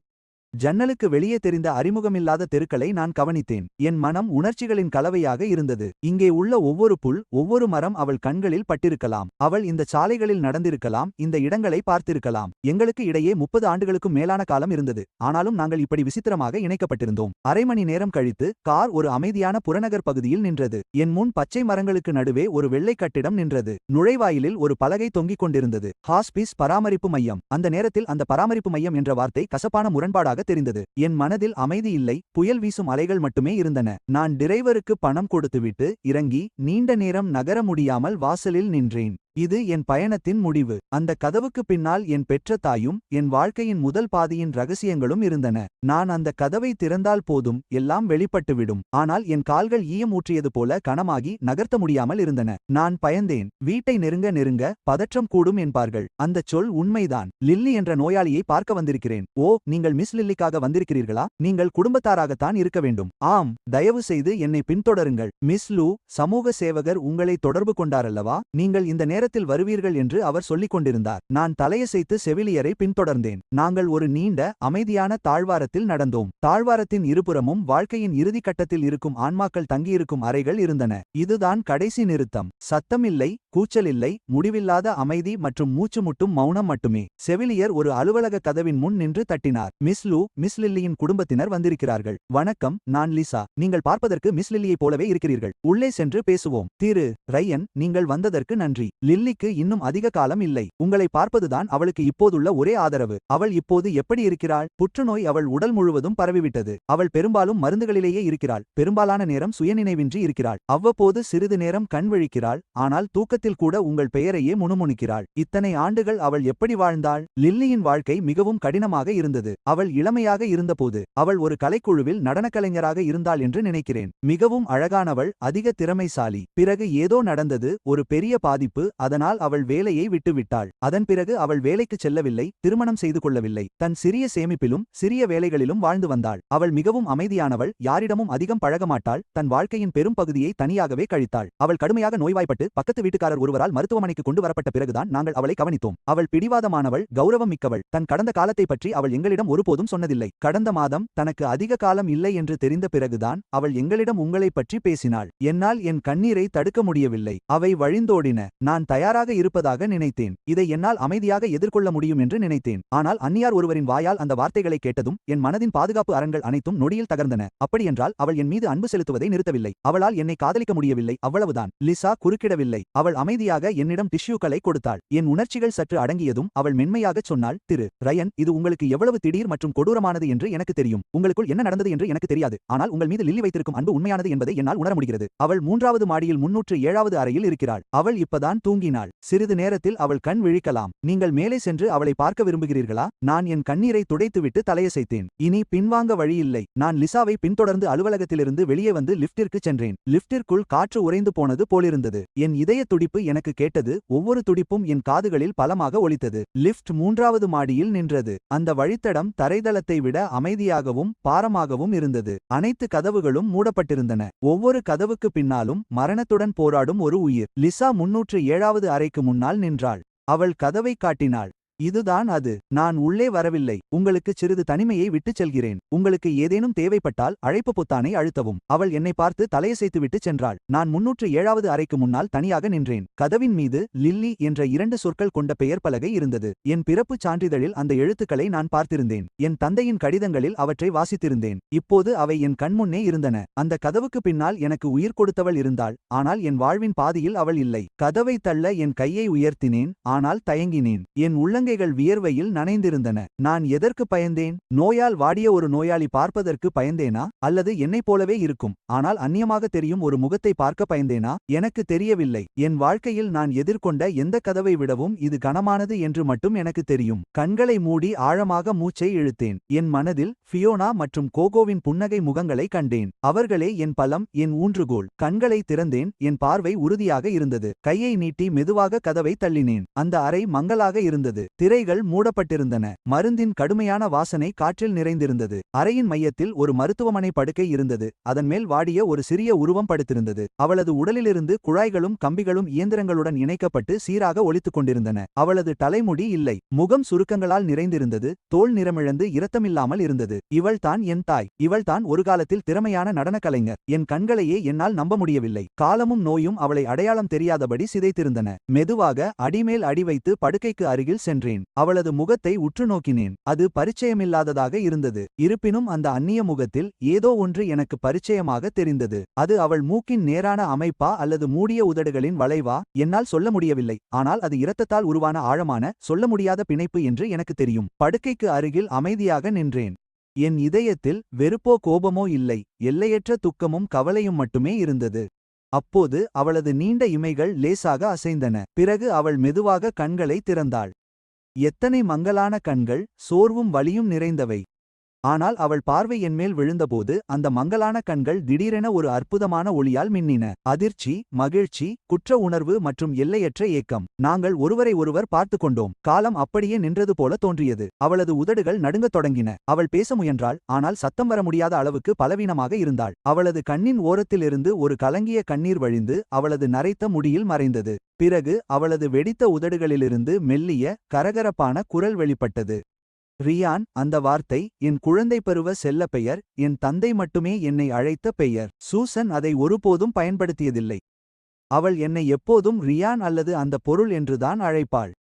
ஜன்னலுக்கு வெளியே தெரிந்த அறிமுகமில்லாத தெருக்களை நான் கவனித்தேன். என் மனம் உணர்ச்சிகளின் கலவையாக இருந்தது. இங்கே உள்ள ஒவ்வொரு புல், ஒவ்வொரு மரம் அவள் கண்களில் பட்டிருக்கலாம். அவள் இந்த சாலைகளில் நடந்திருக்கலாம், இந்த இடங்களை பார்த்திருக்கலாம். எங்களுக்கு இடையே 30 ஆண்டுகளுக்கும் மேலான காலம் இருந்தது. ஆனாலும் நாங்கள் இப்படி விசித்திரமாக இணைக்கப்பட்டிருந்தோம். அரை மணி நேரம் கழித்து கார் ஒரு அமைதியான புறநகர் பகுதியில் நின்றது. என் முன் பச்சை மரங்களுக்கு நடுவே ஒரு வெள்ளை கட்டிடம் நின்றது. நுழைவாயிலில் ஒரு பலகை தொங்கிக் கொண்டிருந்தது. ஹாஸ்பிஸ் பராமரிப்பு மையம். அந்த நேரத்தில் அந்த பராமரிப்பு மையம் என்ற வார்த்தை கசப்பான முரண்பாடாக தெரிந்தது. என் மனதில் அமைதி இல்லை, புயல் வீசும் அலைகள் மட்டுமே இருந்தன. நான் டிரைவருக்கு பணம் கொடுத்துவிட்டு இறங்கி நீண்ட நேரம் நகர முடியாமல் வாசலில் நின்றேன். இது என் பயணத்தின் முடிவு. அந்த கதவுக்கு பின்னால் என் பெற்ற தாயும் என் வாழ்க்கையின் முதல் பாதியின் ரகசியங்களும் இருந்தன. நான் அந்த கதவை திறந்தால் போதும், எல்லாம் வெளிப்பட்டுவிடும். ஆனால் என் கால்கள் ஈயம் ஊற்றியது போல கனமாகி நகர்த்த முடியாமல் இருந்தன. நான் பயந்தேன். வீட்டை நெருங்க நெருங்க பதற்றம் கூடும் என்பார்கள். அந்தச் சொல் உண்மைதான். லில்லி என்ற நோயாளியை பார்க்க வந்திருக்கிறேன். ஓ, நீங்கள் மிஸ் லில்லிக்காக வந்திருக்கிறீர்களா? நீங்கள் குடும்பத்தாராகத்தான் இருக்க வேண்டும். ஆம், தயவு செய்து என்னை பின்தொடருங்கள். மிஸ் லூ, சமூக சேவகர் உங்களை தொடர்பு கொண்டாரல்லவா? நீங்கள் இந்த நேரத்தில் வருவீர்கள் என்று அவர் சொல்லிக் கொண்டிருந்தார். நான் தலையசைத்து செவிலியரை பின்தொடர்ந்தேன். நாங்கள் ஒரு நீண்ட, அமைதியான தாழ்வாரத்தில் நடந்தோம். தாழ்வாரத்தின் இருபுறமும் வாழ்க்கையின் இறுதி கட்டத்தில் இருக்கும் ஆன்மாக்கள் தங்கியிருக்கும் அறைகள் இருந்தன. இதுதான் கடைசி நிறுத்தம். சத்தமில்லை, கூச்சலில்லை, முடிவில்லாத அமைதி மற்றும் மூச்சு முட்டும் மௌனம் மட்டுமே. செவிலியர் ஒரு அலுவலக கதவின் முன் நின்று தட்டினார். மிஸ் லூ, மிஸ் லில்லியின் குடும்பத்தினர் வந்திருக்கிறார்கள். வணக்கம், நான் லிசா. நீங்கள் பார்ப்பதற்கு மிஸ் லில்லியைப் போலவே இருக்கிறீர்கள். உள்ளே சென்று பேசுவோம். திரு ரையன், நீங்கள் வந்ததற்கு நன்றி. லில்லிக்கு இன்னும் அதிக காலம் இல்லை. உங்களை பார்ப்பதுதான் அவளுக்கு இப்போதுள்ள ஒரே ஆதரவு. அவள் இப்போது எப்படி இருக்கிறாள்? புற்றுநோய் அவள் உடல் முழுவதும் பரவிவிட்டது. அவள் பெரும்பாலும் மருந்துகளிலேயே இருக்கிறாள். பெரும்பாலான நேரம் சுயநினைவின்றி இருக்கிறாள். அவ்வப்போது சிறிது நேரம் கண் விழிக்கிறாள். ஆனால் தூக்கத்தில் கூட உங்கள் பெயரையே முணுமுணுக்கிறாள். இத்தனை ஆண்டுகள் அவள் எப்படி வாழ்ந்தாள்? லில்லியின் வாழ்க்கை மிகவும் கடினமாக இருந்தது. அவள் இளமையாக இருந்தபோது அவள் ஒரு கலைக்குழுவில் நடனக்கலைஞராக இருந்தாள் என்று நினைக்கிறேன். மிகவும் அழகானவள், அதிக திறமைசாலி. பிறகு ஏதோ நடந்தது, ஒரு பெரிய பாதிப்பு. அதனால் அவள் வேலையை விட்டுவிட்டாள். அதன் பிறகு அவள் வேலைக்குச் செல்லவில்லை, திருமணம் செய்து கொள்ளவில்லை. தன் சிறிய சேமிப்பிலும் சிறிய வேலைகளிலும் வாழ்ந்து வந்தாள். அவள் மிகவும் அமைதியானவள், யாரிடமும் அதிகம் பழகமாட்டாள், தன் வாழ்க்கையின் பெரும் பகுதியை தனியாகவே கழித்தாள். அவள் கடுமையாக நோய்வாய்ப்பட்டு பக்கத்து வீட்டுக்காரர் ஒருவரால் மருத்துவமனைக்கு கொண்டு வரப்பட்ட பிறகுதான் நாங்கள் அவளை கவனித்தோம். அவள் பிடிவாதமானவள், கௌரவம் மிக்கவள். தன் கடந்த காலத்தை பற்றி அவள் எங்களிடம் ஒருபோதும் சொன்னதில்லை. கடந்த மாதம் தனக்கு அதிக காலம் இல்லை என்று தெரிந்த பிறகுதான் அவள் எங்களிடம் உங்களைப் பற்றி பேசினாள். என்னால் என் கண்ணீரை தடுக்க முடியவில்லை. அவை வழிந்தோடின. நான் தயாராக இருப்பதாக நினைத்தேன். இதை என்னால் அமைதியாக எதிர்கொள்ள முடியும் என்று நினைத்தேன். ஆனால் அந்நியார் ஒருவரின் வாயால் அந்த வார்த்தைகளை கேட்டதும் என் மனதின் பாதுகாப்பு அரண்கள் அனைத்தும் நொடியில் தகர்ந்தன. அப்படியென்றால் அவள் என் மீது அன்பு செலுத்துவதை நிறுத்தவில்லை. அவளால் என்னை காதலிக்க முடியவில்லை, அவ்வளவுதான். லிசா குறுக்கிடவில்லை. அவள் அமைதியாக என்னிடம் டிஷ்யூக்களை கொடுத்தாள். என் உணர்ச்சிகள் சற்று அடங்கியதும் அவள் மென்மையாகச் சொன்னாள், திரு ரயன், இது உங்களுக்கு எவ்வளவு திடீர் மற்றும் கொடூரமானது என்று எனக்கு தெரியும். உங்களுக்குள் என்ன நடந்தது என்று எனக்கு தெரியாது. ஆனால் உங்கள் மீது லில்லி வைத்திருக்கும் அன்பு உண்மையானது என்பதை என்னால் உணர முடிகிறது. அவள் 3வது மாடியில் 307வது அறையில் இருக்கிறாள். அவள் இப்பதான் தூங்கினாள். சிறிது நேரத்தில் அவள் கண் விழிக்கலாம். நீங்கள் மேலே சென்று அவளை பார்க்க விரும்புகிறீர்களா? நான் என் கண்ணீரை துடைத்துவிட்டு தலையசைத்தேன். இனி பின்வாங்க வழியில்லை. நான் லிசாவை பின்தொடர்ந்து அலுவலகத்திலிருந்து வெளியே வந்து லிப்டிற்கு சென்றேன். லிப்டிற்குள் காற்று உறைந்து போனது போலிருந்தது. என் இதய துடிப்பு எனக்கு கேட்டது. ஒவ்வொரு துடிப்பும் என் காதுகளில் பலமாக ஒலித்தது. லிப்ட் 3வது மாடியில் நின்றது. அந்த வழித்தடம் தரைதளத்தை விட அமைதியாகவும் பாரமாகவும் இருந்தது. அனைத்து கதவுகளும் மூடப்பட்டிருந்தன. ஒவ்வொரு கதவுக்கு பின்னாலும் மரணத்துடன் போராடும் ஒரு உயிர். லிசா 307வது அறைக்கு முன்னால் நின்றாள். அவள் கதவை காட்டினாள். இதுதான் அது. நான் உள்ளே வரவில்லை. உங்களுக்கு சிறிது தனிமையை விட்டுச் செல்கிறேன். உங்களுக்கு ஏதேனும் தேவைப்பட்டால் அழைப்பு பொத்தானை அழுத்தவும். அவள் என்னை பார்த்து தலையசைத்துவிட்டு சென்றாள். நான் 307வது அறைக்கு முன்னால் தனியாக நின்றேன். கதவின் மீது லில்லி என்ற 2 சொற்கள் கொண்ட பெயர் பலகை இருந்தது. என் பிறப்புச் சான்றிதழில் அந்த எழுத்துக்களை நான் பார்த்திருந்தேன். என் தந்தையின் கடிதங்களில் அவற்றை வாசித்திருந்தேன். இப்போது அவை என் கண்முன்னே இருந்தன. அந்த கதவுக்கு பின்னால் எனக்கு உயிர் கொடுத்தவள் இருந்தாள். ஆனால் என் வாழ்வின் பாதியில் அவள் இல்லை. கதவை தள்ள என் கையை உயர்த்தினேன். ஆனால் தயங்கினேன். என் உள்ளங்கைகள் வியர்வையில் நனைந்திருந்தன. நான் எதற்கு பயந்தேன்? நோயால் வாடிய ஒரு நோயாளி பார்ப்பதற்கு பயந்தேனா? அல்லது என்னைப் போலவே இருக்கும் ஆனால் அந்நியமாக தெரியும் ஒரு முகத்தை பார்க்க பயந்தேனா? எனக்கு தெரியவில்லை. என் வாழ்க்கையில் நான் எதிர்கொண்ட எந்த கதவை விடவும் இது கனமானது என்று மட்டும் எனக்கு தெரியும். கண்களை மூடி ஆழமாக மூச்சை இழுத்தேன். என் மனதில் ஃபியோனா மற்றும் கோகோவின் புன்னகை முகங்களை கண்டேன். அவர்களே என் பலம், என் ஊன்றுகோல். கண்களை திறந்தேன். என் பார்வை உறுதியாக இருந்தது. கையை நீட்டி மெதுவாக கதவை தள்ளினேன். அந்த அறை மங்கலாக இருந்தது. திரைகள் மூடப்பட்டிருந்தன. மருந்தின் கடுமையான வாசனை காற்றில் நிறைந்திருந்தது. அறையின் மையத்தில் ஒரு மருத்துவமனை படுக்கை இருந்தது. அதன் மேல் வாடிய ஒரு சிறிய உருவம் படுத்திருந்தது. அவளது உடலிலிருந்து குழாய்களும் கம்பிகளும் இயந்திரங்களுடன் இணைக்கப்பட்டு சீராக ஒலித்துக் கொண்டிருந்தன. அவளது தலைமுடி இல்லை. முகம் சுருக்கங்களால் நிறைந்திருந்தது. தோல் நிறமிழந்து இரத்தமில்லாமல் இருந்தது. இவள்தான் என் தாய். இவள்தான் ஒரு காலத்தில் திறமையான நடன கலைஞர். என் கண்களையே என்னால் நம்ப முடியவில்லை. காலமும் நோயும் அவளை அடையாளம் தெரியாதபடி சிதைத்திருந்தன. மெதுவாக அடிமேல் அடி வைத்து படுக்கைக்கு அருகில் சென்றேன். அவளது முகத்தை உற்று நோக்கினேன். அது பரிச்சயமில்லாததாக இருந்தது. இருப்பினும் அந்த அந்நிய முகத்தில் ஏதோ ஒன்று எனக்கு பரிச்சயமாக தெரிந்தது. அது அவள் மூக்கின் நேரான அமைப்பா அல்லது மூடிய உதடுகளின் வளைவா? என்னால் சொல்ல முடியவில்லை. ஆனால் அது இரத்தத்தால் உருவான ஆழமான, சொல்ல முடியாத பிணைப்பு என்று எனக்கு தெரியும். படுக்கைக்கு அருகில் அமைதியாக நின்றேன். என் இதயத்தில் வெறுப்போ கோபமோ இல்லை. எல்லையற்ற துக்கமும் கவலையும் மட்டுமே இருந்தது. அப்போது அவளது நீண்ட இமைகள் லேசாக அசைந்தன. பிறகு அவள் மெதுவாக கண்களை திறந்தாள். எத்தனை மங்கலான கண்கள், சோர்வும் வலியும் நிறைந்தவை. ஆனால் அவள் பார்வை என்மேல் விழுந்தபோது அந்த மங்கலான கண்கள் திடீரென ஒரு அற்புதமான ஒளியால் மின்னின. அதிர்ச்சி, மகிழ்ச்சி, குற்ற உணர்வு மற்றும் எல்லையற்ற ஏக்கம். நாங்கள் ஒருவரை ஒருவர் பார்த்து கொண்டோம். காலம் அப்படியே நின்றது போல தோன்றியது. அவளது உதடுகள் நடுங்கத் தொடங்கின. அவள் பேச முயன்றாள், ஆனால் சத்தம் வர முடியாத அளவுக்கு பலவீனமாக இருந்தாள். அவளது கண்ணின் ஓரத்திலிருந்து ஒரு கலங்கிய கண்ணீர் வழிந்து அவளது நரைத்த முடியில் மறைந்தது. பிறகு அவளது வெடித்த உதடுகளிலிருந்து மெல்லிய, கரகரப்பான குரல் வெளிப்பட்டது. ரியான். அந்த வார்த்தை என் குழந்தை பருவ செல்ல பெயர். என் தந்தை மட்டுமே என்னை அழைத்த பெயர். சூசன் அதை ஒருபோதும் பயன்படுத்தியதில்லை. அவள் என்னை எப்போதும் ரியான் அல்லது அந்த பொருள் என்றுதான் அழைப்பாள்.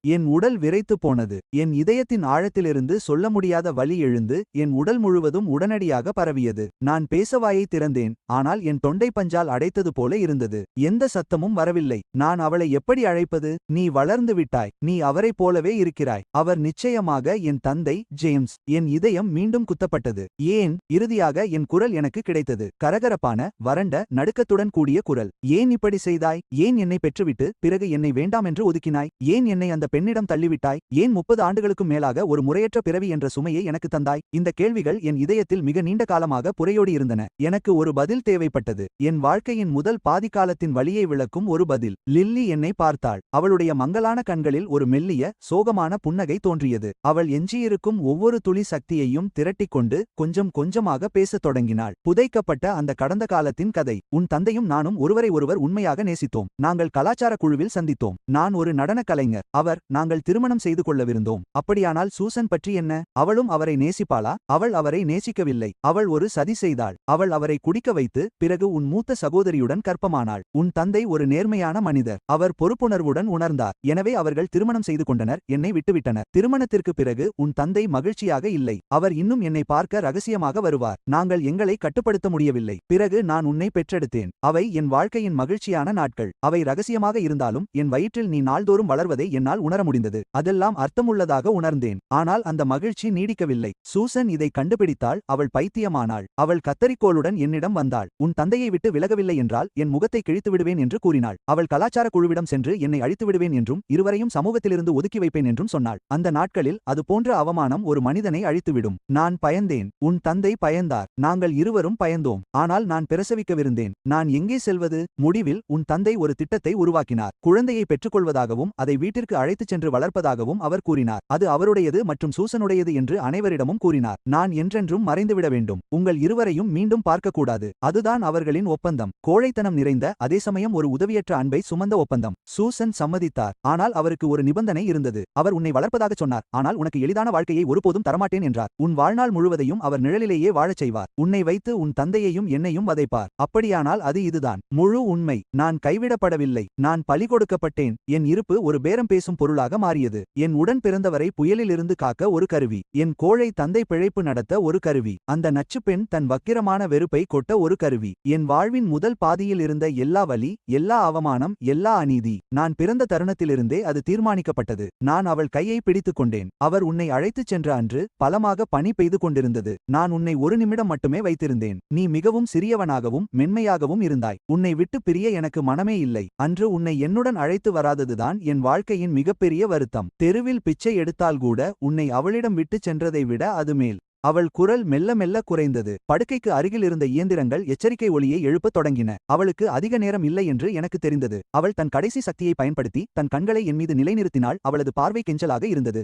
என் உடல் விரைத்து போனது. என் இதயத்தின் ஆழத்திலிருந்து சொல்ல முடியாத வலி எழுந்து என் உடல் முழுவதும் உடனடியாக பரவியது. நான் பேசவாயை திறந்தேன், ஆனால் என் தொண்டை பஞ்சால் அடைத்தது போல இருந்தது. எந்த சத்தமும் வரவில்லை. நான் அவளை எப்படி அழைப்பது? நீ வளர்ந்து விட்டாய். நீ அவரைப் போலவே இருக்கிறாய். அவர் நிச்சயமாக என் தந்தை, ஜேம்ஸ். என் இதயம் மீண்டும் குத்தப்பட்டது. ஏன்? இறுதியாக என் குரல் எனக்கு கிடைத்தது. கரகரப்பான, வறண்ட, நடுக்கத்துடன் கூடிய குரல். ஏன் இப்படி செய்தாய்? ஏன் என்னை பெற்றுவிட்டு பிறகு என்னை வேண்டாம் என்று ஒதுக்கினாய்? ஏன் என்னை அந்த பெண்ணிடம் தள்ளிவிட்டாய்? ஏன் 30 ஆண்டுகளுக்கும் மேலாக ஒரு முறையற்ற பிறவி என்ற சுமையை எனக்கு தந்தாய்? இந்த கேள்விகள் என் இதயத்தில் மிக நீண்ட காலமாக புரையோடி இருந்தன. எனக்கு ஒரு பதில் தேவைப்பட்டது. என் வாழ்க்கையின் முதல் பாதிக்காலத்தின் வழியை விளக்கும் ஒரு பதில். லில்லி என்னை பார்த்தாள். அவளுடைய மங்கலான கண்களில் ஒரு மெல்லிய, சோகமான புன்னகை தோன்றியது. அவள் எஞ்சியிருக்கும் ஒவ்வொரு துளி சக்தியையும் திரட்டிக்கொண்டு கொஞ்சம் கொஞ்சமாக பேசத் தொடங்கினாள். புதைக்கப்பட்ட அந்த கடந்த காலத்தின் கதை. உன் தந்தையும் நானும் ஒருவரை ஒருவர் உண்மையாக நேசித்தோம். நாங்கள் கலாச்சார குழுவில் சந்தித்தோம். நான் ஒரு நடனக் கலைஞர். நாங்கள் திருமணம் செய்து கொள்ளவிருந்தோம். அப்படியானால் சூசன் பற்றி என்ன? அவளும் அவரை நேசிப்பாளா? அவள் அவரை நேசிக்கவில்லை. அவள் ஒரு சதி செய்தாள். அவள் அவரை குடிக்க வைத்து பிறகு உன் மூத்த சகோதரியுடன் கற்பமானாள். உன் தந்தை ஒரு நேர்மையான மனிதர். அவர் பொறுப்புணர்வுடன் உணர்ந்தார். எனவே அவர்கள் திருமணம் செய்து கொண்டனர். என்னை விட்டுவிட்டனர். திருமணத்திற்கு பிறகு உன் தந்தை மகிழ்ச்சியாக இல்லை. அவர் இன்னும் என்னை பார்க்க ரகசியமாக வருவார். நாங்கள் எங்களை கட்டுப்படுத்த முடியவில்லை. பிறகு நான் உன்னை பெற்றெடுத்தேன். அவை என் வாழ்க்கையின் மகிழ்ச்சியான நாட்கள். அவை ரகசியமாக இருந்தாலும் என் வயிற்றில் நீ நாள்தோறும் வளர்வதை என்னால் உணர முடிந்தது. அதெல்லாம் அர்த்தமுள்ளதாக உணர்ந்தேன். ஆனால் அந்த மகிழ்ச்சி நீடிக்கவில்லை. சூசன் இதை கண்டுபிடித்தாள். அவள் பைத்தியமானாள். அவள் கத்தரிக்கோளுடன் என்னிடம் வந்தாள். உன் தந்தையை விட்டு விலகவில்லை என்றால் என் முகத்தை கிழித்து விடுவேன் என்று கூறினாள். அவள் கலாச்சார குழுவிடம் சென்று என்னை அழித்து விடுவேன் என்றும் இருவரையும் சமூகத்திலிருந்து ஒதுக்கி வைப்பேன் என்றும் சொன்னாள். அந்த நாட்களில் அது போன்ற அவமானம் ஒரு மனிதனை அழித்துவிடும். நான் பயந்தேன். உன் தந்தை பயந்தார். நாங்கள் இருவரும் பயந்தோம். ஆனால் நான் பிரசவிக்கவிருந்தேன். நான் எங்கே செல்வது? முடிவில் உன் தந்தை ஒரு திட்டத்தை உருவாக்கினார். குழந்தையை பெற்றுக்கொள்வதாகவும் அதை வீட்டிற்கு அழைத்துச் சென்று வளர்ப்பதாகவும் அவர் கூறினார். அது அவருடையது மற்றும் சூசனுடையது என்று அனைவரிடமும் கூறினார். நான் என்றென்றும் மறைந்துவிட வேண்டும். உங்கள் இருவரையும் மீண்டும் பார்க்கக்கூடாது. அதுதான் அவர்களின் ஒப்பந்தம். கோழைத்தனம் நிறைந்த அதே சமயம் ஒரு உதவியற்ற அன்பை சுமந்த ஒப்பந்தம். சூசன் சம்மதித்தார். ஆனால் அவருக்கு ஒரு நிபந்தனை இருந்தது. அவர் உன்னை வளர்ப்பதாக சொன்னார். ஆனால் உனக்கு எளிதான வாழ்க்கையை ஒருபோதும் தரமாட்டேன் என்றார். உன் வாழ்நாள் முழுவதையும் அவர் நிழலிலேயே வாழச் செய்வார். உன்னை வைத்து உன் தந்தையையும் என்னையும் வதைப்பார். அப்படியானால் அது இதுதான் முழு உண்மை. நான் கைவிடப்படவில்லை. நான் பலி கொடுக்கப்பட்டேன். என் இருப்பு ஒரு பேரம் பேசும் பொருளாக மாறியது. என் உடன் பிறந்தவரை புயலிலிருந்து காக்க ஒரு கருவி. என் கோழை தந்தை பிழைப்பு நடத்த ஒரு கருவி. அந்த நச்சுப்பெண் தன் வக்கிரமான வெறுப்பை கொட்ட ஒரு கருவி. என் வாழ்வின் முதல் பாதியில் இருந்த எல்லா வலி, எல்லா அவமானம், எல்லா அநீதி. நான் பிறந்த தருணத்திலிருந்தே அது தீர்மானிக்கப்பட்டது. நான் அவள் கையை பிடித்துக் கொண்டேன். அவர் உன்னை அழைத்துச் சென்ற அன்று பலமாக பனி பெய்து கொண்டிருந்தது. நான் உன்னை ஒரு நிமிடம் மட்டுமே வைத்திருந்தேன். நீ மிகவும் சிறியவனாகவும் மென்மையாகவும் இருந்தாய். உன்னை விட்டு பிரிய எனக்கு மனமே இல்லை. அன்று உன்னை என்னுடன் அழைத்து வராததுதான் என் வாழ்க்கையின் மிகப்பெரிய வருத்தம். தெருவில் பிச்சை எடுத்தால் கூட உன்னை அவளிடம் விட்டுச் சென்றதை விட அது மேல். அவள் குரல் மெல்ல மெல்ல குறைந்தது. படுக்கைக்கு அருகில் இருந்த இயந்திரங்கள் எச்சரிக்கை ஒலியை எழுப்பத் தொடங்கின. அவளுக்கு அதிக நேரம் இல்லை என்று எனக்கு தெரிந்தது. அவள் தன் கடைசி சக்தியை பயன்படுத்தி தன் கண்களை என் மீது நிலைநிறுத்தினாள். அவளது பார்வை கெஞ்சலாக இருந்தது.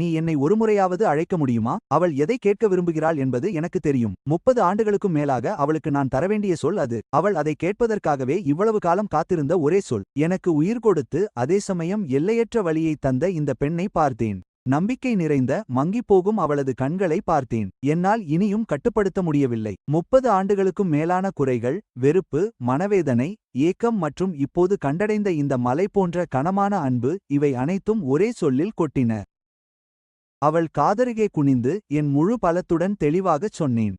நீ என்னை ஒருமுறையாவது அழைக்க முடியுமா? அவள் எதை கேட்க விரும்புகிறாள் என்பது எனக்கு தெரியும். 30 ஆண்டுகளுக்கும் மேலாக அவளுக்கு நான் தரவேண்டிய சொல் அது. அவள் அதை கேட்பதற்காகவே இவ்வளவு காலம் காத்திருந்த ஒரே சொல். எனக்கு உயிர் கொடுத்து அதே சமயம் எல்லையற்ற வழியை தந்த இந்த பெண்ணை பார்த்தேன். நம்பிக்கை நிறைந்த மங்கிப்போகும் அவளது கண்களை பார்த்தேன். என்னால் இனியும் கட்டுப்படுத்த முடியவில்லை. 30 ஆண்டுகளுக்கும் மேலான குறைகள், வெறுப்பு, மனவேதனை, ஏக்கம் மற்றும் இப்போது கண்டடைந்த இந்த மலை போன்ற கனமான அன்பு, இவை அனைத்தும் ஒரே சொல்லில் கொட்டின. அவள் காதருகே குனிந்து என் முழு பலத்துடன் தெளிவாகச் சொன்னேன்.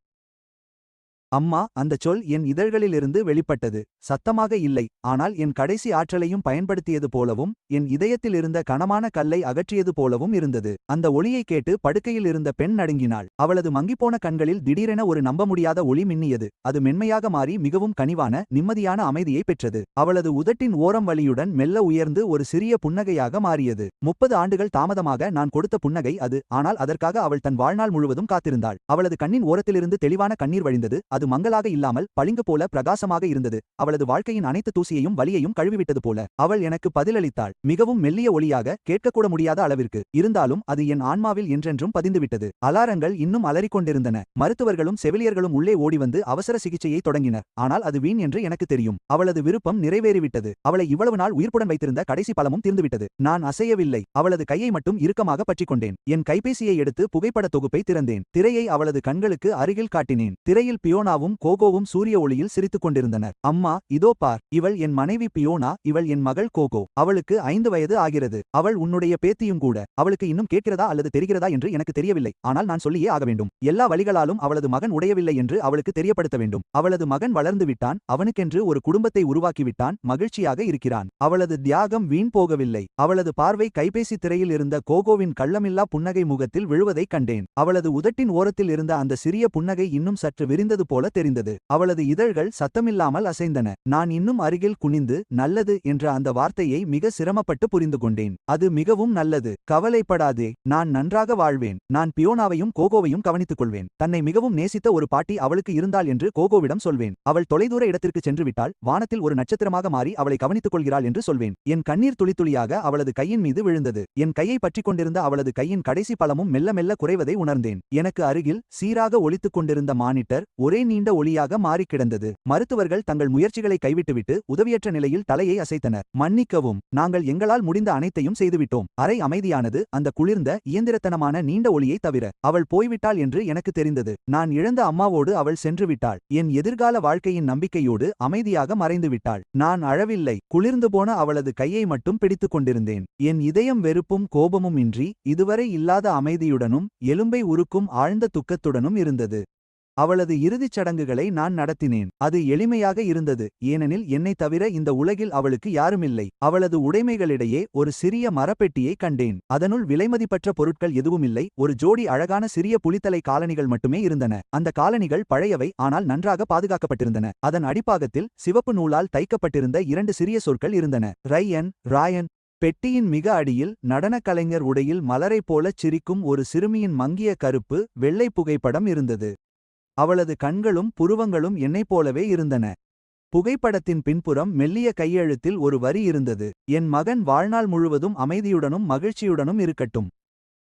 அம்மா. அந்தச் சொல் என் இதழ்களிலிருந்து வெளிப்பட்டது. சத்தமாக இல்லை. ஆனால் என் கடைசி ஆற்றலையும் பயன்படுத்தியது போலவும் என் இதயத்தில் இருந்த கனமான கல்லை அகற்றியது போலவும் இருந்தது. அந்த ஒளியை கேட்டு படுக்கையில் இருந்த பெண் நடுங்கினாள். அவளது மங்கிப்போன கண்களில் திடீரென ஒரு நம்ப முடியாத ஒளி மின்னியது. அது மென்மையாக மாறி மிகவும் கனிவான, நிம்மதியான அமைதியை பெற்றது. அவளது உதட்டின் ஓரம் வலியுடன் மெல்ல உயர்ந்து ஒரு சிறிய புன்னகையாக மாறியது. 30 ஆண்டுகள் தாமதமாக நான் கொடுத்த புன்னகை அது. ஆனால் அதற்காக அவள் தன் வாழ்நாள் முழுவதும் காத்திருந்தாள். அவளது கண்ணின் ஓரத்திலிருந்து தெளிவான கண்ணீர் வழிந்தது. அது மங்கலாக இல்லாமல் பளிங்கு போல பிரகாசமாக இருந்தது. அவளது வாழ்க்கையின் அனைத்து தூசியையும் வலியையும் கழுவிவிட்டது போல. அவள் எனக்கு பதிலளித்தாள். மிகவும் மெல்லிய ஒளியாக, கேட்கக்கூட முடியாத அளவிற்கு. இருந்தாலும் அது என் ஆன்மாவில் என்றென்றும் பதிந்துவிட்டது. அலாரங்கள் இன்னும் அலறிக்கொண்டிருந்தன. மருத்துவர்களும் செவிலியர்களும் உள்ளே ஓடிவந்து அவசர சிகிச்சையை தொடங்கினர். ஆனால் அது வீண் என்று எனக்கு தெரியும். அவளது விருப்பம் நிறைவேறிவிட்டது. அவளை இவ்வளவு நாள் உயிர்ப்புடன் வைத்திருந்த கடைசி பலமும் தீர்ந்துவிட்டது. நான் அசையவில்லை. அவளது கையை மட்டும் இறுக்கமாக பற்றிக்கொண்டேன். என் கைபேசியை எடுத்து புகைப்பட தொகுப்பை திறந்தேன். திரையை அவளது கண்களுக்கு அருகில் காட்டினேன். திரையில் பியோனாவும் கோகோவும் சூரிய ஒளியில் சிரித்துக் கொண்டிருந்தனர். அம்மா, இதோ பார். இவள் என் மனைவி பியோனா. இவள் என் மகள் கோகோ. அவளுக்கு 5 வயது ஆகிறது. அவள் உன்னுடைய பேத்தியும் கூட. அவளுக்கு இன்னும் கேட்கிறதா அல்லது தெரிகிறதா என்று எனக்கு தெரியவில்லை. ஆனால் நான் சொல்லியே ஆக வேண்டும். எல்லா வழிகளாலும் அவளது மகன் உடையவில்லை என்று அவளுக்கு தெரியப்படுத்த வேண்டும். அவளது மகன் வளர்ந்து விட்டான். அவனுக்கென்று ஒரு குடும்பத்தை உருவாக்கிவிட்டான். மகிழ்ச்சியாக இருக்கிறான். அவளது தியாகம் வீண் போகவில்லை. அவளது பார்வை கைபேசி திரையில் இருந்த கோகோவின் கள்ளமில்லா புன்னகை முகத்தில் விழுவதைக் கண்டேன். அவளது உதட்டின் ஓரத்தில் இருந்த அந்த சிறிய புன்னகை இன்னும் சற்று விரிந்தது போல போல தெரிந்தது. அவளது இதழ்கள் சத்தமில்லாமல் அசைந்தன. நான் இன்னும் அருகில் குனிந்து நல்லது என்ற அந்த வார்த்தையை மிக சிரமப்பட்டு புரிந்து கொண்டேன். அது மிகவும் நல்லது. கவலைப்படாதே, நான் நன்றாக வாழ்வேன். நான் பியோனாவையும் கோகோவையும் கவனித்துக் கொள்வேன். தன்னை மிகவும் நேசித்த ஒரு பாட்டி அவளுக்கு இருந்தாள் என்று கோகோவிடம் சொல்வேன். அவள் தொலைதூர இடத்திற்கு சென்று விட்டாள், வானத்தில் ஒரு நட்சத்திரமாக மாறி அவளை கவனித்துக் கொள்கிறாள் என்று சொல்வேன். என் கண்ணீர் துளி துளியாக அவளது கையின் மீது விழுந்தது. என் கையை பற்றிக் கொண்டிருந்த அவளது கையின் கடைசி பலமும் மெல்ல மெல்ல குறைவதை உணர்ந்தேன். எனக்கு அருகில் சீராக ஒலித்துக் கொண்டிருந்த மானிட்டர் ஒரே நீண்ட ஒளியாக மாறிக் கிடந்தது. மருத்துவர்கள் தங்கள் முயற்சிகளை கைவிட்டுவிட்டு உதவியற்ற நிலையில் தலையை அசைத்தனர். மன்னிக்கவும், நாங்கள் எங்களால் முடிந்த அனைத்தையும் செய்துவிட்டோம். அறை அமைதியானது, அந்த குளிர்ந்த இயந்திரத்தனமான நீண்ட ஒளியை தவிர. அவள் போய்விட்டாள் என்று எனக்கு தெரிந்தது. நான் இழந்த அம்மாவோடு அவள் சென்று விட்டாள். என் எதிர்கால வாழ்க்கையின் நம்பிக்கையோடு அமைதியாக மறைந்து விட்டாள். நான் அழவில்லை. குளிர்ந்து போன அவளது கையை மட்டும் பிடித்துக் கொண்டிருந்தேன். என் இதயம் வெறுப்பும் கோபமும் இன்றி இதுவரை இல்லாத அமைதியுடனும் எலும்பை உருக்கும் ஆழ்ந்த துக்கத்துடனும் இருந்தது. அவளது இறுதிச் சடங்குகளை நான் நடத்தினேன். அது எளிமையாக இருந்தது, ஏனெனில் என்னைத் தவிர இந்த உலகில் அவளுக்கு யாருமில்லை. அவளது உடைமைகளிடையே ஒரு சிறிய மரப்பெட்டியை கண்டேன். அதனுள் விலைமதிப்பற்ற பொருட்கள் எதுவுமில்லை. ஒரு ஜோடி அழகான சிறிய புலித்தலை காலணிகள் மட்டுமே இருந்தன. அந்த காலணிகள் பழையவை, ஆனால் நன்றாக பாதுகாக்கப்பட்டிருந்தன. அதன் அடிப்பாகத்தில் சிவப்பு நூலால் தைக்கப்பட்டிருந்த 2 சிறிய சொற்கள் இருந்தன: ரையன், ராயன். பெட்டியின் மிக அடியில் நடனக் கலைஞர் உடையில் மலரைப் போலச் சிரிக்கும் ஒரு சிறுமியின் மங்கிய கருப்பு வெள்ளை புகைப்படம் இருந்தது. அவளது கண்களும் புருவங்களும் என்னைப் போலவே இருந்தன. புகைப்படத்தின் பின்புறம் மெல்லிய கையெழுத்தில் ஒரு வரி இருந்தது: என் மகன் வாழ்நாள் முழுவதும் அமைதியுடனும் மகிழ்ச்சியுடனும் இருக்கட்டும்.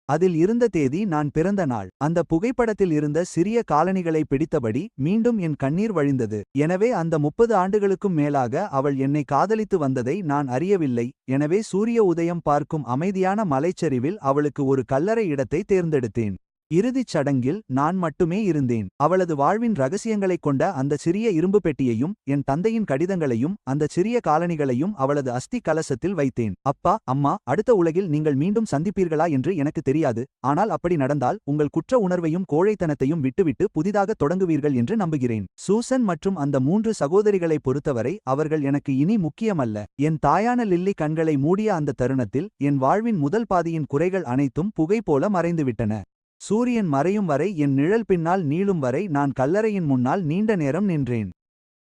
அதில் இருந்த தேதி நான் பிறந்த நாள். அந்த புகைப்படத்தில் இருந்த சிறிய காலணிகளை பிடித்தபடி மீண்டும் என் கண்ணீர் வழிந்தது. எனவே அந்த 30 ஆண்டுகளுக்கும் மேலாக அவள் என்னை காதலித்து வந்ததை நான் அறியவில்லை. எனவே சூரிய உதயம் பார்க்கும் அமைதியான மலைச்சரிவில் அவளுக்கு ஒரு கல்லறை இடத்தை தேர்ந்தெடுத்தேன். இறுதிச் சடங்கில் நான் மட்டுமே இருந்தேன். அவளது வாழ்வின் ரகசியங்களைக் கொண்ட அந்த சிறிய இரும்பு பெட்டியையும் என் தந்தையின் கடிதங்களையும் அந்த சிறிய காலணிகளையும் அவளது அஸ்தி கலசத்தில் வைத்தேன். அப்பா, அம்மா, அடுத்த உலகில் நீங்கள் மீண்டும் சந்திப்பீர்களா என்று எனக்கு தெரியாது. ஆனால் அப்படி நடந்தால் உங்கள் குற்ற உணர்வையும் கோழைத்தனத்தையும் விட்டுவிட்டு புதிதாக தொடங்குவீர்கள் என்று நம்புகிறேன். சூசன் மற்றும் அந்த 3 சகோதரிகளை பொறுத்தவரை அவர்கள் எனக்கு இனி முக்கியமல்ல. என் தாயான லில்லி கண்களை மூடிய அந்த தருணத்தில் என் வாழ்வின் முதல் பாதியின் குறைகள் அனைத்தும் புகை போல மறைந்துவிட்டன. சூரியன் மறையும் வரை, என் நிழல் பின்னால் நீளும் வரை நான் கல்லறையின் முன்னால் நீண்ட நேரம் நின்றேன்.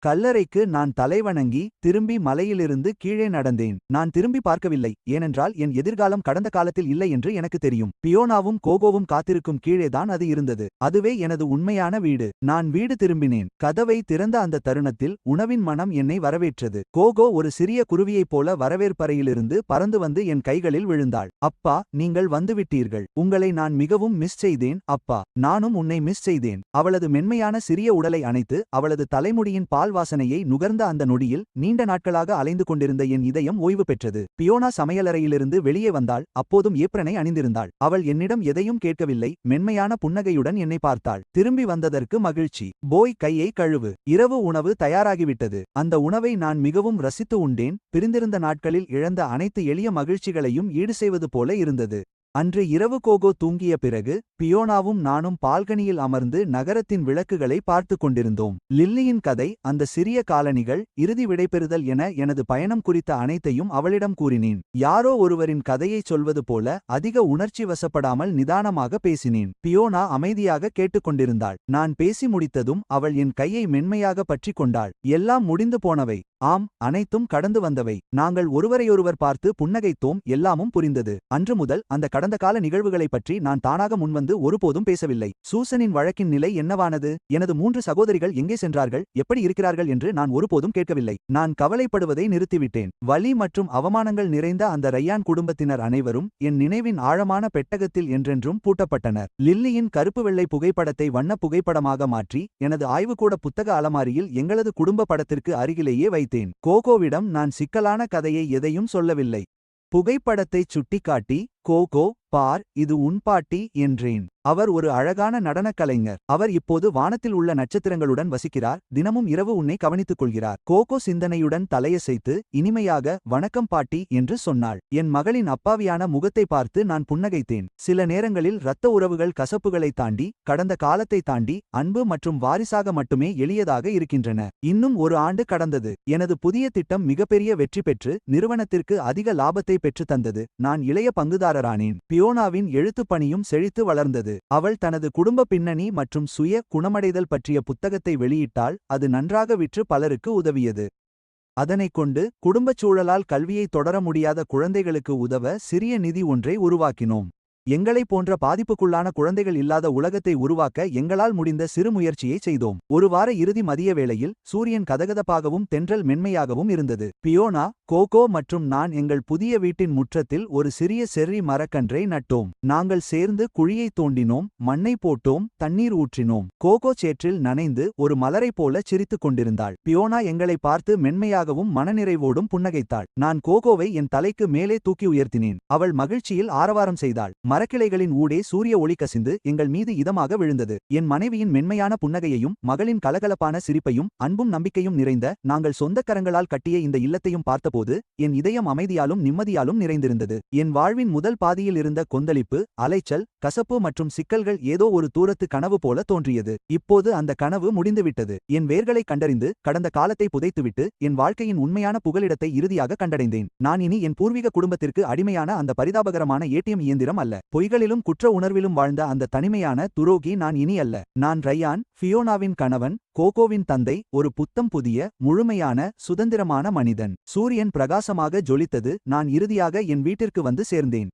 கல்லறைக்கு நான் தலைவணங்கி திரும்பி மலையிலிருந்து கீழே நடந்தேன். நான் திரும்பி பார்க்கவில்லை, ஏனென்றால் என் எதிர்காலம் கடந்த காலத்தில் இல்லை என்று எனக்கு தெரியும். பியோனாவும் கோகோவும் காத்திருக்கும் கீழேதான் அது இருந்தது. அதுவே எனது உண்மையான வீடு. நான் வீடு திரும்பினேன். கதவை திறந்த அந்த தருணத்தில் உணவின் மனம் என்னை வரவேற்றது. கோகோ ஒரு சிறிய குருவியைப் போல வரவேற்பறையிலிருந்து பறந்து வந்து என் கைகளில் விழுந்தாள். அப்பா, நீங்கள் வந்துவிட்டீர்கள். உங்களை நான் மிகவும் மிஸ் செய்தேன் அப்பா. நானும் உன்னை மிஸ் செய்தேன். அவளது மென்மையான சிறிய உடலை அணைத்து அவளது தலைமுடியின் பால் வாசனையை நுகர்ந்த அந்த நொடியில் நீண்ட நாட்களாக அலைந்து கொண்டிருந்த என் இதயம் ஓய்வு பெற்றது. பியோனா சமையலறையிலிருந்து வெளியே வந்தாள். அப்போதும் ஏப்ரனை அணிந்திருந்தாள். அவள் என்னிடம் எதையும் கேட்கவில்லை. மென்மையான புன்னகையுடன் என்னை பார்த்தாள். திரும்பி வந்ததற்கு மகிழ்ச்சி. போய் கையை கழுவு. இரவு உணவு தயாராகிவிட்டது. அந்த உணவை நான் மிகவும் ரசித்து உண்டேன். பிரிந்திருந்த நாட்களில் இழந்த அனைத்து எளிய மகிழ்ச்சிகளையும் ஈடு செய்வது போல இருந்தது. அன்று இரவு கோகோ தூங்கிய பிறகு பியோனாவும் நானும் பால்கனியில் அமர்ந்து நகரத்தின் விளக்குகளை பார்த்து கொண்டிருந்தோம். லில்லியின் கதை, அந்த சிறிய காலணிகள், இறுதி விடைபெறுதல் என எனது பயணம் குறித்த அனைத்தையும் அவளிடம் கூறினேன். யாரோ ஒருவரின் கதையைச் சொல்வது போல அதிக உணர்ச்சி வசப்படாமல் நிதானமாக பேசினேன். பியோனா அமைதியாக கேட்டுக்கொண்டிருந்தாள். நான் பேசி முடித்ததும் அவள் என் கையை மென்மையாக பற்றிக் கொண்டாள். எல்லாம் முடிந்து போனவை. ஆம், அனைத்தும் கடந்து வந்தவை. நாங்கள் ஒருவரையொருவர் பார்த்து புன்னகைத்தோம். எல்லாமும் புரிந்தது. அன்று முதல் அந்த கடந்த கால நிகழ்வுகளைப் பற்றி நான் தானாக முன்வந்து ஒருபோதும் பேசவில்லை. சூசனின் வழக்கின் நிலை என்னவானது? எனது 3 சகோதரிகள் எங்கே சென்றார்கள், எப்படி இருக்கிறார்கள் என்று நான் ஒருபோதும் கேட்கவில்லை. நான் கவலைப்படுவதை நிறுத்திவிட்டேன். வலி மற்றும் அவமானங்கள் நிறைந்த அந்த ரையான் குடும்பத்தினர் அனைவரும் என் நினைவின் ஆழமான பெட்டகத்தில் என்றென்றும் பூட்டப்பட்டனர். லில்லியின் கருப்பு வெள்ளை புகைப்படத்தை வண்ண புகைப்படமாக மாற்றி எனது ஆய்வுக்கூட புத்தக அலமாரியில் எங்களது குடும்ப படத்திற்கு அருகிலேயே வைத்தேன். கோகோவிடம் நான் சிக்கலான கதையை எதையும் சொல்லவில்லை. புகைப்படத்தைச் சுட்டிக்காட்டி, கோகோ, பார், இது உன் பாட்டி என்றேன். அவர் ஒரு அழகான நடனக் கலைஞர். அவர் இப்போது வானத்தில் உள்ள நட்சத்திரங்களுடன் வசிக்கிறார். தினமும் இரவு உன்னை கவனித்துக் கொள்கிறார். கோகோ சிந்தனையுடன் தலையசைத்து இனிமையாக வணக்கம் பாட்டி என்று சொன்னாள். என் மகளின் அப்பாவியான முகத்தை பார்த்து நான் புன்னகைத்தேன். சில நேரங்களில் இரத்த உறவுகள் கசப்புகளை தாண்டி, கடந்த காலத்தை தாண்டி, அன்பு மற்றும் வாரிசாக மட்டுமே எளியதாக இருக்கின்றன. இன்னும் ஒரு ஆண்டு கடந்தது. எனது புதிய திட்டம் மிகப்பெரிய வெற்றி பெற்று நிறுவனத்திற்கு அதிக லாபத்தை பெற்று தந்தது. நான் இளைய பங்குதாரரானேன். பியோனாவின் எழுத்துப் பணியும் செழித்து வளர்ந்தது. அவள் தனது குடும்ப பின்னணி மற்றும் சுய குணமடைதல் பற்றிய புத்தகத்தை வெளியிட்டாள், அது நன்றாக விற்று பலருக்கு உதவியது. அதனைக் கொண்டு குடும்பச் சூழலால் கல்வியை தொடர முடியாத குழந்தைகளுக்கு உதவ சிறிய நிதி ஒன்றை உருவாக்கினோம். எங்களைப் போன்ற பாதிப்புக்குள்ளான குழந்தைகள் இல்லாத உலகத்தை உருவாக்க எங்களால் முடிந்த சிறு முயற்சியை செய்தோம். ஒரு வார இறுதி மதிய வேளையில் சூரியன் கதகதப்பாகவும் தென்றல் மென்மையாகவும் இருந்தது. பியோனா, கோகோ மற்றும் நான் எங்கள் புதிய வீட்டின் முற்றத்தில் ஒரு சிறிய செர்ரி மரக்கன்றை நட்டோம். நாங்கள் சேர்ந்து குழியை தோண்டினோம், மண்ணை போட்டோம், தண்ணீர் ஊற்றினோம். கோகோ சேற்றில் நனைந்து ஒரு மலரைப் போல சிரித்துக் கொண்டிருந்தாள். பியோனா எங்களை பார்த்து மென்மையாகவும் மனநிறைவோடும் புன்னகைத்தாள். நான் கோகோவை என் தலைக்கு மேலே தூக்கி உயர்த்தினேன். அவள் மகிழ்ச்சியில் ஆரவாரம் செய்தாள். மரக்கிளைகளின் ஊடே சூரிய ஒளி கசிந்து எங்கள் மீது இதமாக விழுந்தது. என் மனைவியின் மென்மையான புன்னகையையும் மகளின் கலகலப்பான சிரிப்பையும் அன்பும் நம்பிக்கையும் நிறைந்த நாங்கள் சொந்தக் கரங்களால் கட்டிய இந்த இல்லத்தையும் பார்த்தபோது என் இதயம் அமைதியாலும் நிம்மதியாலும் நிறைந்திருந்தது. என் வாழ்வின் முதல் பாதியில் இருந்த கொந்தளிப்பு, அலைச்சல், கசப்பு மற்றும் சிக்கல்கள் ஏதோ ஒரு தூரத்து கனவு போல தோன்றியது. இப்போது அந்த கனவு முடிந்துவிட்டது. என் வேர்களை கண்டறிந்து கடந்த காலத்தை புதைத்துவிட்டு என் வாழ்க்கையின் உண்மையான புகலிடத்தை இறுதியாக கண்டடைந்தேன். நான் இனி என் பூர்வீக குடும்பத்திற்கு அடிமையான அந்த பரிதாபகரமான ஏடிஎம் இயந்திரம் அல்ல. பொய்களிலும் குற்ற உணர்விலும் வாழ்ந்த அந்த தனிமையான துரோகி நான் இனி அல்ல. நான் ரையான், ஃபியோனாவின் கணவன், கோகோவின் தந்தை, ஒரு புத்தம் புதிய, முழுமையான, சுதந்திரமான மனிதன். சூரியன் பிரகாசமாக ஜொலித்தது. நான் இறுதியாக என் வீட்டிற்கு வந்து சேர்ந்தேன்.